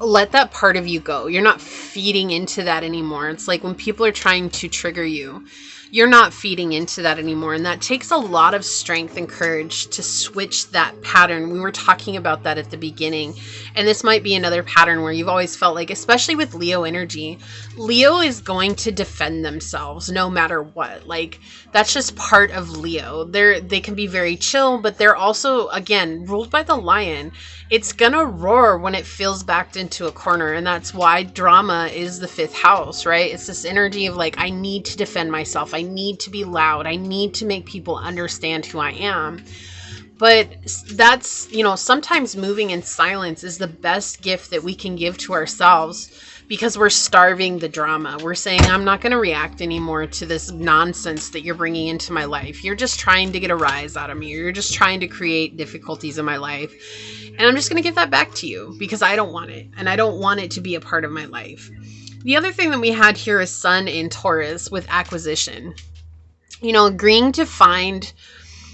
let that part of you go. You're not feeding into that anymore. It's like when people are trying to trigger you, you're not feeding into that anymore. And that takes a lot of strength and courage to switch that pattern. We were talking about that at the beginning. And this might be another pattern where you've always felt like, especially with Leo energy, Leo is going to defend themselves no matter what. Like, that's just part of Leo. They can be very chill, but they're also, again, ruled by the lion. It's gonna roar when it feels backed into a corner. And that's why drama is the 5th house, right? It's this energy of like, I need to defend myself. I need to be loud. I need to make people understand who I am. But that's, sometimes moving in silence is the best gift that we can give to ourselves because we're starving the drama. We're saying, I'm not going to react anymore to this nonsense that you're bringing into my life. You're just trying to get a rise out of me. You're just trying to create difficulties in my life. And I'm just going to give that back to you because I don't want it. And I don't want it to be a part of my life. The other thing that we had here is Sun in Taurus with acquisition. Agreeing to find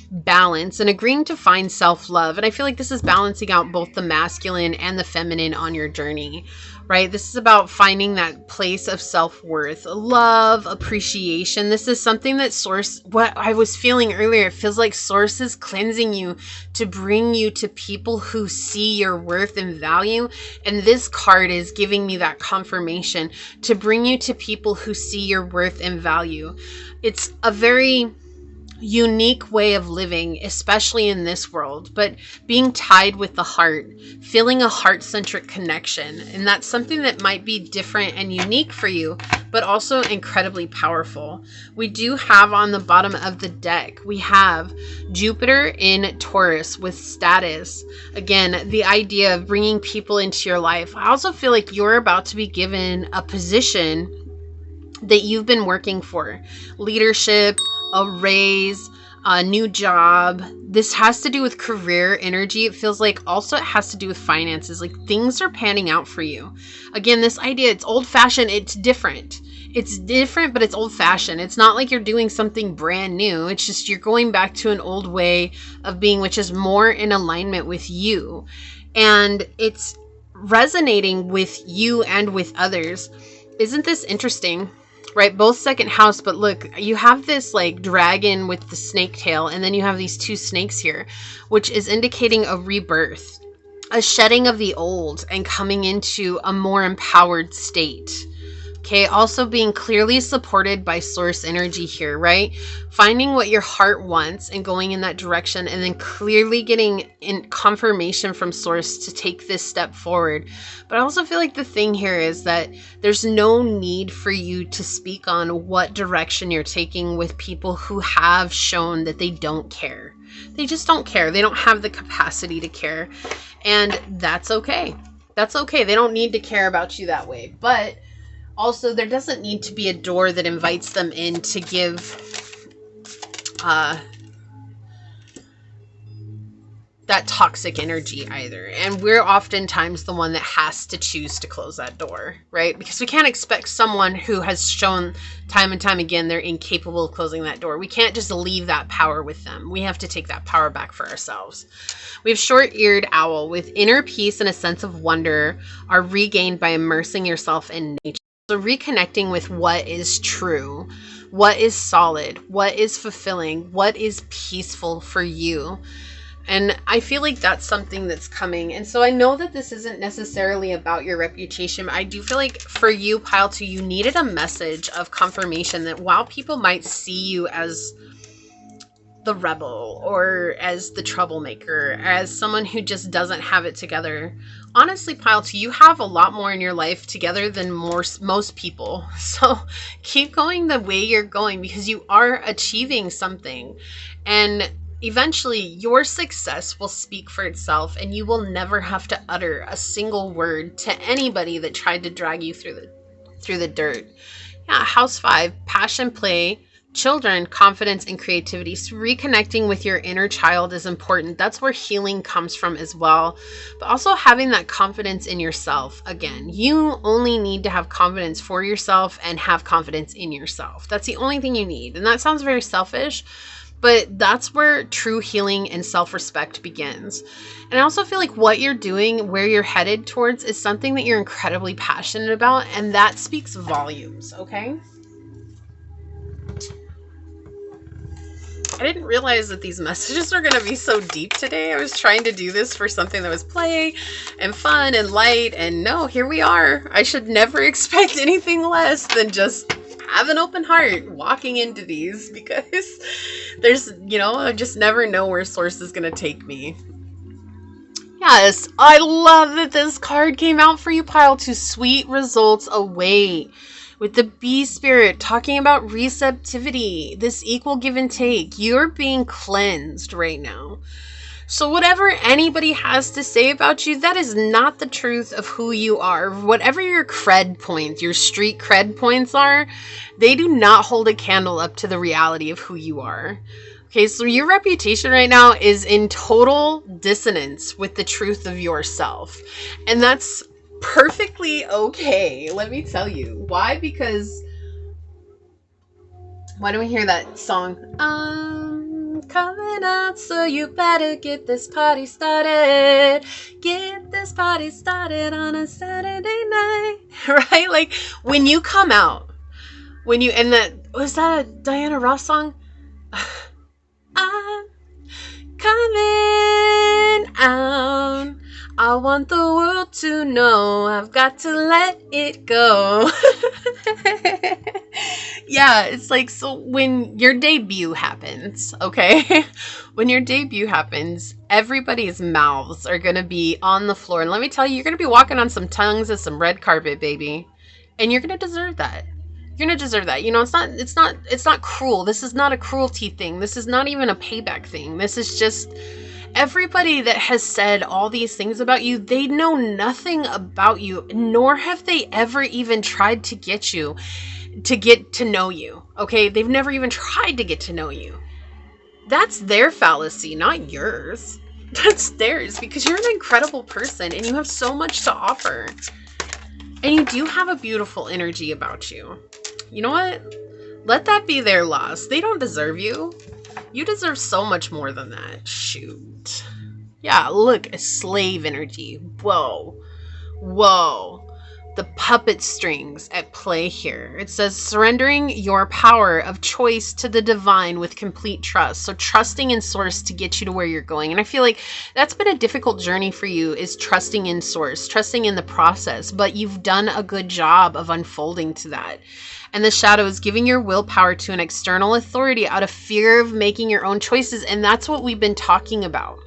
balance and agreeing to find self-love. And I feel like this is balancing out both the masculine and the feminine on your journey, right? This is about finding that place of self-worth, love, appreciation. This is something that Source, what I was feeling earlier, it feels like Source is cleansing you to bring you to people who see your worth and value. And this card is giving me that confirmation to bring you to people who see your worth and value. It's a very unique way of living, especially in this world, but being tied with the heart, feeling a heart-centric connection. And that's something that might be different and unique for you, but also incredibly powerful. We do have on the bottom of the deck, we have Jupiter in Taurus with status. Again, the idea of bringing people into your life. I also feel like you're about to be given a position that you've been working for. Leadership, a raise, a new job. This has to do with career energy. It feels like also it has to do with finances. Like things are panning out for you. Again, this idea, it's old fashioned. It's different. It's different, but it's old fashioned. It's not like you're doing something brand new. It's just you're going back to an old way of being, which is more in alignment with you. And it's resonating with you and with others. Isn't this interesting? Right, both second house, but look, you have this like dragon with the snake tail, and then you have these two snakes here, which is indicating a rebirth, a shedding of the old and coming into a more empowered state. Okay, also being clearly supported by source energy here, right? Finding what your heart wants and going in that direction, and then clearly getting in confirmation from source to take this step forward. But I also feel like the thing here is that there's no need for you to speak on what direction you're taking with people who have shown that they don't care. They just don't care. They don't have the capacity to care. And that's okay. That's okay. They don't need to care about you that way. But also, there doesn't need to be a door that invites them in to give that toxic energy either. And we're oftentimes the one that has to choose to close that door, right? Because we can't expect someone who has shown time and time again they're incapable of closing that door. We can't just leave that power with them. We have to take that power back for ourselves. We have short-eared owl with inner peace and a sense of wonder are regained by immersing yourself in nature. So reconnecting with what is true, what is solid, what is fulfilling, what is peaceful for you. And I feel like that's something that's coming. And so I know that this isn't necessarily about your reputation. I do feel like for you, Pile 2, you needed a message of confirmation that while people might see you as the rebel or as the troublemaker, as someone who just doesn't have it together, honestly, Pile 2, you have a lot more in your life together than most people. So keep going the way you're going because you are achieving something. And eventually your success will speak for itself and you will never have to utter a single word to anybody that tried to drag you through the dirt. Yeah, house 5, passion, play, children, confidence, and creativity. So reconnecting with your inner child is important. That's where healing comes from as well. But also having that confidence in yourself. Again, you only need to have confidence for yourself and have confidence in yourself. That's the only thing you need. And that sounds very selfish, but that's where true healing and self-respect begins. And I also feel like what you're doing, where you're headed towards, is something that you're incredibly passionate about, and that speaks volumes, okay? I didn't realize that these messages are going to be so deep today. I was trying to do this for something that was play and fun and light, and no, here we are. I should never expect anything less than just have an open heart walking into these, because there's, I just never know where source is going to take me. Yes, I love that this card came out for you, Pile 2. Sweet results await. With the bee spirit talking about receptivity, this equal give and take. You're being cleansed right now. So whatever anybody has to say about you, that is not the truth of who you are. Whatever your cred points, your street cred points are, they do not hold a candle up to the reality of who you are. Okay, so your reputation right now is in total dissonance with the truth of yourself. And that's perfectly okay. Let me tell you. Why? Because why do we hear that song? Coming out, so you better get this party started. Get this party started on a Saturday night. Right? Like when you come out, and that, was that a Diana Ross song? I'm coming out. I want the world to know I've got to let it go. Yeah, it's like, so when your debut happens, okay? When your debut happens, everybody's mouths are going to be on the floor. And let me tell you, you're going to be walking on some tongues and some red carpet, baby. And you're going to deserve that. You're going to deserve that. It's not cruel. This is not a cruelty thing. This is not even a payback thing. This is just everybody that has said all these things about you, they know nothing about you, nor have they ever even tried to get to know you. Okay? They've never even tried to get to know you. That's their fallacy, not yours. That's theirs, because you're an incredible person and you have so much to offer. And you do have a beautiful energy about you. You know what? Let that be their loss. They don't deserve you. You deserve so much more than that. Shoot. Yeah, look, a slave energy. Whoa. Whoa. the puppet strings at play here. It says surrendering your power of choice to the divine with complete trust. So trusting in source to get you to where you're going. And I feel like that's been a difficult journey for you, is trusting in source, trusting in the process, but you've done a good job of unfolding to that. And the shadow is giving your willpower to an external authority out of fear of making your own choices. And that's what we've been talking about.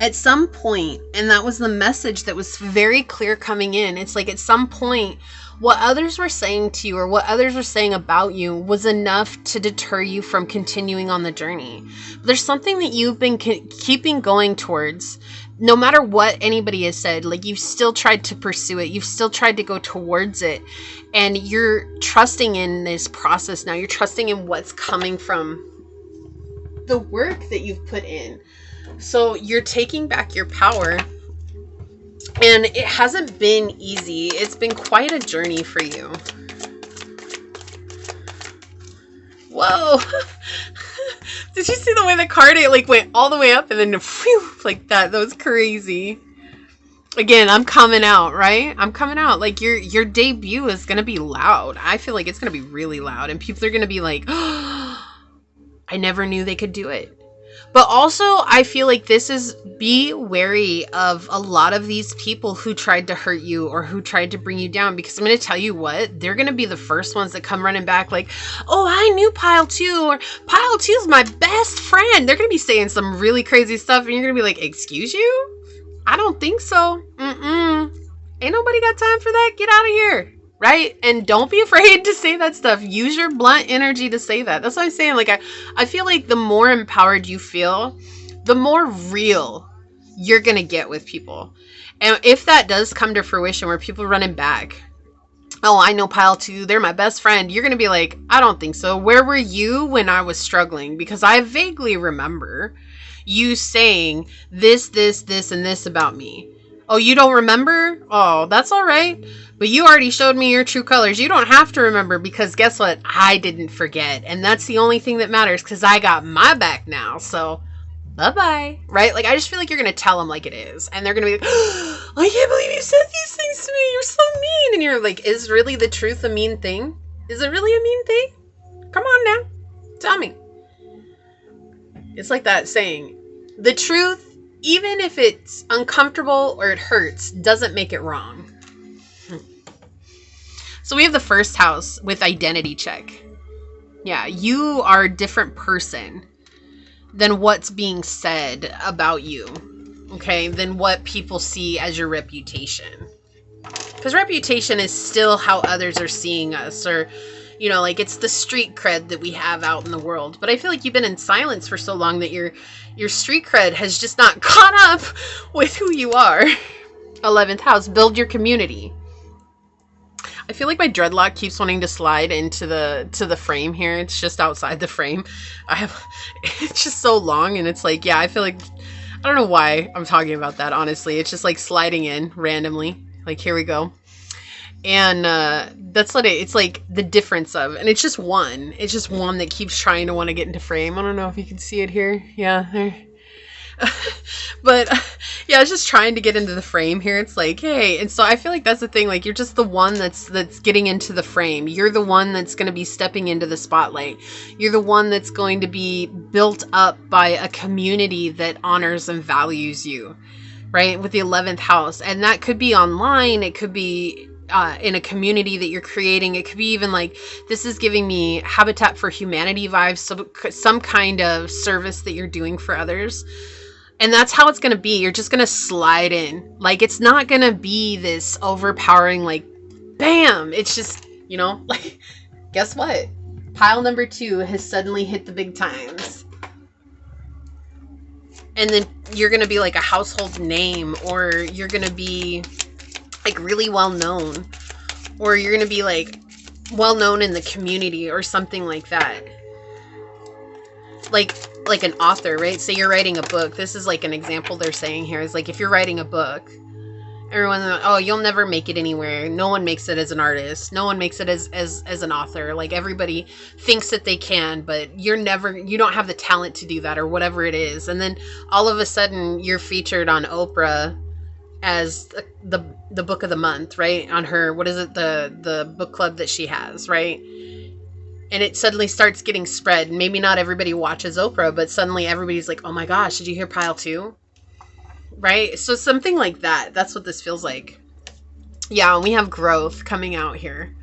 At some point, and that was the message that was very clear coming in, it's like at some point, what others were saying to you or what others were saying about you was enough to deter you from continuing on the journey. But there's something that you've been keeping going towards. No matter what anybody has said, like you've still tried to pursue it. You've still tried to go towards it. And you're trusting in this process now. You're trusting in what's coming from the work that you've put in. So you're taking back your power, and it hasn't been easy. It's been quite a journey for you. Whoa. Did you see the way the card, it like went all the way up and then whew, like that? That was crazy. Again, I'm coming out, right? I'm coming out. Like your debut is going to be loud. I feel like it's going to be really loud, and people are going to be like, oh, I never knew they could do it. But also, I feel like this is, be wary of a lot of these people who tried to hurt you or who tried to bring you down. Because I'm going to tell you what, they're going to be the first ones that come running back like, oh, I knew Pile 2, or Pile 2 is my best friend. They're going to be saying some really crazy stuff, and you're going to be like, excuse you? I don't think so. Ain't nobody got time for that. Get out of here. Right? And don't be afraid to say that stuff. Use your blunt energy to say that. That's what I'm saying. Like, I feel like the more empowered you feel, the more real you're going to get with people. And if that does come to fruition where people are running back, oh, I know Pile 2, they're my best friend, you're going to be like, I don't think so. Where were you when I was struggling? Because I vaguely remember you saying this, and this about me. Oh, you don't remember? Oh, that's all right. But you already showed me your true colors. You don't have to remember, because guess what? I didn't forget. And that's the only thing that matters, because I got my back now. So, bye-bye. Right? Like, I just feel like you're going to tell them like it is. And they're going to be like, oh, I can't believe you said these things to me. You're so mean. And you're like, is really the truth a mean thing? Is it really a mean thing? Come on now. Tell me. It's like that saying, the truth, even if it's uncomfortable or it hurts, doesn't make it wrong. So we have the first house with identity check. Yeah, you are a different person than what's being said about you. Okay, than what people see as your reputation. Because reputation is still how others are seeing us, or, you know, like it's the street cred that we have out in the world. But I feel like you've been in silence for so long that your street cred has just not caught up with who you are. 11th house, build your community. I feel like my dreadlock keeps wanting to slide into the frame here. It's just outside the frame. It's just so long, and it's like, yeah, I feel like, I don't know why I'm talking about that, honestly. It's just like sliding in randomly. Like, here we go. And that's what it's like, the difference of, and it's just one. It's just one that keeps trying to want to get into frame. I don't know if you can see it here. Yeah, there. But yeah, it's just trying to get into the frame here. It's like, hey, and so I feel like that's the thing. Like, you're just the one that's getting into the frame. You're the one that's going to be stepping into the spotlight. You're the one that's going to be built up by a community that honors and values you, right? With the 11th house, and that could be online. It could be in a community that you're creating. It could be even like, this is giving me Habitat for Humanity vibes. So some kind of service that you're doing for others. And that's how it's going to be. You're just going to slide in. Like, it's not going to be this overpowering, like, bam. It's just, you know, like, guess what? Pile number 2 has suddenly hit the big times. And then you're going to be like a household name, or you're going to be like really well known, or you're going to be like well known in the community or something like that. Like an author, right? Say you're writing a book. This is like an example they're saying here is like, if you're writing a book, everyone's like, oh, you'll never make it anywhere. No one makes it as an artist. No one makes it as an author. Like, everybody thinks that they can, but you don't have the talent to do that, or whatever it is. And then all of a sudden you're featured on Oprah as the book of the month, right? On her, what is it, the book club that she has, right? And it suddenly starts getting spread. Maybe not everybody watches Oprah, but suddenly everybody's like, oh my gosh, did you hear Pile 2? Right? So something like that. That's what this feels like. Yeah, we have growth coming out here.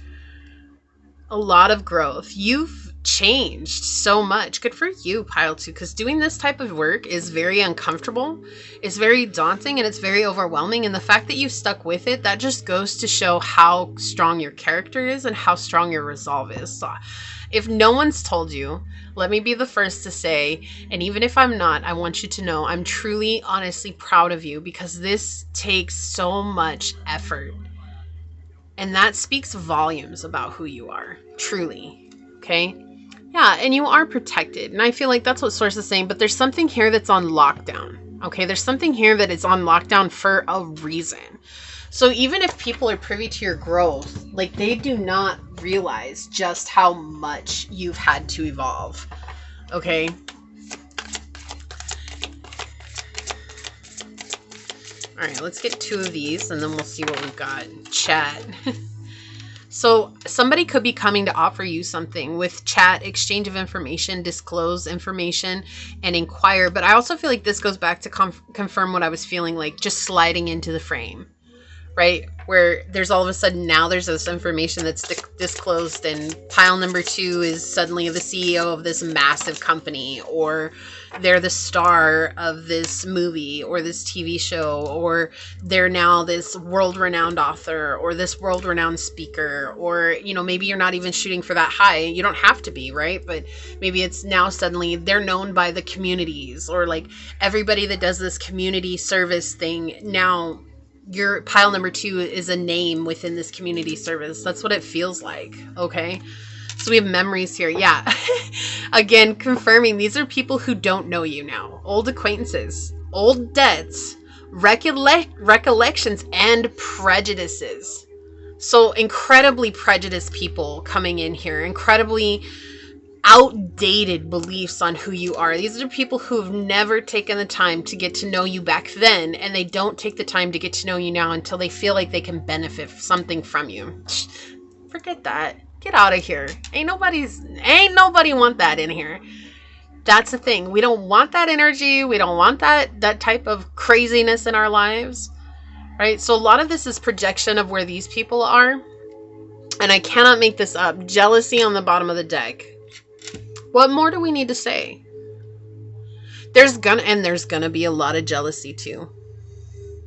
A lot of growth. You've changed so much. Good for you, Pile 2, because doing this type of work is very uncomfortable. It's very daunting and it's very overwhelming. And the fact that you stuck with it, that just goes to show how strong your character is and how strong your resolve is. So if no one's told you, let me be the first to say, and even if I'm not, I want you to know I'm truly, honestly proud of you, because this takes so much effort. And that speaks volumes about who you are, truly. Okay? Yeah, and you are protected. And I feel like that's what Source is saying, but there's something here that's on lockdown. Okay? There's something here that is on lockdown for a reason. So even if people are privy to your growth, like, they do not realize just how much you've had to evolve. Okay? All right, let's get 2 of these and then we'll see what we've got. Chat. So somebody could be coming to offer you something with chat, exchange of information, disclose information, and inquire. But I also feel like this goes back to confirm what I was feeling like, just sliding into the frame, right? Where there's all of a sudden now there's this information that's disclosed, and pile number 2 is suddenly the CEO of this massive company, or they're the star of this movie or this TV show, or they're now this world-renowned author or this world-renowned speaker, or, you know, maybe you're not even shooting for that high. You don't have to be, right? But maybe it's now suddenly they're known by the communities, or like everybody that does this community service thing. Now your pile number 2 is a name within this community service. That's what it feels like. Okay. So we have memories here. Yeah. Again, confirming these are people who don't know you now. Old acquaintances, old debts, recollections, and prejudices. So incredibly prejudiced people coming in here. Incredibly outdated beliefs on who you are. These are people who have never taken the time to get to know you back then, and they don't take the time to get to know you now until they feel like they can benefit something from you. Forget that. Get out of here. Ain't nobody want that in here. That's the thing. We don't want that energy. We don't want that type of craziness in our lives, right? So a lot of this is projection of where these people are, and I cannot make this up. Jealousy on the bottom of the deck. What more do we need to say? There's gonna be a lot of jealousy too.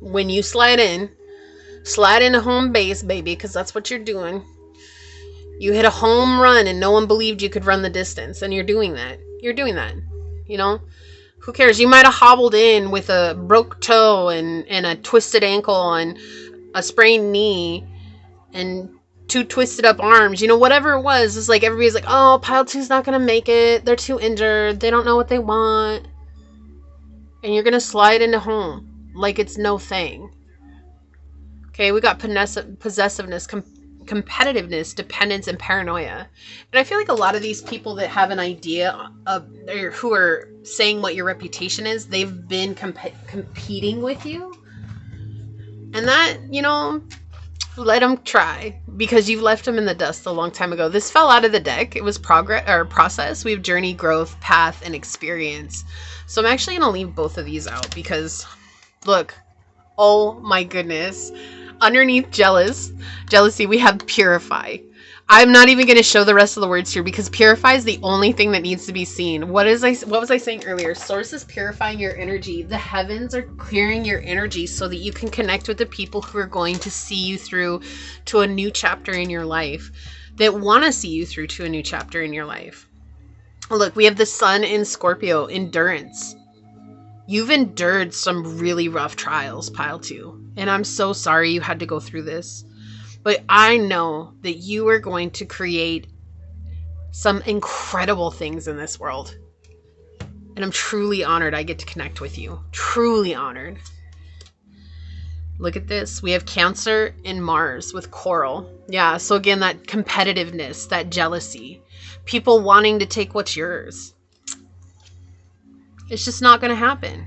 When you slide into home base, baby, because that's what you're doing. You hit a home run and no one believed you could run the distance, and you're doing that. You know? Who cares? You might have hobbled in with a broke toe and a twisted ankle and a sprained knee and 2 twisted up arms. You know, whatever it was. It's like everybody's like, oh, pile 2's not going to make it. They're too injured. They don't know what they want. And you're going to slide into home like it's no thing. Okay, we got possessiveness, competitiveness, dependence, and paranoia. And I feel like a lot of these people that have an idea of, or who are saying what your reputation is, they've been competing with you. And that, you know, let them try, because you've left them in the dust a long time ago. This fell out of the deck. It was process. We have journey, growth, path, and experience. So I'm actually going to leave both of these out because, look, oh my goodness. Underneath jealousy, we have purify. I'm not even going to show the rest of the words here because purify is the only thing that needs to be seen. What was I saying earlier? Source is purifying your energy. The heavens are clearing your energy so that you can connect with the people who are going to see you through to a new chapter in your life, that want to see you through to a new chapter in your life. Look, we have the sun in Scorpio, endurance. You've endured some really rough trials, pile 2. And I'm so sorry you had to go through this. But I know that you are going to create some incredible things in this world. And I'm truly honored I get to connect with you. Truly honored. Look at this. We have Cancer in Mars with Coral. Yeah, so again, that competitiveness, that jealousy. People wanting to take what's yours. It's just not going to happen.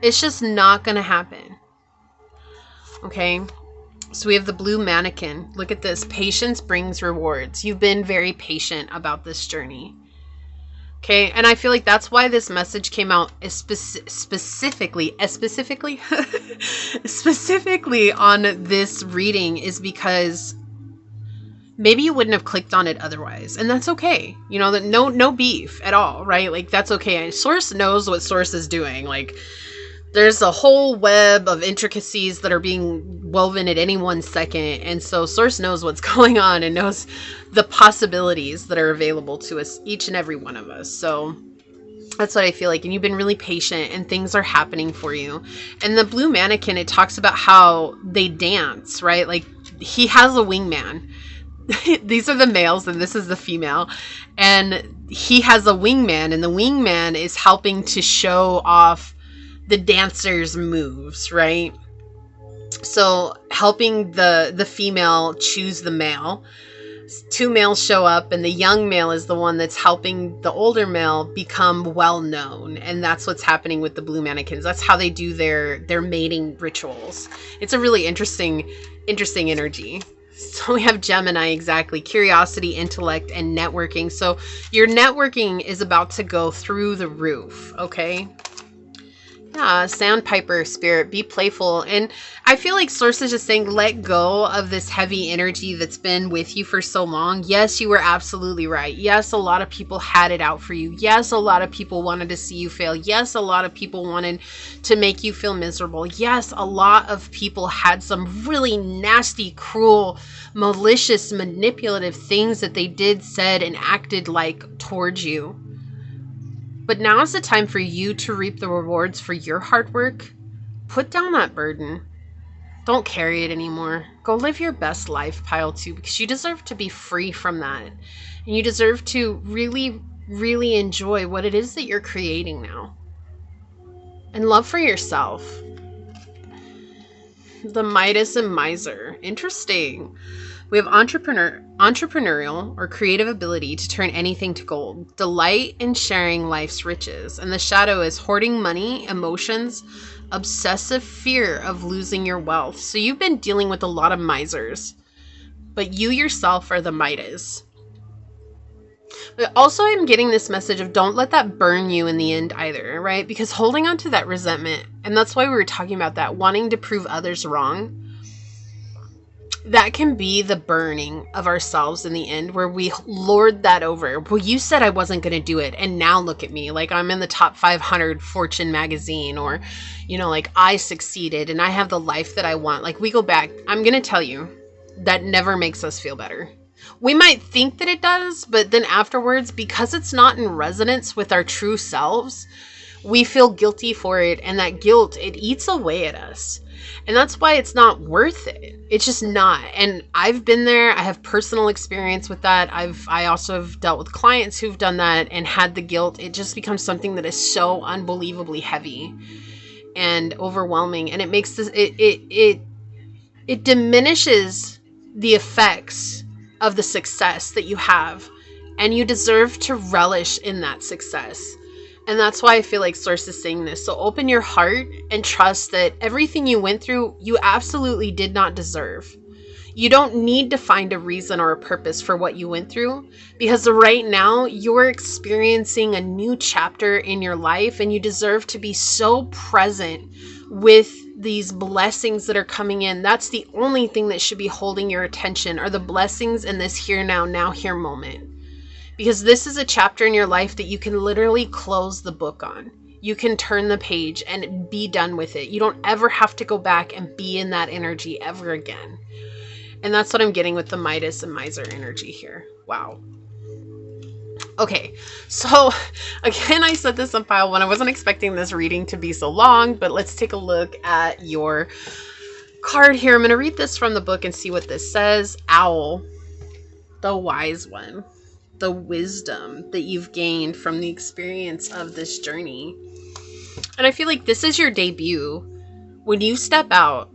It's just not going to happen. Okay. So we have the blue mannequin. Look at this. Patience brings rewards. You've been very patient about this journey. Okay. And I feel like that's why this message came out specifically on this reading, is because maybe you wouldn't have clicked on it otherwise. And that's okay. You know, that no beef at all, right? Like, that's okay. Source knows what Source is doing. Like, there's a whole web of intricacies that are being woven at any 1 second. And so Source knows what's going on and knows the possibilities that are available to us, each and every one of us. So that's what I feel like. And you've been really patient and things are happening for you. And the blue mannequin, it talks about how they dance, right? Like, he has a wingman. These are the males and this is the female. And he has a wingman, and the wingman is helping to show off the dancer's moves, right? So helping the female choose the male. 2 males show up, and the young male is the one that's helping the older male become well known. And that's what's happening with the blue mannequins. That's how they do their mating rituals. It's a really interesting energy. So we have Gemini, exactly. Curiosity, intellect, and networking. So your networking is about to go through the roof, okay? Yeah, sandpiper spirit, be playful. And I feel like Source is just saying, let go of this heavy energy that's been with you for so long. Yes, you were absolutely right. Yes, a lot of people had it out for you. Yes, a lot of people wanted to see you fail. Yes, a lot of people wanted to make you feel miserable. Yes, a lot of people had some really nasty, cruel, malicious, manipulative things that they did, said, and acted like towards you. But now is the time for you to reap the rewards for your hard work. Put down that burden. Don't carry it anymore. Go live your best life, pile 2, because you deserve to be free from that. And you deserve to really, really enjoy what it is that you're creating now. And love for yourself. The Midas and Miser. Interesting. We have entrepreneurial or creative ability to turn anything to gold. Delight in sharing life's riches. And the shadow is hoarding money, emotions, obsessive fear of losing your wealth. So you've been dealing with a lot of misers, but you yourself are the Midas. But also I'm getting this message of don't let that burn you in the end either, right? Because holding on to that resentment, and that's why we were talking about that, wanting to prove others wrong, that can be the burning of ourselves in the end, where we lord that over. Well, you said I wasn't going to do it, and now look at me. Like, I'm in the top 500 Fortune magazine, or, you know, like, I succeeded and I have the life that I want. Like, we go back. I'm going to tell you, that never makes us feel better. We might think that it does, but then afterwards, because it's not in resonance with our true selves, we feel guilty for it. And that guilt, it eats away at us. And that's why it's not worth it. It's just not. And I've been there. I have personal experience with that. I also have dealt with clients who've done that and had the guilt. It just becomes something that is so unbelievably heavy and overwhelming. And it makes this, it diminishes the effects of the success that you have. And you deserve to relish in that success. And that's why I feel like Source is saying this. So open your heart and trust that everything you went through, you absolutely did not deserve. You don't need to find a reason or a purpose for what you went through, because right now you're experiencing a new chapter in your life, and you deserve to be so present with these blessings that are coming in. That's the only thing that should be holding your attention, are the blessings in this here now here moment. Because this is a chapter in your life that you can literally close the book on. You can turn the page and be done with it. You don't ever have to go back and be in that energy ever again. And that's what I'm getting with the Midas and Miser energy here. Wow. Okay, so again, I said this on pile 1. I wasn't expecting this reading to be so long, but let's take a look at your card here. I'm going to read this from the book and see what this says. Owl, the wise one. The wisdom that you've gained from the experience of this journey. And I feel like this is your debut. When you step out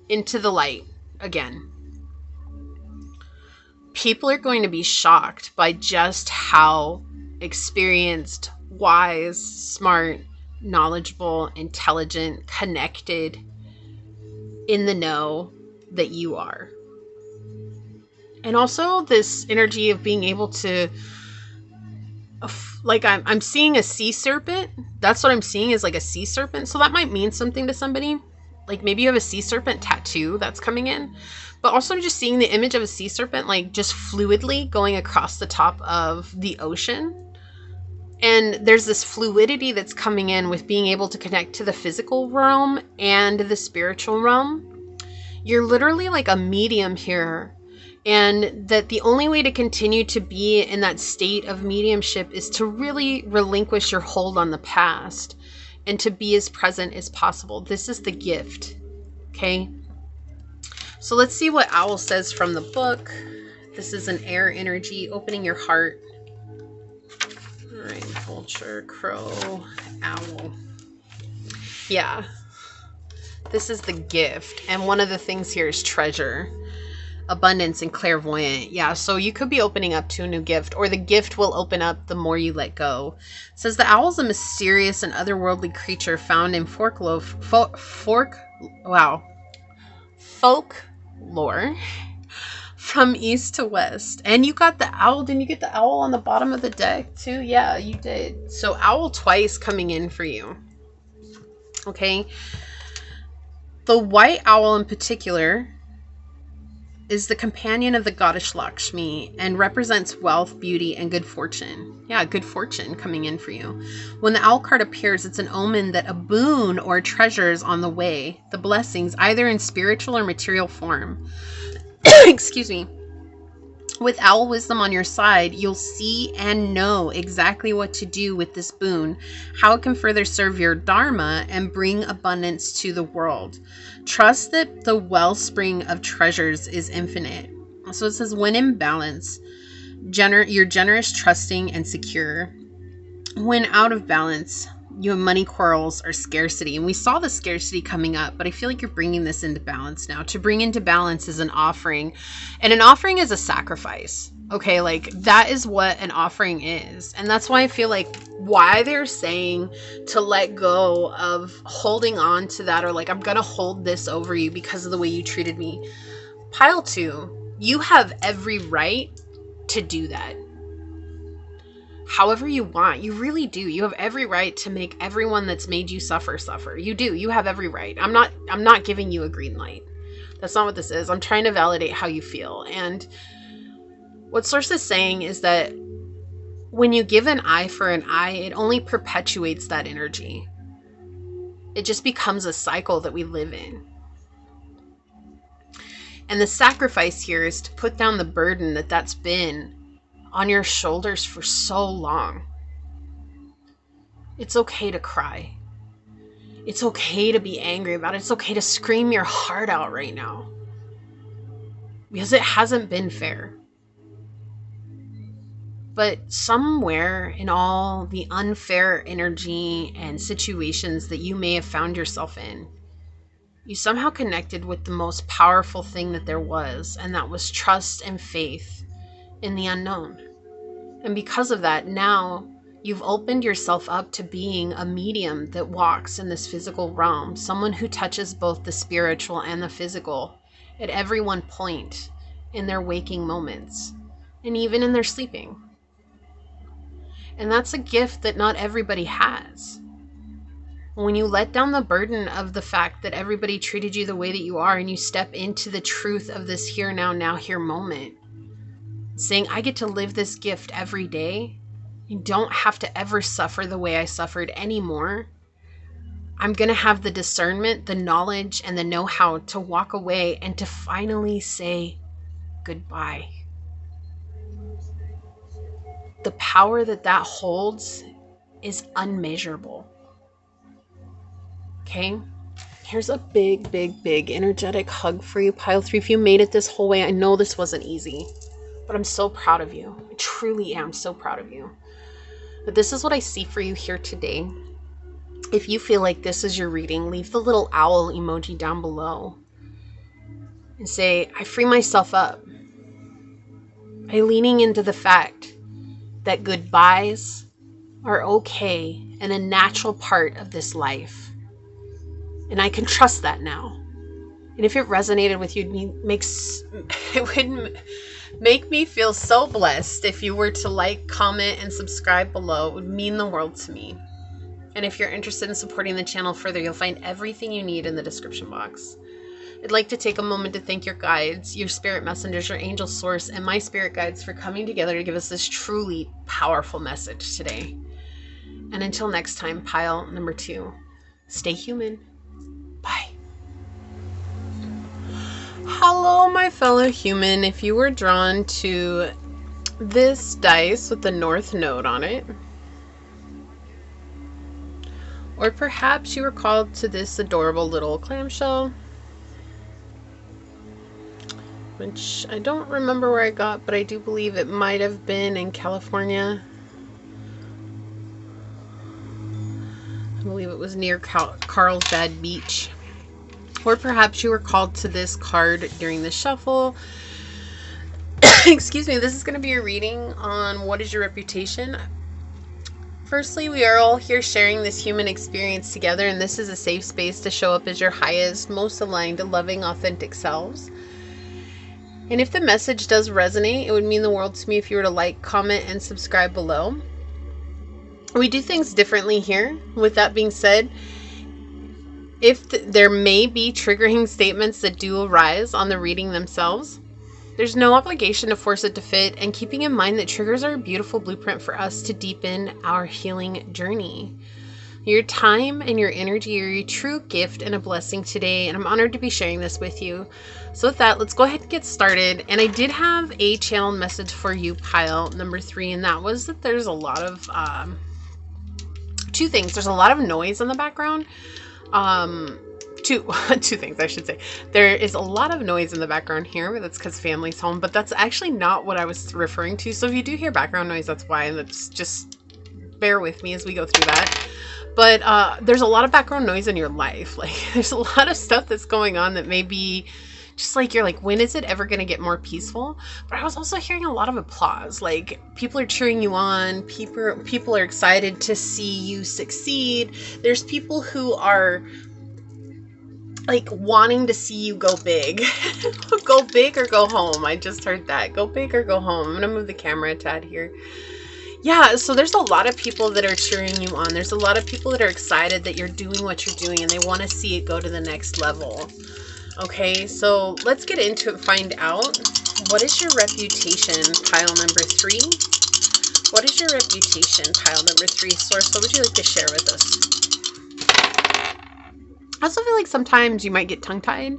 into the light again, people are going to be shocked by just how experienced, wise, smart, knowledgeable, intelligent, connected in the know that you are. And also this energy of being able to, like, I'm seeing a sea serpent. That's what I'm seeing, is like a sea serpent. So that might mean something to somebody. Like maybe you have a sea serpent tattoo that's coming in. But also I'm just seeing the image of a sea serpent, like just fluidly going across the top of the ocean. And there's this fluidity that's coming in with being able to connect to the physical realm and the spiritual realm. You're literally like a medium here. And that the only way to continue to be in that state of mediumship is to really relinquish your hold on the past and to be as present as possible. This is the gift. Okay. So let's see what Owl says from the book. This is an air energy, opening your heart. All right, vulture, crow, owl. Yeah. This is the gift. And one of the things here is treasure, abundance, and clairvoyant. Yeah, so you could be opening up to a new gift, or the gift will open up the more you let go. It says the owl is a mysterious and otherworldly creature found in folklore from east to west. And you got the owl. Didn't you get the owl on the bottom of the deck too? Yeah, you did. So owl twice coming in for you. Okay. The white owl in particular is the companion of the goddess Lakshmi and represents wealth, beauty, and good fortune. Yeah, good fortune coming in for you. When the owl card appears, it's an omen that a boon or a treasure is on the way. The blessings, either in spiritual or material form. Excuse me. With owl wisdom on your side, you'll see and know exactly what to do with this boon, how it can further serve your dharma and bring abundance to the world. Trust that the wellspring of treasures is infinite. So it says, when in balance, you're generous, trusting, and secure. When out of balance, you have money quarrels or scarcity. And we saw the scarcity coming up, but I feel like you're bringing this into balance now. To bring into balance is an offering, and an offering is a sacrifice. Okay, like that is what an offering is. And that's why I feel like why they're saying to let go of holding on to that, or like, I'm going to hold this over you because of the way you treated me. Pile 2, you have every right to do that. However you want. You really do. You have every right to make everyone that's made you suffer. You do. You have every right. I'm not giving you a green light. That's not what this is. I'm trying to validate how you feel. And what Source is saying is that when you give an eye for an eye, it only perpetuates that energy. It just becomes a cycle that we live in. And the sacrifice here is to put down the burden that's been on your shoulders for so long. It's okay to cry. It's okay to be angry about it. It's okay to scream your heart out right now. Because it hasn't been fair. But somewhere in all the unfair energy and situations that you may have found yourself in, you somehow connected with the most powerful thing that there was, and that was trust and faith in the unknown. And because of that, now you've opened yourself up to being a medium that walks in this physical realm, someone who touches both the spiritual and the physical at every one point in their waking moments, and even in their sleeping. And that's a gift that not everybody has. When you let down the burden of the fact that everybody treated you the way that you are, and you step into the truth of this here, now, here moment, saying, I get to live this gift every day. You don't have to ever suffer the way I suffered anymore. I'm going to have the discernment, the knowledge, and the know-how to walk away and to finally say goodbye. The power that holds is unmeasurable. Okay? Here's a big, big, big energetic hug for you, Pile 3. If you made it this whole way, I know this wasn't easy. But I'm so proud of you. I truly am so proud of you. But this is what I see for you here today. If you feel like this is your reading, leave the little owl emoji down below. And say, I free myself up. By leaning into the fact that goodbyes are okay and a natural part of this life. And I can trust that now. And if it resonated with you, it would make me feel so blessed if you were to like, comment, and subscribe below. It would mean the world to me. And if you're interested in supporting the channel further, you'll find everything you need in the description box. I'd like to take a moment to thank your guides, your spirit messengers, your angel source, and my spirit guides for coming together to give us this truly powerful message today. And until next time, pile number 2, stay human. Bye. Hello, my fellow human. If you were drawn to this dice with the North Node on it, or perhaps you were called to this adorable little clamshell, which I don't remember where I got, but I do believe it might have been in California. I believe it was near Carlsbad Beach. Or perhaps you were called to this card during the shuffle. Excuse me, this is going to be a reading on what is your reputation. Firstly, we are all here sharing this human experience together, and this is a safe space to show up as your highest, most aligned, loving, authentic selves. And if the message does resonate, it would mean the world to me if you were to like, comment, and subscribe below. We do things differently here. With that being said, if there may be triggering statements that do arise on the reading themselves, there's no obligation to force it to fit, and keeping in mind that triggers are a beautiful blueprint for us to deepen our healing journey. Your time and your energy are a true gift and a blessing today, and I'm honored to be sharing this with you. So with that, let's go ahead and get started. And I did have a channel message for you, pile number 3, and that was that there's a lot of two things. There's a lot of noise in the background. Two things I should say. There is a lot of noise in the background here. That's because family's home, but that's actually not what I was referring to. So if you do hear background noise, that's why. And that's just, bear with me as we go through that. But there's a lot of background noise in your life. Like, there's a lot of stuff that's going on that may be just like, you're like, when is it ever going to get more peaceful? But I was also hearing a lot of applause. Like, people are cheering you on. People are excited to see you succeed. There's people who are like wanting to see you go big. Go big or go home. I just heard that. Go big or go home. I'm going to move the camera a tad here. Yeah, so there's a lot of people that are cheering you on. There's a lot of people that are excited that you're doing what you're doing, and they want to see it go to the next level. Okay, so let's get into it, find out. What is your reputation, pile number 3? What is your reputation, pile number 3? Source, what would you like to share with us? I also feel like sometimes you might get tongue-tied,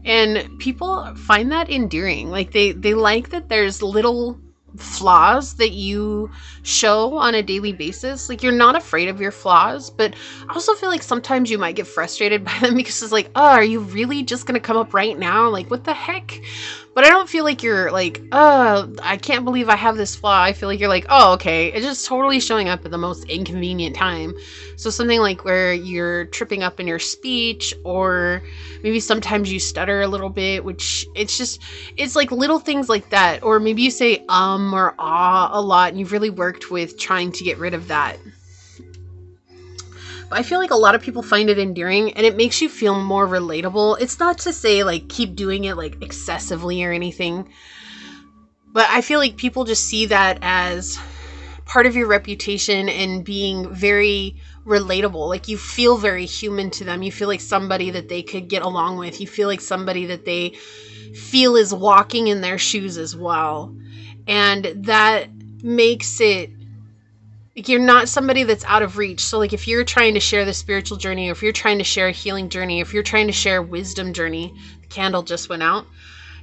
and people find that endearing. Like, they like that there's little flaws that you show on a daily basis. Like, you're not afraid of your flaws, but I also feel like sometimes you might get frustrated by them because it's like, oh, are you really just gonna come up right now? Like, what the heck? But I don't feel like you're like, oh, I can't believe I have this flaw. I feel like you're like, oh, okay, it's just totally showing up at the most inconvenient time. So something like where you're tripping up in your speech, or maybe sometimes you stutter a little bit, which it's like little things like that. Or maybe you say or ah a lot, and you've really worked with trying to get rid of that. I feel like a lot of people find it endearing, and it makes you feel more relatable. It's not to say like keep doing it like excessively or anything, but I feel like people just see that as part of your reputation and being very relatable. Like, you feel very human to them. You feel like somebody that they could get along with. You feel like somebody that they feel is walking in their shoes as well. And that makes it, you're not somebody that's out of reach. So like, if you're trying to share the spiritual journey, or if you're trying to share a healing journey, if you're trying to share a wisdom journey, the candle just went out,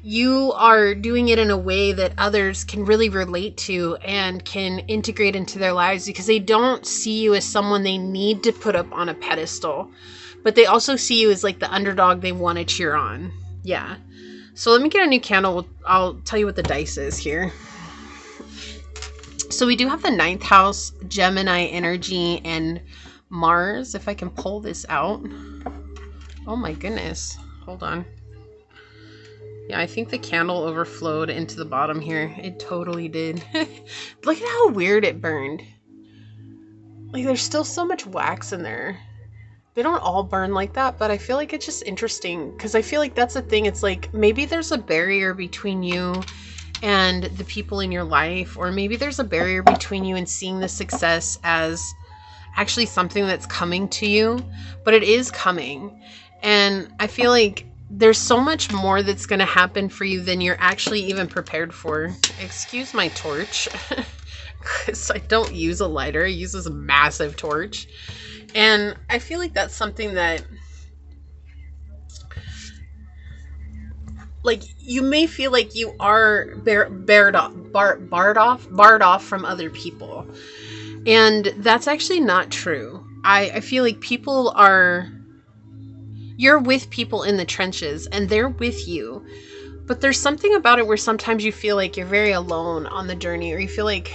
you are doing it in a way that others can really relate to and can integrate into their lives, because they don't see you as someone they need to put up on a pedestal, but they also see you as like the underdog they want to cheer on. Yeah. So let me get a new candle. I'll tell you what the dice is here. So we do have the 9th house, Gemini energy, and Mars. If I can pull this out. Oh my goodness. Hold on. Yeah, I think the candle overflowed into the bottom here. It totally did. Look at how weird it burned. Like, there's still so much wax in there. They don't all burn like that, but I feel like it's just interesting because I feel like that's the thing. It's like maybe there's a barrier between you and the people in your life, or maybe there's a barrier between you and seeing the success as actually something that's coming to you, but it is coming. And I feel like there's so much more that's going to happen for you than you're actually even prepared for. Excuse my torch, because I don't use a lighter. I use this massive torch. And I feel like that's something that, like, you may feel like you are barred off from other people. And that's actually not true. I feel like you're with people in the trenches and they're with you. But there's something about it where sometimes you feel like you're very alone on the journey, or you feel like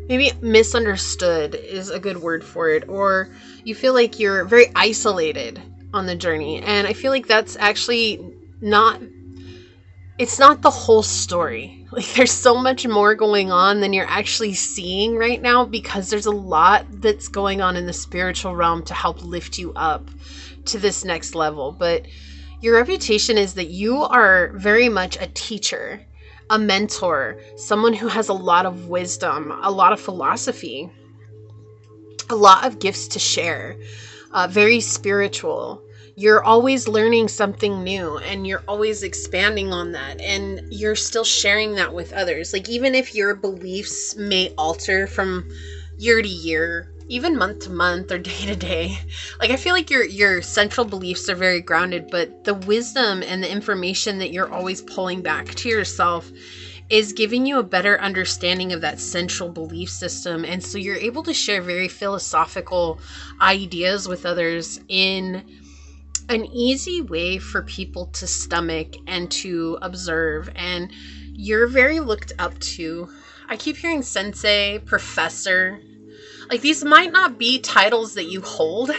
maybe misunderstood is a good word for it, or you feel like you're very isolated on the journey. And I feel like that's actually it's not the whole story. Like, there's so much more going on than you're actually seeing right now, because there's a lot that's going on in the spiritual realm to help lift you up to this next level. But your reputation is that you are very much a teacher, a mentor, someone who has a lot of wisdom, a lot of philosophy, a lot of gifts to share, very spiritual. You're always learning something new, and you're always expanding on that, and you're still sharing that with others. Like, even if your beliefs may alter from year to year, even month to month or day to day, like, I feel like your central beliefs are very grounded, but the wisdom and the information that you're always pulling back to yourself is giving you a better understanding of that central belief system. And so you're able to share very philosophical ideas with others in an easy way for people to stomach and to observe. And you're very looked up to. I keep hearing sensei, professor. Like, these might not be titles that you hold,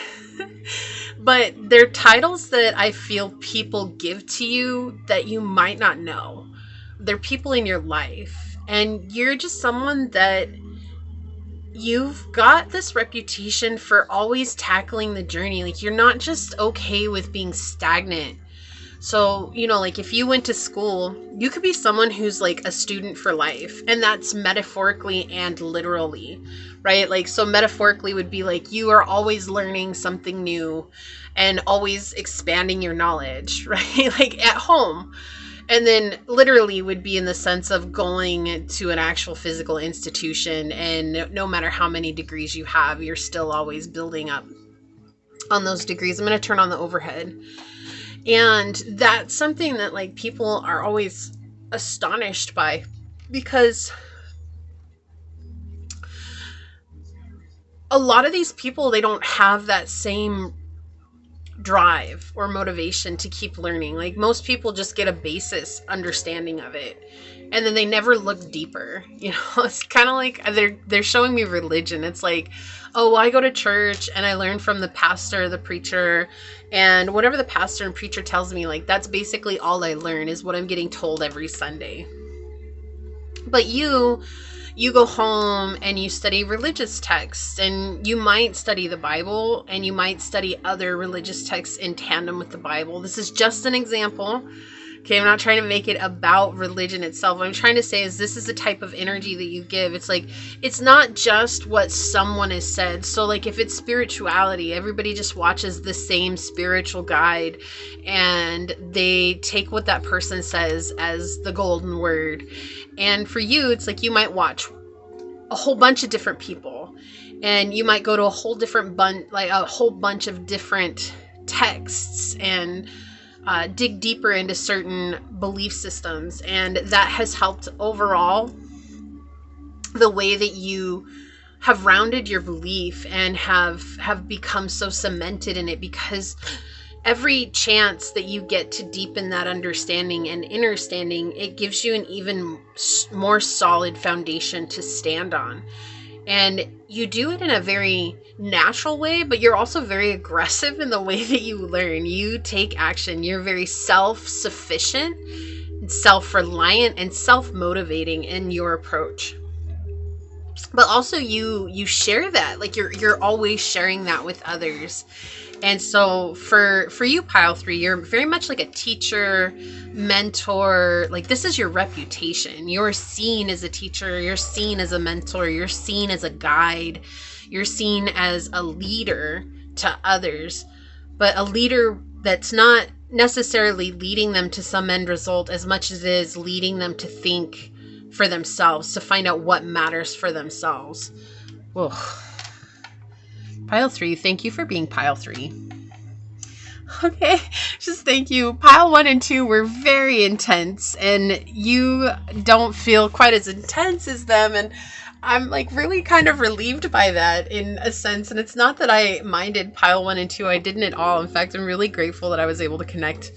but they're titles that I feel people give to you that you might not know. They're people in your life, and you're just someone that you've got this reputation for always tackling the journey. Like, you're not just okay with being stagnant. So, like, if you went to school, you could be someone who's like a student for life, and that's metaphorically and literally, right? Like, so metaphorically would be like you are always learning something new and always expanding your knowledge, right? Like, at home. And then literally would be in the sense of going to an actual physical institution, and no matter how many degrees you have, you're still always building up on those degrees. I'm going to turn on the overhead. And that's something that, like, people are always astonished by, because a lot of these people, they don't have that same drive or motivation to keep learning. Like, most people just get a basis understanding of it, and then they never look deeper. It's kind of like they're showing me religion. It's like, oh, well, I go to church and I learn from the pastor, the preacher, and whatever the pastor and preacher tells me, like, that's basically all I learn is what I'm getting told every Sunday. But you go home and you study religious texts, and you might study the Bible, and you might study other religious texts in tandem with the Bible. This is just an example. Okay, I'm not trying to make it about religion itself. What I'm trying to say is this is the type of energy that you give. It's like, it's not just what someone has said. So, like, if it's spirituality, everybody just watches the same spiritual guide, and they take what that person says as the golden word. And for you, it's like you might watch a whole bunch of different people, and you might go to a whole bunch of different texts, and dig deeper into certain belief systems. And that has helped overall the way that you have rounded your belief and have become so cemented in it, because every chance that you get to deepen that understanding and understanding, it gives you an even more solid foundation to stand on. And you do it in a very natural way, but you're also very aggressive in the way that you learn. You take action. You're very self-sufficient, self-reliant, and self-motivating in your approach. but also you share that, like you're always sharing that with others. And so for you, pile 3, you're very much like a teacher, mentor. Like, this is your reputation. You're seen as a teacher, you're seen as a mentor, you're seen as a guide, you're seen as a leader to others, but a leader that's not necessarily leading them to some end result as much as it is leading them to think for themselves, to find out what matters for themselves. Whoa. Pile 3, thank you for being pile 3. Okay, just thank you. Pile 1 and 2 were very intense, and you don't feel quite as intense as them, and I'm like really kind of relieved by that in a sense. And it's not that I minded pile 1 and 2. I didn't at all. In fact, I'm really grateful that I was able to connect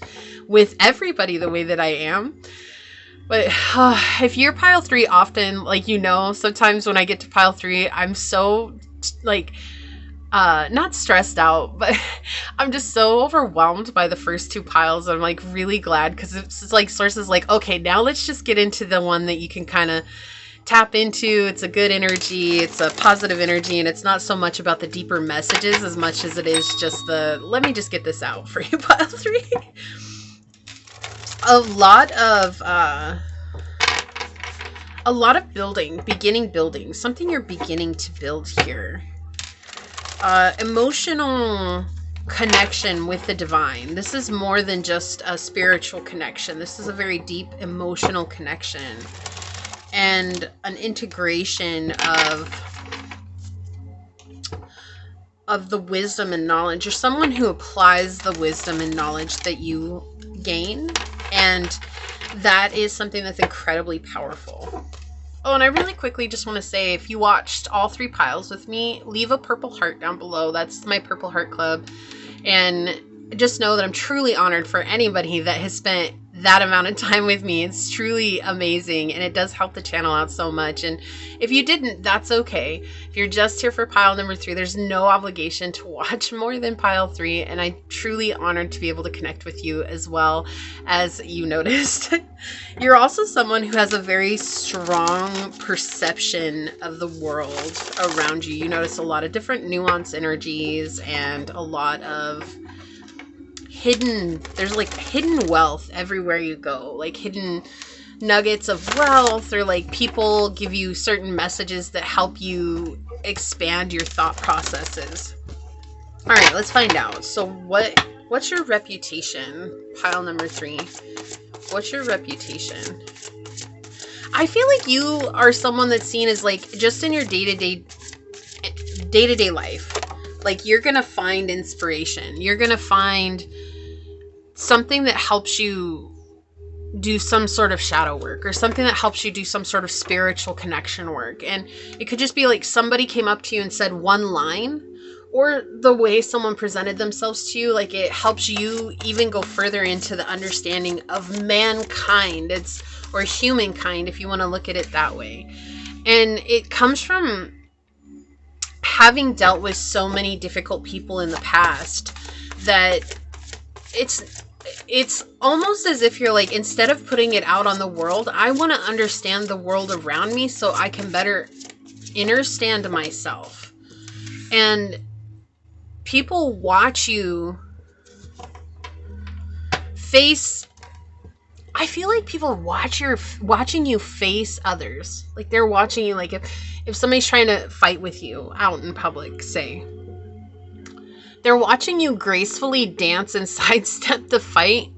with everybody the way that I am. But if you're pile 3 often, like, sometimes when I get to pile 3, I'm so like, not stressed out, but I'm just so overwhelmed by the first 2 piles. I'm like really glad, because it's like sources like, okay, now let's just get into the one that you can kind of tap into. It's a good energy, it's a positive energy, and it's not so much about the deeper messages as much as it is just let me just get this out for you, pile 3. A lot of building, something you're beginning to build here. Emotional connection with the divine. This is more than just a spiritual connection. This is a very deep emotional connection and an integration of the wisdom and knowledge. You're someone who applies the wisdom and knowledge that you gain, and that is something that's incredibly powerful. Oh, and I really quickly just want to say, if you watched all 3 piles with me, leave a purple heart down below. That's my Purple Heart Club. And just know that I'm truly honored for anybody that has spent that amount of time with me. It's truly amazing, and it does help the channel out so much. And if you didn't, that's okay. If you're just here for pile number 3, there's no obligation to watch more than pile 3, and I'm truly honored to be able to connect with you as well. As you noticed, you're also someone who has a very strong perception of the world around you. You notice a lot of different nuance energies and a lot of there's like hidden wealth everywhere you go, like hidden nuggets of wealth, or like people give you certain messages that help you expand your thought processes. All right, let's find out. So what's your reputation, pile number 3? What's your reputation? I feel like you are someone that's seen as, like, just in your day-to-day life, like, you're gonna find inspiration. You're gonna find something that helps you do some sort of shadow work, or something that helps you do some sort of spiritual connection work. And it could just be like somebody came up to you and said one line, or the way someone presented themselves to you, like it helps you even go further into the understanding of mankind, or humankind, if you want to look at it that way. And it comes from having dealt with so many difficult people in the past that it's almost as if you're like, instead of putting it out on the world, I want to understand the world around me so I can better understand myself. And people watch you face, I feel like people watching you face others. Like they're watching you, like if somebody's trying to fight with you out in public, say, they're watching you gracefully dance and sidestep the fight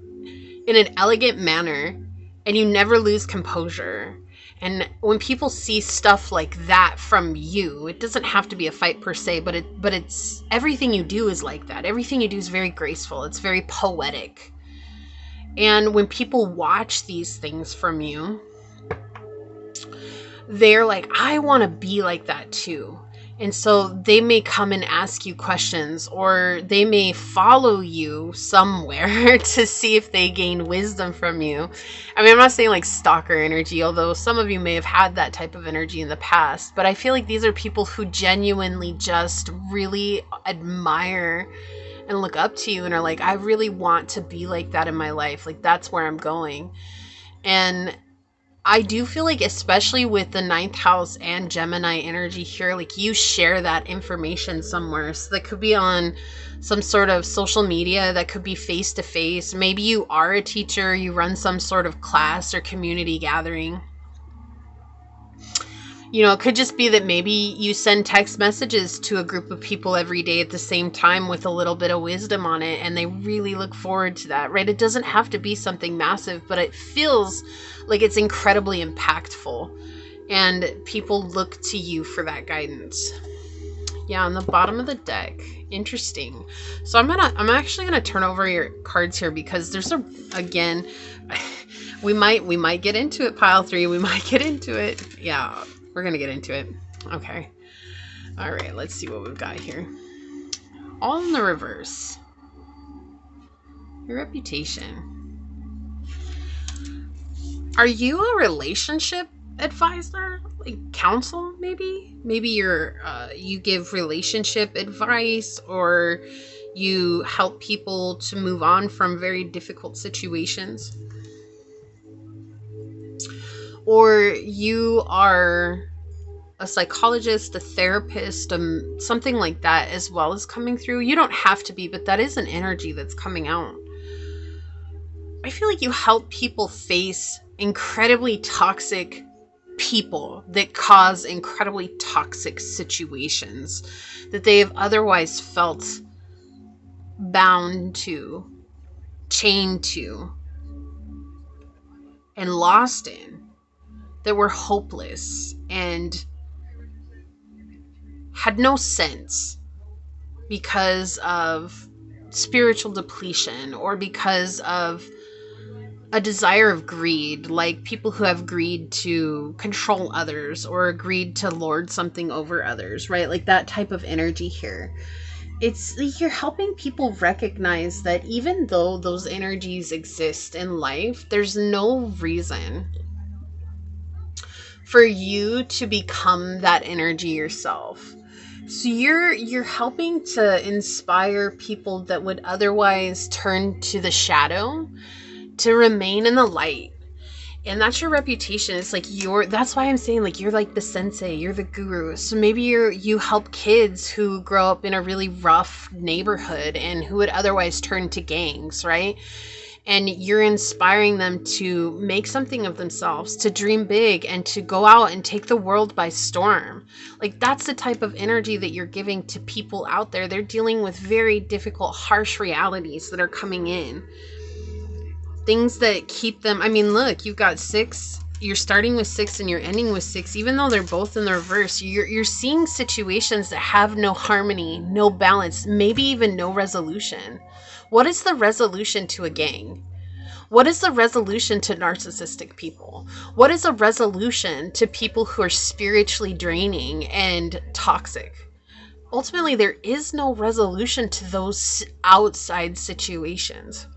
in an elegant manner, and you never lose composure. And when people see stuff like that from you, it doesn't have to be a fight per se, but it's everything you do is like that. Everything you do is very graceful. It's very poetic. And when people watch these things from you, they're like, I want to be like that too. And so they may come and ask you questions, or they may follow you somewhere to see if they gain wisdom from you. I mean, I'm not saying like stalker energy, although some of you may have had that type of energy in the past. But I feel like these are people who genuinely just really admire and look up to you and are like, I really want to be like that in my life. Like, that's where I'm going. And I do feel like, especially with the ninth house and Gemini energy here, like you share that information somewhere. So that could be on some sort of social media, that could be face to face. Maybe you are a teacher, you run some sort of class or community gathering. You know, it could just be that maybe you send text messages to a group of people every day at the same time with a little bit of wisdom on it, and they really look forward to that, right? It doesn't have to be something massive, but it feels like it's incredibly impactful, and people look to you for that guidance. Yeah, on the bottom of the deck. Interesting. So I'm actually gonna turn over your cards here, because there's again, we might get into it, pile 3. We might get into it. Yeah, we're gonna get into it. Okay. All right, let's see what we've got here. All in the reverse. Your reputation. Are you a relationship advisor? Like counsel, maybe? Maybe you give relationship advice, or you help people to move on from very difficult situations. Or you are a psychologist, a therapist, something like that as well as coming through. You don't have to be, but that is an energy that's coming out. I feel like you help people face incredibly toxic people that cause incredibly toxic situations that they have otherwise felt bound to, chained to, and lost in, that were hopeless and had no sense because of spiritual depletion or because of a desire of greed, like people who have greed to control others or greed to lord something over others, right? Like that type of energy here. It's like you're helping people recognize that even though those energies exist in life, there's no reason for you to become that energy yourself. So you're helping to inspire people that would otherwise turn to the shadow to remain in the light. And that's your reputation. It's like that's why I'm saying, like, you're like the sensei, you're the guru. So maybe you help kids who grow up in a really rough neighborhood and who would otherwise turn to gangs, right? And you're inspiring them to make something of themselves, to dream big, and to go out and take the world by storm. Like, that's the type of energy that you're giving to people out there. They're dealing with very difficult, harsh realities that are coming in. Things that keep them, I mean, look, you've got 6, you're starting with 6 and you're ending with 6, even though they're both in the reverse. You're seeing situations that have no harmony, no balance, maybe even no resolution. What is the resolution to a gang? What is the resolution to narcissistic people? What is a resolution to people who are spiritually draining and toxic? Ultimately, there is no resolution to those outside situations.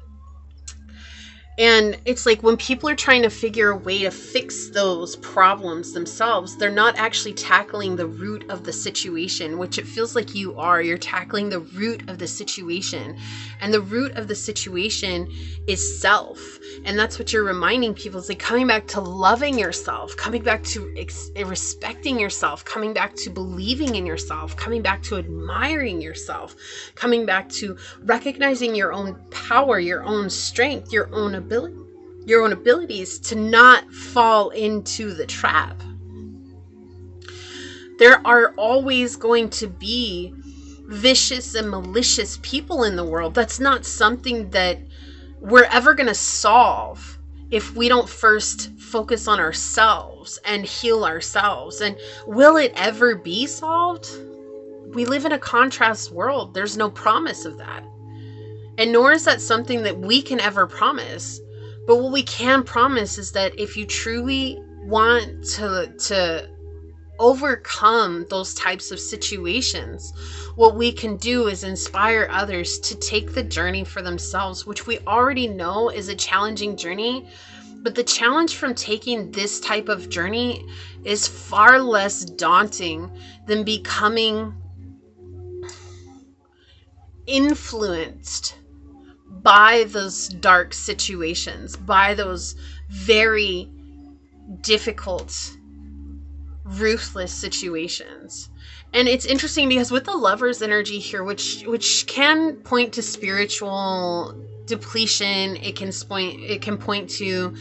And it's like when people are trying to figure a way to fix those problems themselves, they're not actually tackling the root of the situation, which it feels like you are. You're tackling the root of the situation. And the root of the situation is self. And that's what you're reminding people. It's like coming back to loving yourself, coming back to respecting yourself, coming back to believing in yourself, coming back to admiring yourself, coming back to recognizing your own power, your own strength, your own abilities, to not fall into the trap. There are always going to be vicious and malicious people in the world. That's not something that we're ever going to solve if we don't first focus on ourselves and heal ourselves. And will it ever be solved? We live in a contrast world. There's no promise of that. And nor is that something that we can ever promise. But what we can promise is that if you truly want to overcome those types of situations, what we can do is inspire others to take the journey for themselves, which we already know is a challenging journey. But the challenge from taking this type of journey is far less daunting than becoming influenced by those dark situations, by those very difficult, ruthless situations. And it's interesting because with the Lover's energy here, which can point to spiritual depletion, it can point to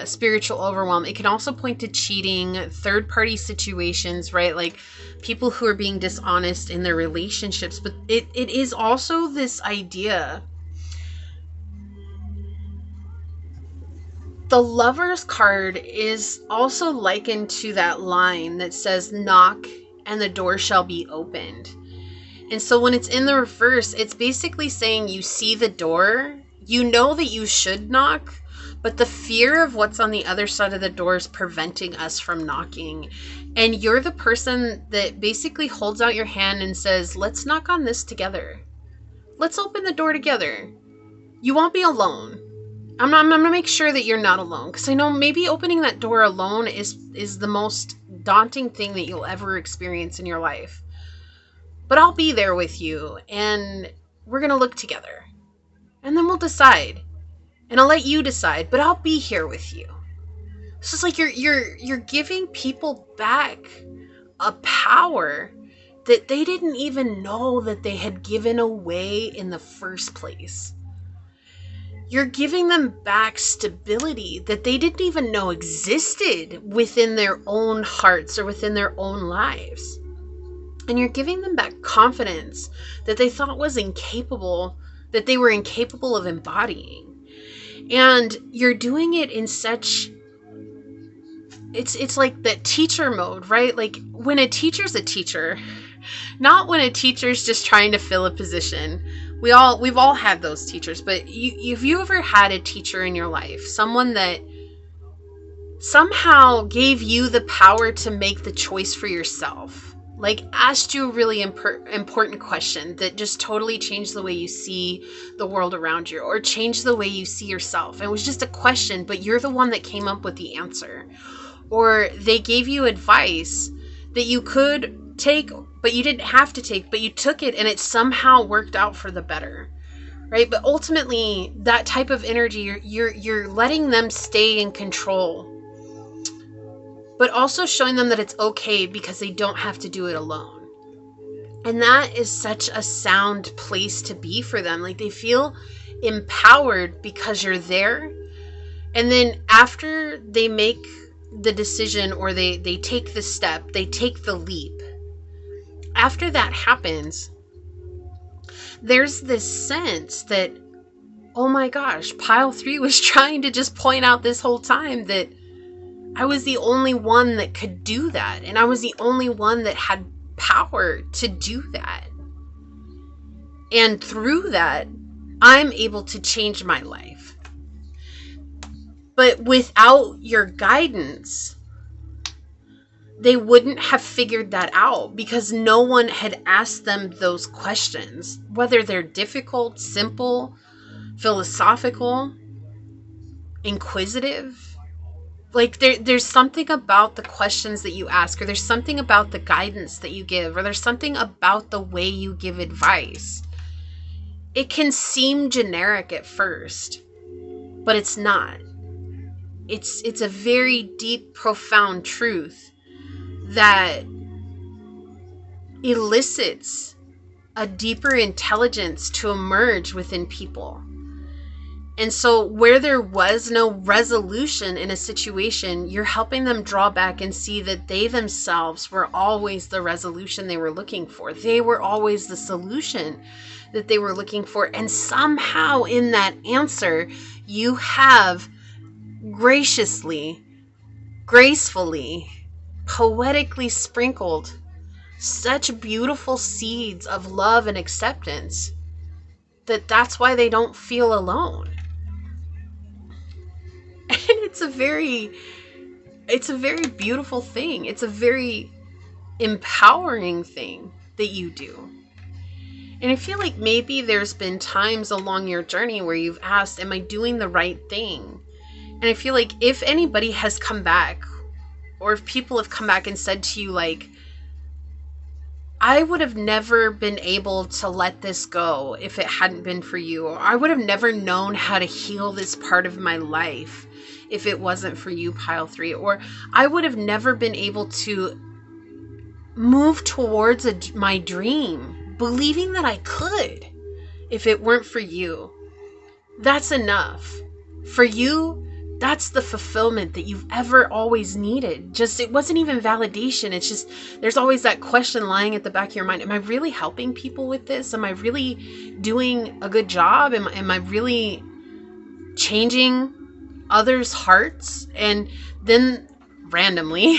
spiritual overwhelm. It can also point to cheating, third party situations, right? Like people who are being dishonest in their relationships. But it is also this idea. The Lover's card is also likened to that line that says, knock and the door shall be opened. And so when it's in the reverse, it's basically saying you see the door, you know that you should knock, but the fear of what's on the other side of the door is preventing us from knocking. And you're the person that basically holds out your hand and says, let's knock on this together. Let's open the door together. You won't be alone. I'm going to make sure that you're not alone, because I know maybe opening that door alone is the most daunting thing that you'll ever experience in your life. But I'll be there with you, and we're going to look together. And then we'll decide. And I'll let you decide, but I'll be here with you. So it's like you're giving people back a power that they didn't even know that they had given away in the first place. You're giving them back stability that they didn't even know existed within their own hearts or within their own lives. And you're giving them back confidence that they thought was incapable, that they were incapable of embodying. And you're doing it in such, it's like that teacher mode, right? Like when a teacher's a teacher, not when a teacher's just trying to fill a position. We've all had those teachers, but have you ever had a teacher in your life, someone that somehow gave you the power to make the choice for yourself? Like asked you a really important question that just totally changed the way you see the world around you, or changed the way you see yourself. It was just a question, but you're the one that came up with the answer. Or they gave you advice that you could take, but you didn't have to take, but you took it and it somehow worked out for the better, right? But ultimately, that type of energy, you're letting them stay in control, but also showing them that it's okay because they don't have to do it alone. And that is such a sound place to be for them. Like they feel empowered because you're there. And then after they make the decision, or they take the step, they take the leap, after that happens, there's this sense that, oh my gosh, pile 3 was trying to just point out this whole time that I was the only one that could do that. And I was the only one that had power to do that. And through that, I'm able to change my life. But without your guidance, they wouldn't have figured that out, because no one had asked them those questions, whether they're difficult, simple, philosophical, inquisitive. Like there's something about the questions that you ask, or there's something about the guidance that you give, or there's something about the way you give advice. It can seem generic at first, but it's not. It's a very deep, profound truth that elicits a deeper intelligence to emerge within people. And so where there was no resolution in a situation, you're helping them draw back and see that they themselves were always the resolution they were looking for. They were always the solution that they were looking for. And somehow in that answer, you have graciously, gracefully, poetically sprinkled such beautiful seeds of love and acceptance that's why they don't feel alone. And it's a very beautiful thing. It's a very empowering thing that you do. And I feel like maybe there's been times along your journey where you've asked, am I doing the right thing? And I feel like if anybody has come back, or if people have come back and said to you, like, I would have never been able to let this go if it hadn't been for you, or I would have never known how to heal this part of my life if it wasn't for you, pile 3. Or I would have never been able to move towards my dream, believing that I could, if it weren't for you. That's enough. For you, that's the fulfillment that you've ever always needed. Just, it wasn't even validation. It's just, there's always that question lying at the back of your mind. Am I really helping people with this? Am I really doing a good job? Am I really changing others' hearts? And then randomly,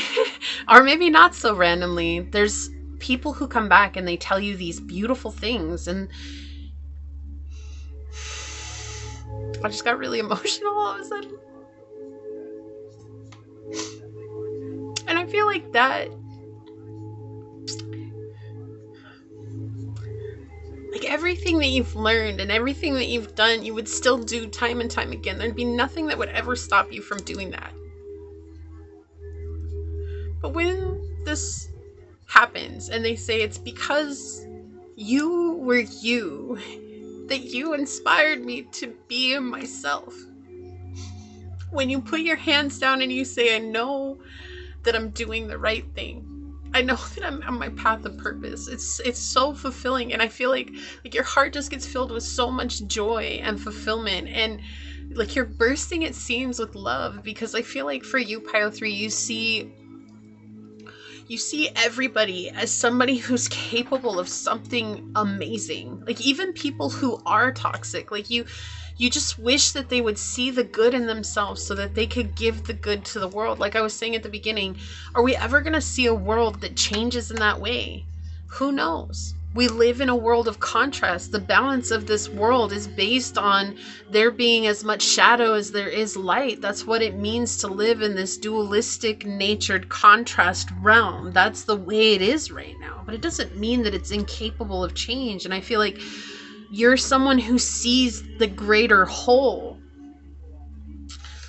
or maybe not so randomly, there's people who come back and they tell you these beautiful things. And I just got really emotional all of a sudden. And I feel like that, like everything that you've learned and everything that you've done, you would still do time and time again. There'd be nothing that would ever stop you from doing that. But when this happens and they say it's because you were you, that you inspired me to be myself. When you put your hands down and you say, I know that I'm doing the right thing. I know that I'm on my path of purpose. It's so fulfilling. And I feel like your heart just gets filled with so much joy and fulfillment. And like you're bursting at seams with love, because I feel like for you, pile 3, you see everybody as somebody who's capable of something amazing. Like even people who are toxic, like you just wish that they would see the good in themselves so that they could give the good to the world. Like I was saying at the beginning, are we ever going to see a world that changes in that way? Who knows? We live in a world of contrast. The balance of this world is based on there being as much shadow as there is light. That's what it means to live in this dualistic natured contrast realm. That's the way it is right now. But it doesn't mean that it's incapable of change. And I feel like you're someone who sees the greater whole.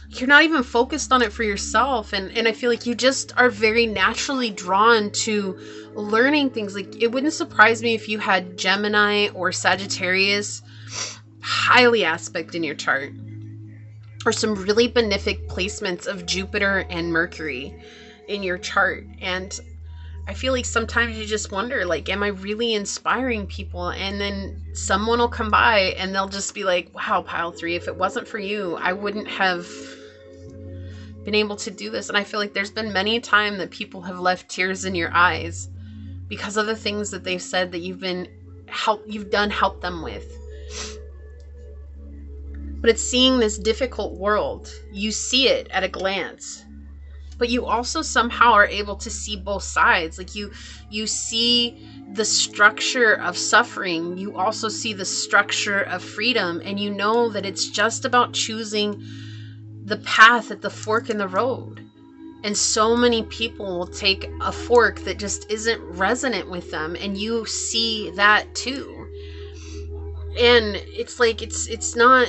You're not even focused on it for yourself. And I feel like you just are very naturally drawn to learning things. Like it wouldn't surprise me if you had Gemini or Sagittarius highly aspect in your chart, or some really benefic placements of Jupiter and Mercury in your chart. And I feel like sometimes you just wonder, like, am I really inspiring people? And then someone will come by and they'll just be like, wow, pile 3, if it wasn't for you, I wouldn't have been able to do this. And I feel like there's been many a time that people have left tears in your eyes because of the things that they've said that you've helped them with. But it's seeing this difficult world. You see it at a glance, but you also somehow are able to see both sides. Like you see the structure of suffering. You also see the structure of freedom. And you know that it's just about choosing the path at the fork in the road. And so many people will take a fork that just isn't resonant with them. And you see that too. And it's like, it's not...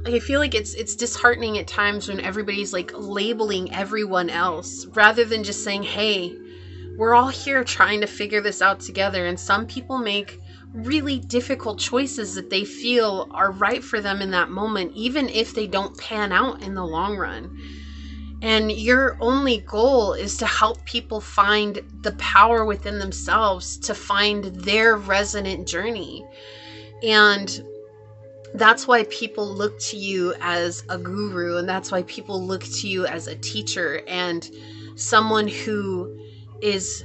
I feel like it's disheartening at times when everybody's like labeling everyone else rather than just saying, hey, we're all here trying to figure this out together. And some people make really difficult choices that they feel are right for them in that moment, even if they don't pan out in the long run. And your only goal is to help people find the power within themselves to find their resonant journey. And that's why people look to you as a guru, and that's why people look to you as a teacher and someone who is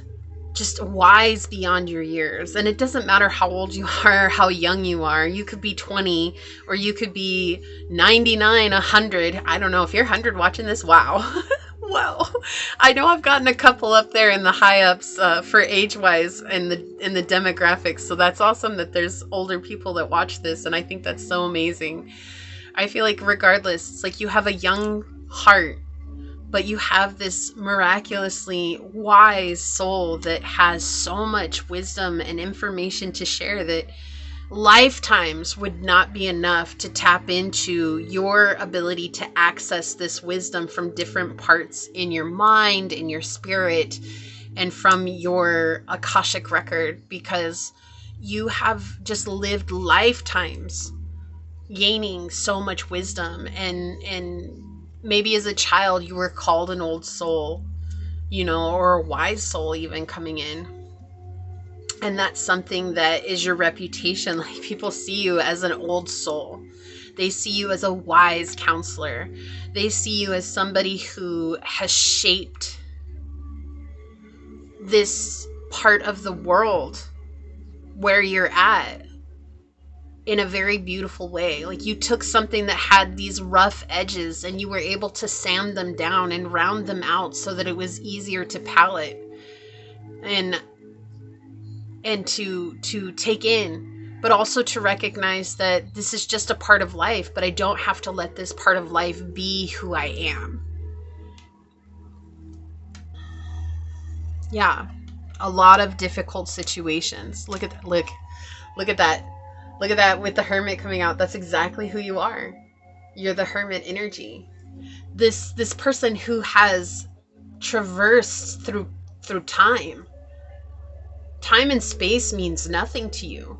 just wise beyond your years. And it doesn't matter how old you are, how young you are. You could be 20 or you could be 99, 100. I don't know if you're 100 watching this. Wow. Well, I know I've gotten a couple up there in the high ups for age-wise in the demographics. So that's awesome that there's older people that watch this. And I think that's so amazing. I feel like regardless, it's like you have a young heart, but you have this miraculously wise soul that has so much wisdom and information to share that lifetimes would not be enough to tap into your ability to access this wisdom from different parts in your mind, in your spirit, and from your Akashic record, because you have just lived lifetimes gaining so much wisdom and maybe as a child you were called an old soul, or a wise soul even coming in. And that's something that is your reputation. Like, people see you as an old soul. They see you as a wise counselor. They see you as somebody who has shaped this part of the world where you're at in a very beautiful way. Like, you took something that had these rough edges and you were able to sand them down and round them out so that it was easier to palate and to take in, but also to recognize that this is just a part of life, but I don't have to let this part of life be who I am. Yeah, a lot of difficult situations. Look at that. Look at that. Look at that with the Hermit coming out. That's exactly who you are. You're the Hermit energy. This person who has traversed through time. Time and space means nothing to you.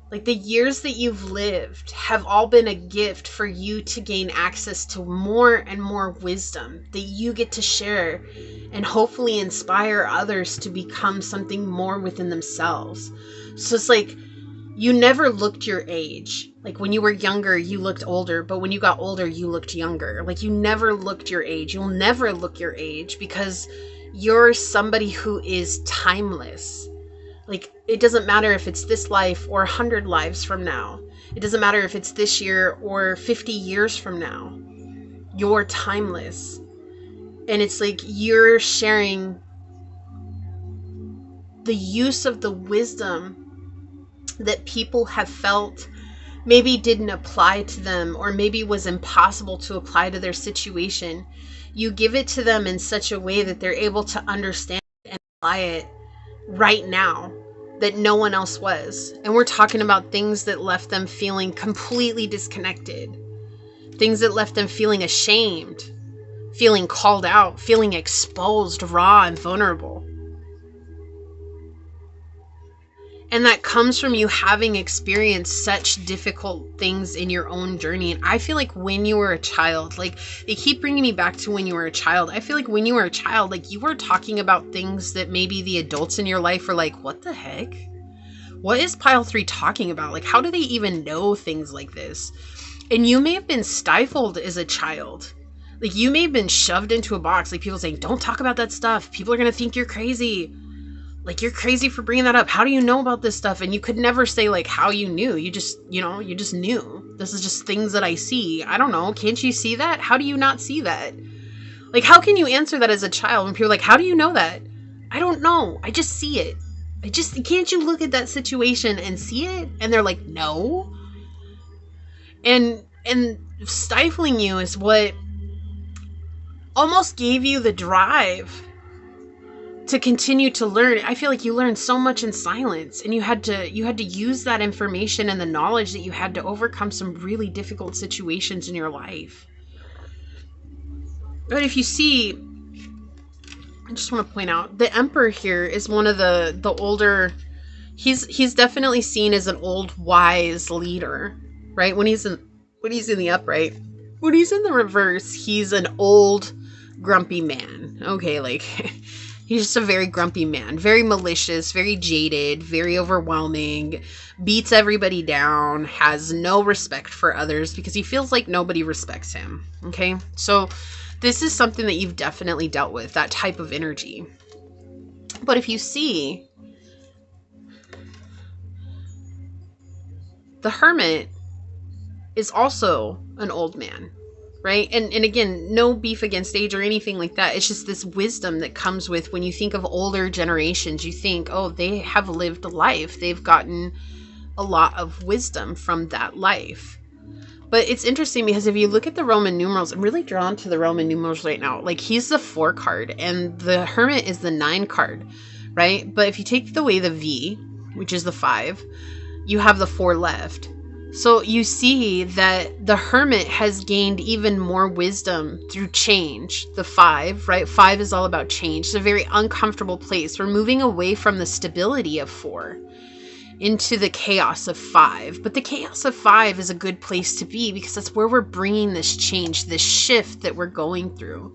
Like, the years that you've lived have all been a gift for you to gain access to more and more wisdom that you get to share and hopefully inspire others to become something more within themselves. So it's like, you never looked your age. Like, when you were younger, you looked older, but when you got older, you looked younger. Like, you never looked your age. You'll never look your age because you're somebody who is timeless. Like, it doesn't matter if it's this life or 100 lives from now. It doesn't matter if it's this year or 50 years from now. You're timeless. And it's like you're sharing the use of the wisdom that people have felt maybe didn't apply to them, or maybe was impossible to apply to their situation. You give it to them in such a way that they're able to understand and apply it right now that no one else was. And we're talking about things that left them feeling completely disconnected. Things that left them feeling ashamed, feeling called out, feeling exposed, raw, and vulnerable. And that comes from you having experienced such difficult things in your own journey. And I feel like when you were a child, like, they keep bringing me back to when you were a child. I feel like when you were a child, like, you were talking about things that maybe the adults in your life were like, what the heck? What is pile 3 talking about? Like, how do they even know things like this? And you may have been stifled as a child. Like, you may have been shoved into a box. Like, people saying, don't talk about that stuff. People are going to think you're crazy. Like, you're crazy for bringing that up. How do you know about this stuff? And you could never say, like, how you knew. You just knew. This is just things that I see. I don't know. Can't you see that? How do you not see that? Like, how can you answer that as a child when people are like, how do you know that? I don't know. I just see it. Can't you look at that situation and see it? And they're like, no. And stifling you is what almost gave you the drive to continue to learn. I feel like you learned so much in silence, and you had to use that information and the knowledge that you had to overcome some really difficult situations in your life. But if you see, I just want to point out, the Emperor here is one of the older, he's definitely seen as an old wise leader, right? When he's in the upright. When he's in the reverse, he's an old grumpy man. Okay, like he's just a very grumpy man, very malicious, very jaded, very overwhelming, beats everybody down, has no respect for others because he feels like nobody respects him. Okay, so this is something that you've definitely dealt with, that type of energy. But if you see, the Hermit is also an old man, right? And again, no beef against age or anything like that. It's just this wisdom that comes with, when you think of older generations, you think, oh, they have lived a life. They've gotten a lot of wisdom from that life. But it's interesting because if you look at the Roman numerals, I'm really drawn to the Roman numerals right now. Like, he's the 4 card and the Hermit is the 9 card, right? But if you take away the V, which is the 5, you have the 4 left. So you see that the Hermit has gained even more wisdom through change. The 5, right? 5 is all about change. It's a very uncomfortable place. We're moving away from the stability of 4. into the chaos of 5. But the chaos of 5 is a good place to be because that's where we're bringing this change, this shift that we're going through.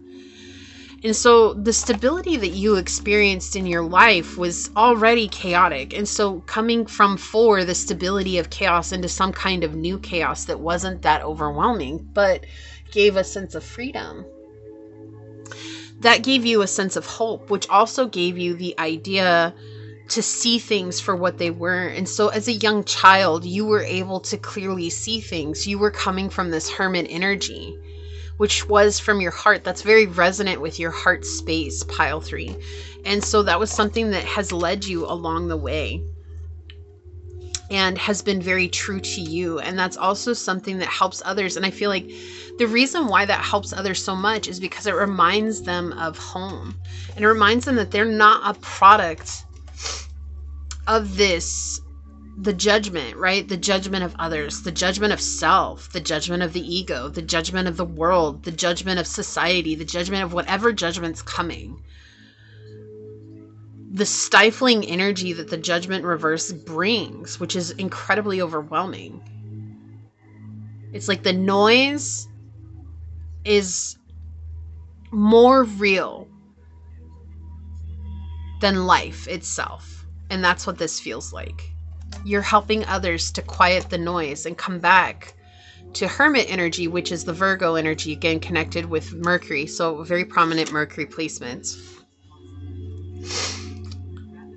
And so the stability that you experienced in your life was already chaotic. And so coming from 4, the stability of chaos, into some kind of new chaos that wasn't that overwhelming, but gave a sense of freedom. That gave you a sense of hope, which also gave you the idea to see things for what they were. And so as a young child, you were able to clearly see things. You were coming from this hermit energy, which was from your heart. That's very resonant with your heart space, pile 3. And so that was something that has led you along the way and has been very true to you. And that's also something that helps others. And I feel like the reason why that helps others so much is because it reminds them of home. And it reminds them that they're not a product of this, the judgment, right? The judgment of others, the judgment of self, the judgment of the ego, the judgment of the world, the judgment of society, the judgment of whatever judgment's coming. The stifling energy that the judgment reverse brings, which is incredibly overwhelming. It's like the noise is more real than life itself. And that's what this feels like. You're helping others to quiet the noise and come back to hermit energy, which is the Virgo energy, again, connected with Mercury. So very prominent Mercury placements.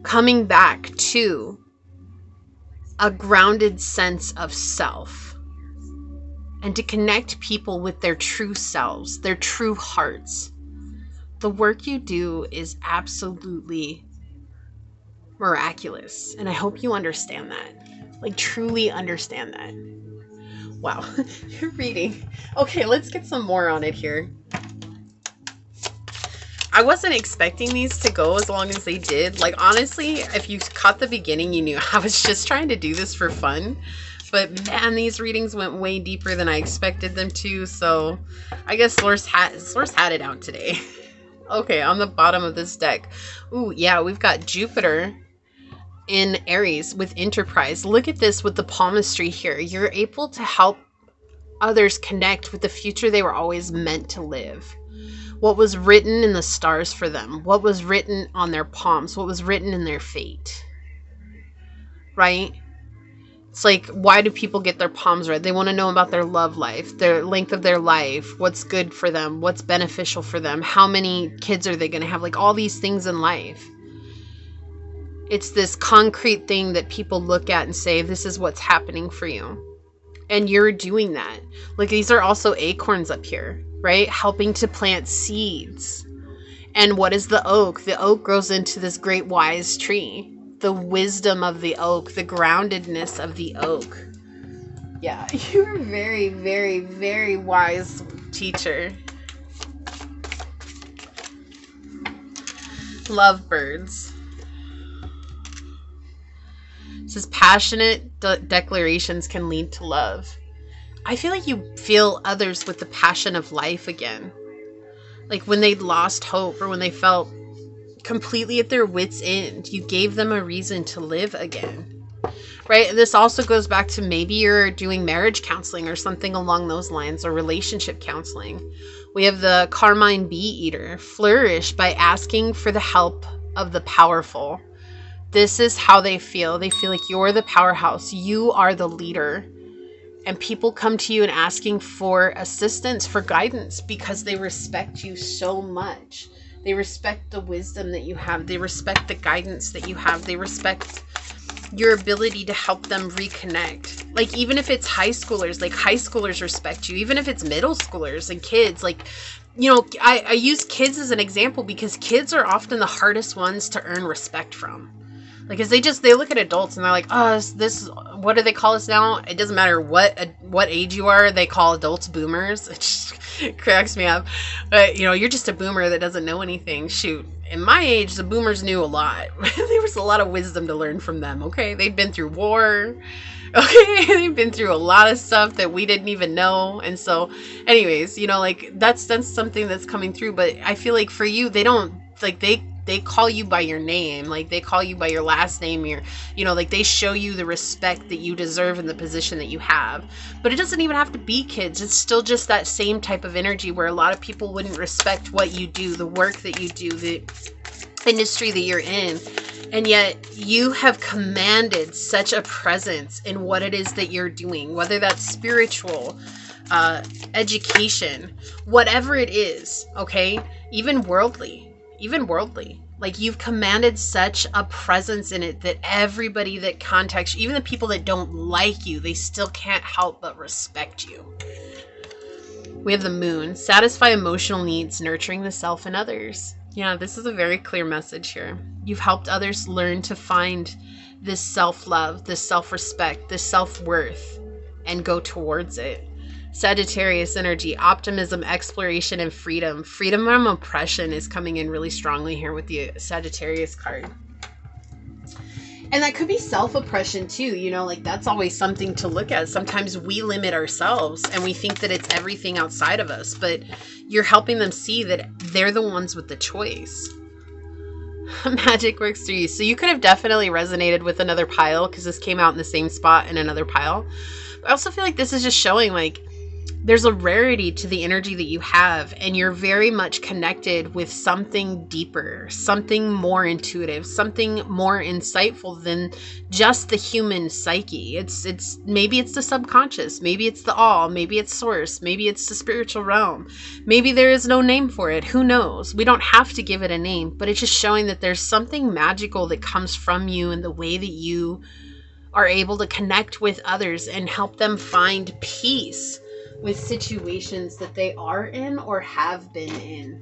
Coming back to a grounded sense of self and to connect people with their true selves, their true hearts. The work you do is absolutely miraculous. And I hope you understand that. Like, truly understand that. Wow. You're reading. Okay, let's get some more on it here. I wasn't expecting these to go as long as they did. Like, honestly, if you caught the beginning, you knew I was just trying to do this for fun. But man, these readings went way deeper than I expected them to. So I guess Source had it out today. Okay, on the bottom of this deck. Ooh, yeah, we've got Jupiter in Aries with Enterprise. Look at this with the palmistry here. You're able to help others connect with the future they were always meant to live. What was written in the stars for them. What was written on their palms. What was written in their fate. Right? It's like, why do people get their palms read? They want to know about their love life, their length of their life, what's good for them, what's beneficial for them, how many kids are they going to have, like all these things in life. It's this concrete thing that people look at and say, this is what's happening for you. And you're doing that. Like, these are also acorns up here, right? Helping to plant seeds. And what is the oak? The oak grows into this great wise tree. The wisdom of the oak, the groundedness of the oak. Yeah, you're a very, very, very wise teacher. Lovebirds. It says passionate declarations can lead to love. I feel like you feel others with the passion of life again. Like when they'd lost hope or when they felt completely at their wits' end, you gave them a reason to live again. Right? This also goes back to maybe you're doing marriage counseling or something along those lines, or relationship counseling. We have the Carmine Bee Eater. Flourish by asking for the help of the powerful. This is how they feel. They feel like you're the powerhouse. You are the leader. And people come to you and asking for assistance, for guidance, because they respect you so much. They respect the wisdom that you have. They respect the guidance that you have. They respect your ability to help them reconnect. Like, even if it's high schoolers, like high schoolers respect you. Even if it's middle schoolers and kids, like, you know, I use kids as an example because kids are often the hardest ones to earn respect from. Like, cause they look at adults and they're like, oh, this, what do they call us now? It doesn't matter what age you are. They call adults boomers. It just cracks me up. But, you know, you're just a boomer that doesn't know anything. Shoot. In my age, the boomers knew a lot. There was a lot of wisdom to learn from them. Okay. They'd been through war. Okay. They've been through a lot of stuff that we didn't even know. And so anyways, you know, like that's something that's coming through. But I feel like for you, they don't, like, they they call you by your name, like they call you by your last name, like they show you the respect that you deserve in the position that you have. But it doesn't even have to be kids. It's still just that same type of energy where a lot of people wouldn't respect what you do, the work that you do, the industry that you're in. And yet you have commanded such a presence in what it is that you're doing, whether that's spiritual, education, whatever it is, okay? Even worldly. Like, you've commanded such a presence in it that everybody that contacts you, even the people that don't like you, they still can't help but respect you. We have the moon. Satisfy emotional needs, nurturing the self and others. Yeah, this is a very clear message here. You've helped others learn to find this self-love, this self-respect, this self-worth, and go towards it. Sagittarius energy, optimism, exploration, and freedom. Freedom from oppression is coming in really strongly here with the Sagittarius card. And that could be self-oppression too, like that's always something to look at. Sometimes we limit ourselves and we think that it's everything outside of us, but you're helping them see that they're the ones with the choice. Magic works through you. So you could have definitely resonated with another pile because this came out in the same spot in another pile. But I also feel like this is just showing like there's a rarity to the energy that you have, and you're very much connected with something deeper, something more intuitive, something more insightful than just the human psyche. It's maybe it's the subconscious, maybe it's the all, maybe it's source, maybe it's the spiritual realm. Maybe there is no name for it. Who knows? We don't have to give it a name, but it's just showing that there's something magical that comes from you in the way that you are able to connect with others and help them find peace with situations that they are in or have been in.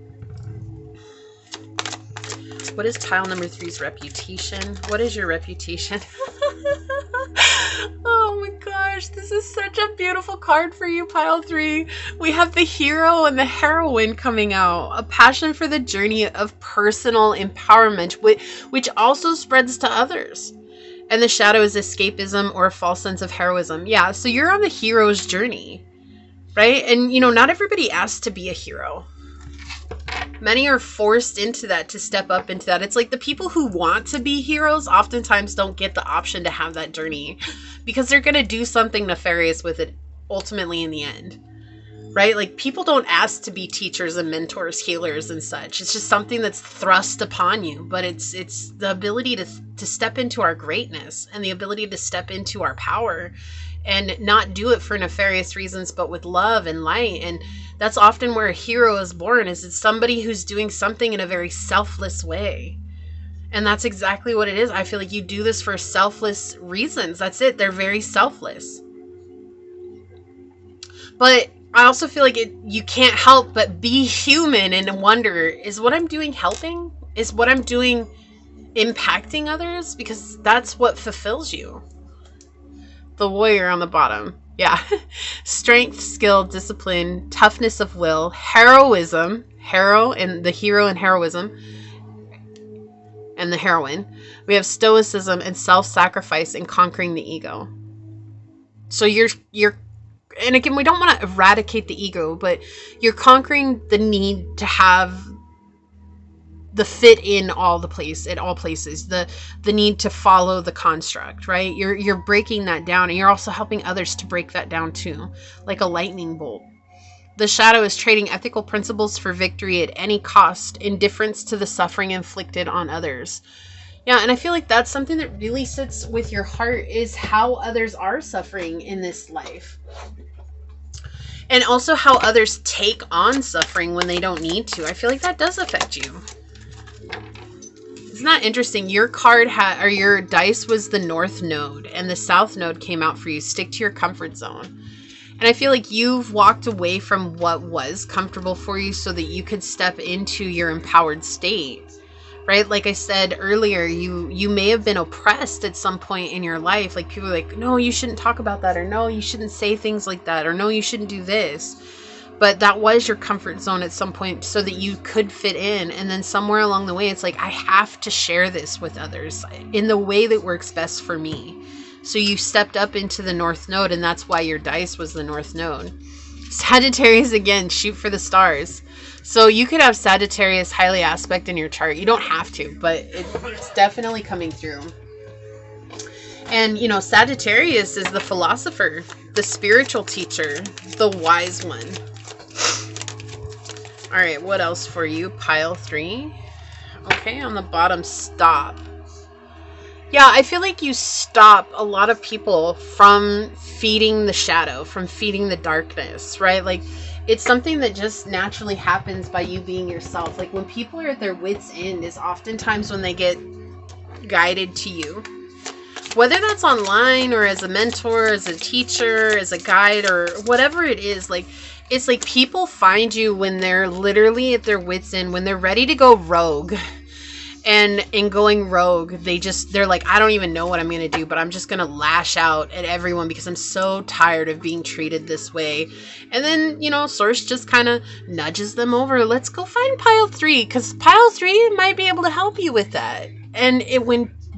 What is pile number 3's reputation? What is your reputation? Oh my gosh, this is such a beautiful card for you, pile 3. We have the hero and the heroine coming out. A passion for the journey of personal empowerment, which also spreads to others. And the shadow is escapism or a false sense of heroism. Yeah, so you're on the hero's journey. Right? And, not everybody asks to be a hero. Many are forced into that, to step up into that. It's like the people who want to be heroes oftentimes don't get the option to have that journey because they're going to do something nefarious with it ultimately in the end. Right? Like, people don't ask to be teachers and mentors, healers and such. It's just something that's thrust upon you. But it's the ability to step into our greatness and the ability to step into our power and not do it for nefarious reasons, but with love and light. And that's often where a hero is born, is it's somebody who's doing something in a very selfless way. And that's exactly what it is. I feel like you do this for selfless reasons. That's it. They're very selfless. But I also feel like you can't help but be human and wonder, is what I'm doing helping? Is what I'm doing impacting others? Because that's what fulfills you. The warrior on the bottom. Yeah. Strength, skill, discipline, toughness of will, heroism, and the hero and heroism, and the heroine. We have stoicism and self-sacrifice and conquering the ego. So you're and again, we don't want to eradicate the ego, but you're conquering the need to have the fit in all places, the need to follow the construct, right? You're breaking that down, and you're also helping others to break that down too, like a lightning bolt. The shadow is trading ethical principles for victory at any cost, indifference to the suffering inflicted on others. Yeah, and I feel like that's something that really sits with your heart, is how others are suffering in this life. And also how others take on suffering when they don't need to. I feel like that does affect you. Isn't that interesting? Your card or your dice was the North Node, and the South Node came out for you. Stick to your comfort zone. And I feel like you've walked away from what was comfortable for you so that you could step into your empowered state. Right? Like I said earlier, you may have been oppressed at some point in your life. Like, people are like, no, you shouldn't talk about that, or no, you shouldn't say things like that, or no, you shouldn't do this. But that was your comfort zone at some point so that you could fit in. And then somewhere along the way, it's like, I have to share this with others in the way that works best for me. So you stepped up into the North Node, and that's why your dice was the North Node. Sagittarius, again, shoot for the stars. So you could have Sagittarius highly aspect in your chart. You don't have to, but it's definitely coming through. And, you know, Sagittarius is the philosopher, the spiritual teacher, the wise one. All right, what else for you? Pile 3. Okay, on the bottom, stop. Yeah, I feel like you stop a lot of people from feeding the shadow, from feeding the darkness, right? Like, it's something that just naturally happens by you being yourself. Like, when people are at their wits' end is oftentimes when they get guided to you. Whether that's online or as a mentor, as a teacher, as a guide, or whatever it is, like, it's like people find you when they're literally at their wits' end, when they're ready to go rogue. And in going rogue, they're like, I don't even know what I'm going to do, but I'm just going to lash out at everyone because I'm so tired of being treated this way. And then, you know, Source just kind of nudges them over. Let's go find pile 3, because pile 3 might be able to help you with that. And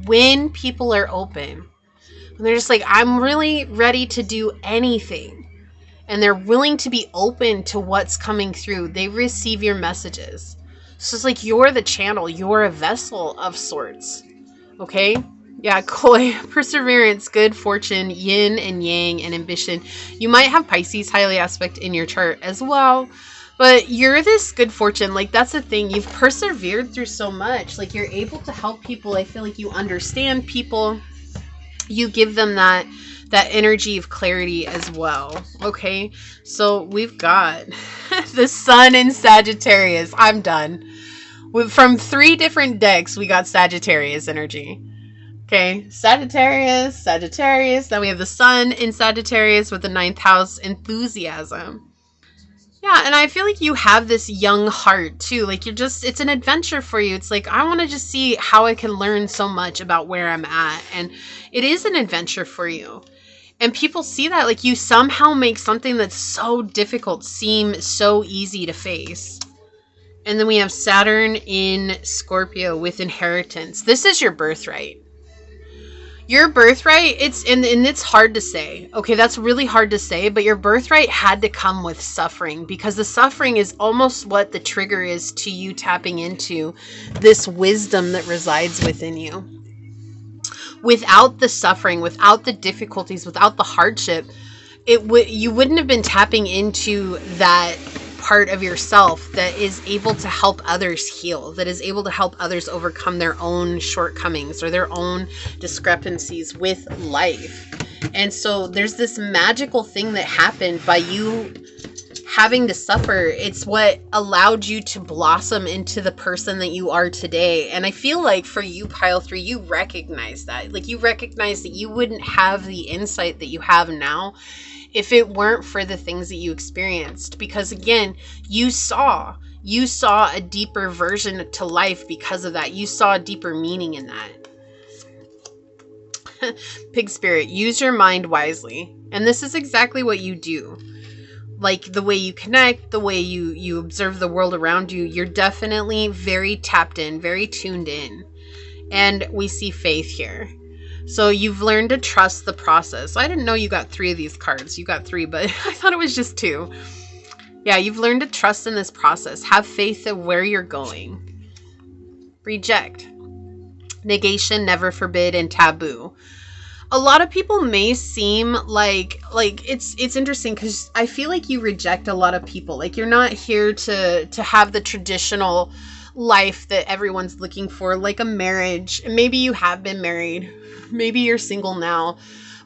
when people are open, when they're just like, I'm really ready to do anything, and they're willing to be open to what's coming through, they receive your messages. So it's like you're the channel, you're a vessel of sorts. Okay? Yeah, Koi, perseverance, good fortune, yin and yang, and ambition. You might have Pisces highly aspect in your chart as well. But you're this good fortune. Like, that's the thing. You've persevered through so much. Like, you're able to help people. I feel like you understand people. You give them that energy of clarity as well. Okay, so we've got the sun in Sagittarius. I'm done. From 3 different decks, we got Sagittarius energy. Okay, Sagittarius. Then we have the sun in Sagittarius with the 9th house, enthusiasm. Yeah, and I feel like you have this young heart too. Like, it's an adventure for you. It's like, I want to just see how I can learn so much about where I'm at. And it is an adventure for you. And people see that, like, you somehow make something that's so difficult seem so easy to face. And then we have Saturn in Scorpio with inheritance. This is your birthright. Your birthright, it's hard to say. Okay, that's really hard to say, but your birthright had to come with suffering, because the suffering is almost what the trigger is to you tapping into this wisdom that resides within you. Without the suffering, without the difficulties, without the hardship, you wouldn't have been tapping into that part of yourself that is able to help others heal, that is able to help others overcome their own shortcomings or their own discrepancies with life. And so there's this magical thing that happened by you having to suffer. It's what allowed you to blossom into the person that you are today. And I feel like for you, pile 3, you recognize that. Like, you recognize that you wouldn't have the insight that you have now if it weren't for the things that you experienced. Because again, you saw a deeper version to life because of that. You saw a deeper meaning in that. Pig spirit, use your mind wisely. And this is exactly what you do. Like, the way you connect, the way you observe the world around you, you're definitely very tapped in, very tuned in. And we see faith here. So you've learned to trust the process. I didn't know you got 3 of these cards. You got 3, but I thought it was just 2. Yeah, you've learned to trust in this process. Have faith in where you're going. Reject. Negation, never forbid, and taboo. A lot of people may seem like it's interesting because I feel like you reject a lot of people. Like, you're not here to have the traditional life that everyone's looking for, like a marriage. Maybe you have been married. Maybe you're single now.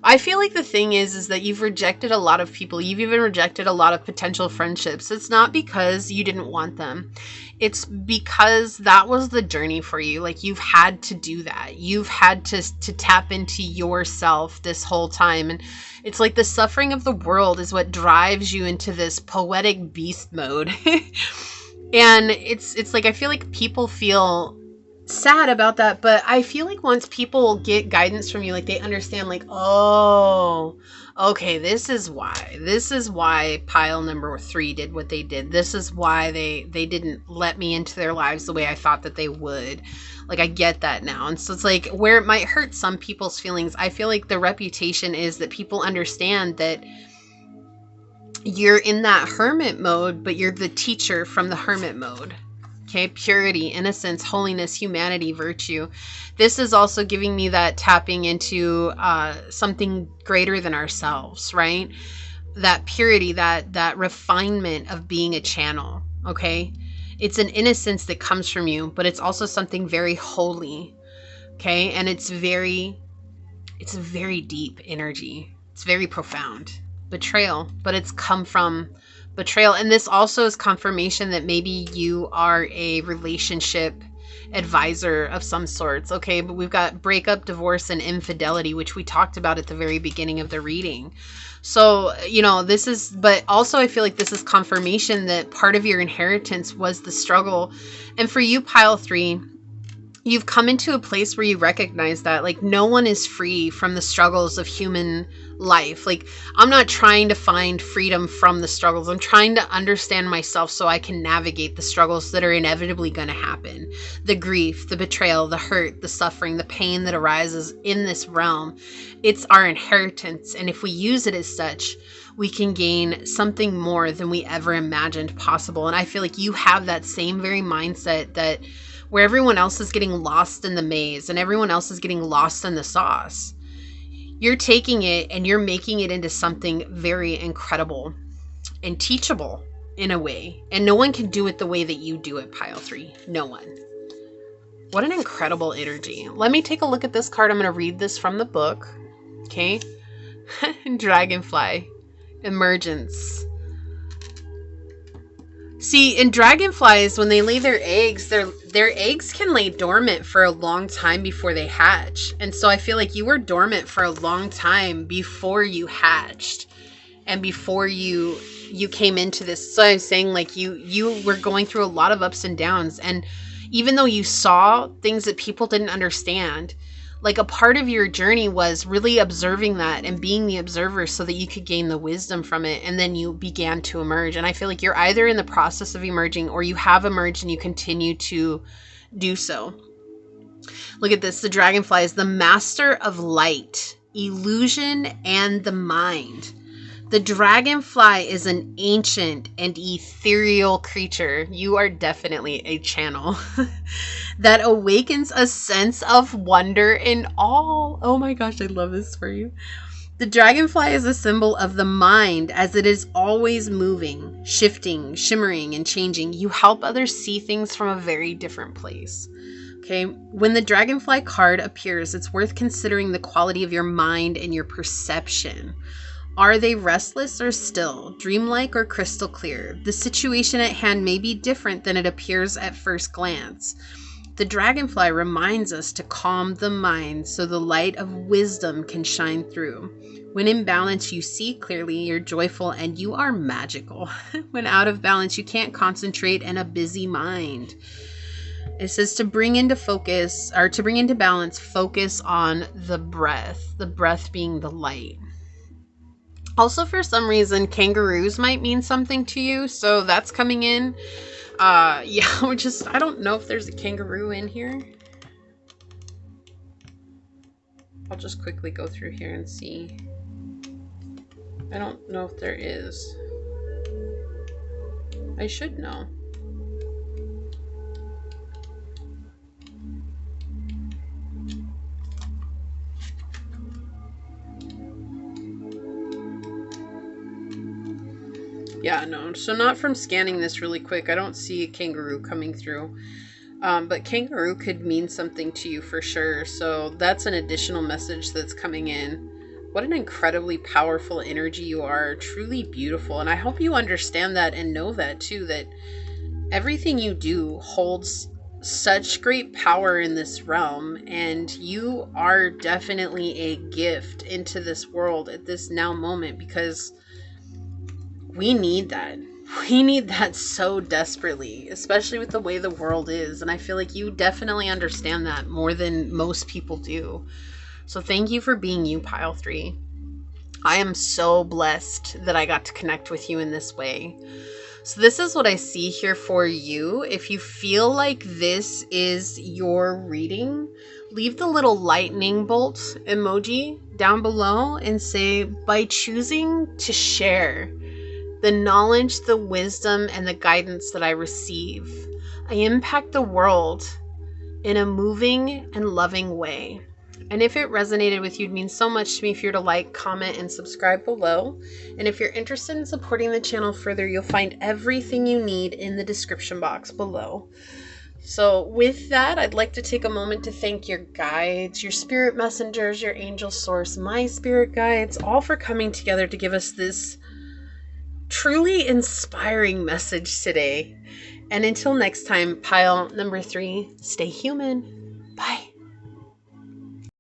I feel like the thing is that you've rejected a lot of people. You've even rejected a lot of potential friendships. It's not because you didn't want them. It's because that was the journey for you. Like, you've had to do that. You've had to tap into yourself this whole time. And it's like the suffering of the world is what drives you into this poetic beast mode. And it's like, I feel like people feel sad about that, but I feel like once people get guidance from you, like, they understand, like, oh, okay, this is why pile number 3 did what they did. This is why they didn't let me into their lives the way I thought that they would. Like, I get that now. And so it's like, where it might hurt some people's feelings, I feel like the reputation is that people understand that you're in that hermit mode, but you're the teacher from the hermit mode. Okay, purity, innocence, holiness, humanity, virtue. This is also giving me that tapping into something greater than ourselves, right? That purity, that refinement of being a channel, okay? It's an innocence that comes from you, but it's also something very holy, okay? And it's a very deep energy. It's very profound. Betrayal, but it's come from betrayal. And this also is confirmation that maybe you are a relationship advisor of some sorts, okay? But we've got breakup, divorce, and infidelity, which we talked about at the very beginning of the reading. So, this is, but also I feel like this is confirmation that part of your inheritance was the struggle. And for you, pile 3, you've come into a place where you recognize that, like, no one is free from the struggles of human life. Like, I'm not trying to find freedom from the struggles. I'm trying to understand myself so I can navigate the struggles that are inevitably going to happen. The grief, the betrayal, the hurt, the suffering, the pain that arises in this realm. It's our inheritance. And if we use it as such, we can gain something more than we ever imagined possible. And I feel like you have that same very mindset, that where everyone else is getting lost in the maze and everyone else is getting lost in the sauce, you're taking it and you're making it into something very incredible and teachable in a way. And no one can do it the way that you do it, pile 3. No one. What an incredible energy. Let me take a look at this card. I'm going to read this from the book. Okay. Dragonfly. Emergence. See, in dragonflies, when they lay their eggs, their eggs can lay dormant for a long time before they hatch. And so I feel like you were dormant for a long time before you hatched and before you came into this. So I'm saying, like, you were going through a lot of ups and downs. And even though you saw things that people didn't understand, like, a part of your journey was really observing that and being the observer so that you could gain the wisdom from it. And then you began to emerge. And I feel like you're either in the process of emerging or you have emerged and you continue to do so. Look at this. The dragonfly is the master of light, illusion, and the mind. The dragonfly is an ancient and ethereal creature. You are definitely a channel that awakens a sense of wonder in all. Oh my gosh, I love this for you. The dragonfly is a symbol of the mind, as it is always moving, shifting, shimmering, and changing. You help others see things from a very different place. Okay, when the dragonfly card appears, it's worth considering the quality of your mind and your perception. Are they restless or still, dreamlike or crystal clear? The situation at hand may be different than it appears at first glance. The dragonfly reminds us to calm the mind so the light of wisdom can shine through. When in balance, you see clearly, you're joyful, and you are magical. When out of balance, you can't concentrate in a busy mind. It says to bring into focus, or to bring into balance, focus on the breath being the light. Also, for some reason, kangaroos might mean something to you, so that's coming in. I don't know if there's a kangaroo in here. I'll just quickly go through here and see. I don't know if there is. I should know. Yeah, no, so not from scanning this really quick. I don't see a kangaroo coming through. But kangaroo could mean something to you for sure. So that's an additional message that's coming in. What an incredibly powerful energy you are. Truly beautiful. And I hope you understand that and know that too, that everything you do holds such great power in this realm. And you are definitely a gift into this world at this now moment, because we need that. We need that so desperately, especially with the way the world is. And I feel like you definitely understand that more than most people do. So thank you for being you, pile 3. I am so blessed that I got to connect with you in this way. So this is what I see here for you. If you feel like this is your reading, leave the little lightning bolt emoji down below and say, by choosing to share the knowledge, the wisdom, and the guidance that I receive, I impact the world in a moving and loving way. And if it resonated with you, it means so much to me if you're to like, comment, and subscribe below. And if you're interested in supporting the channel further, you'll find everything you need in the description box below. So with that, I'd like to take a moment to thank your guides, your spirit messengers, your angel source, my spirit guides, all for coming together to give us this truly inspiring message today. And until next time, pile number 3, stay human. Bye.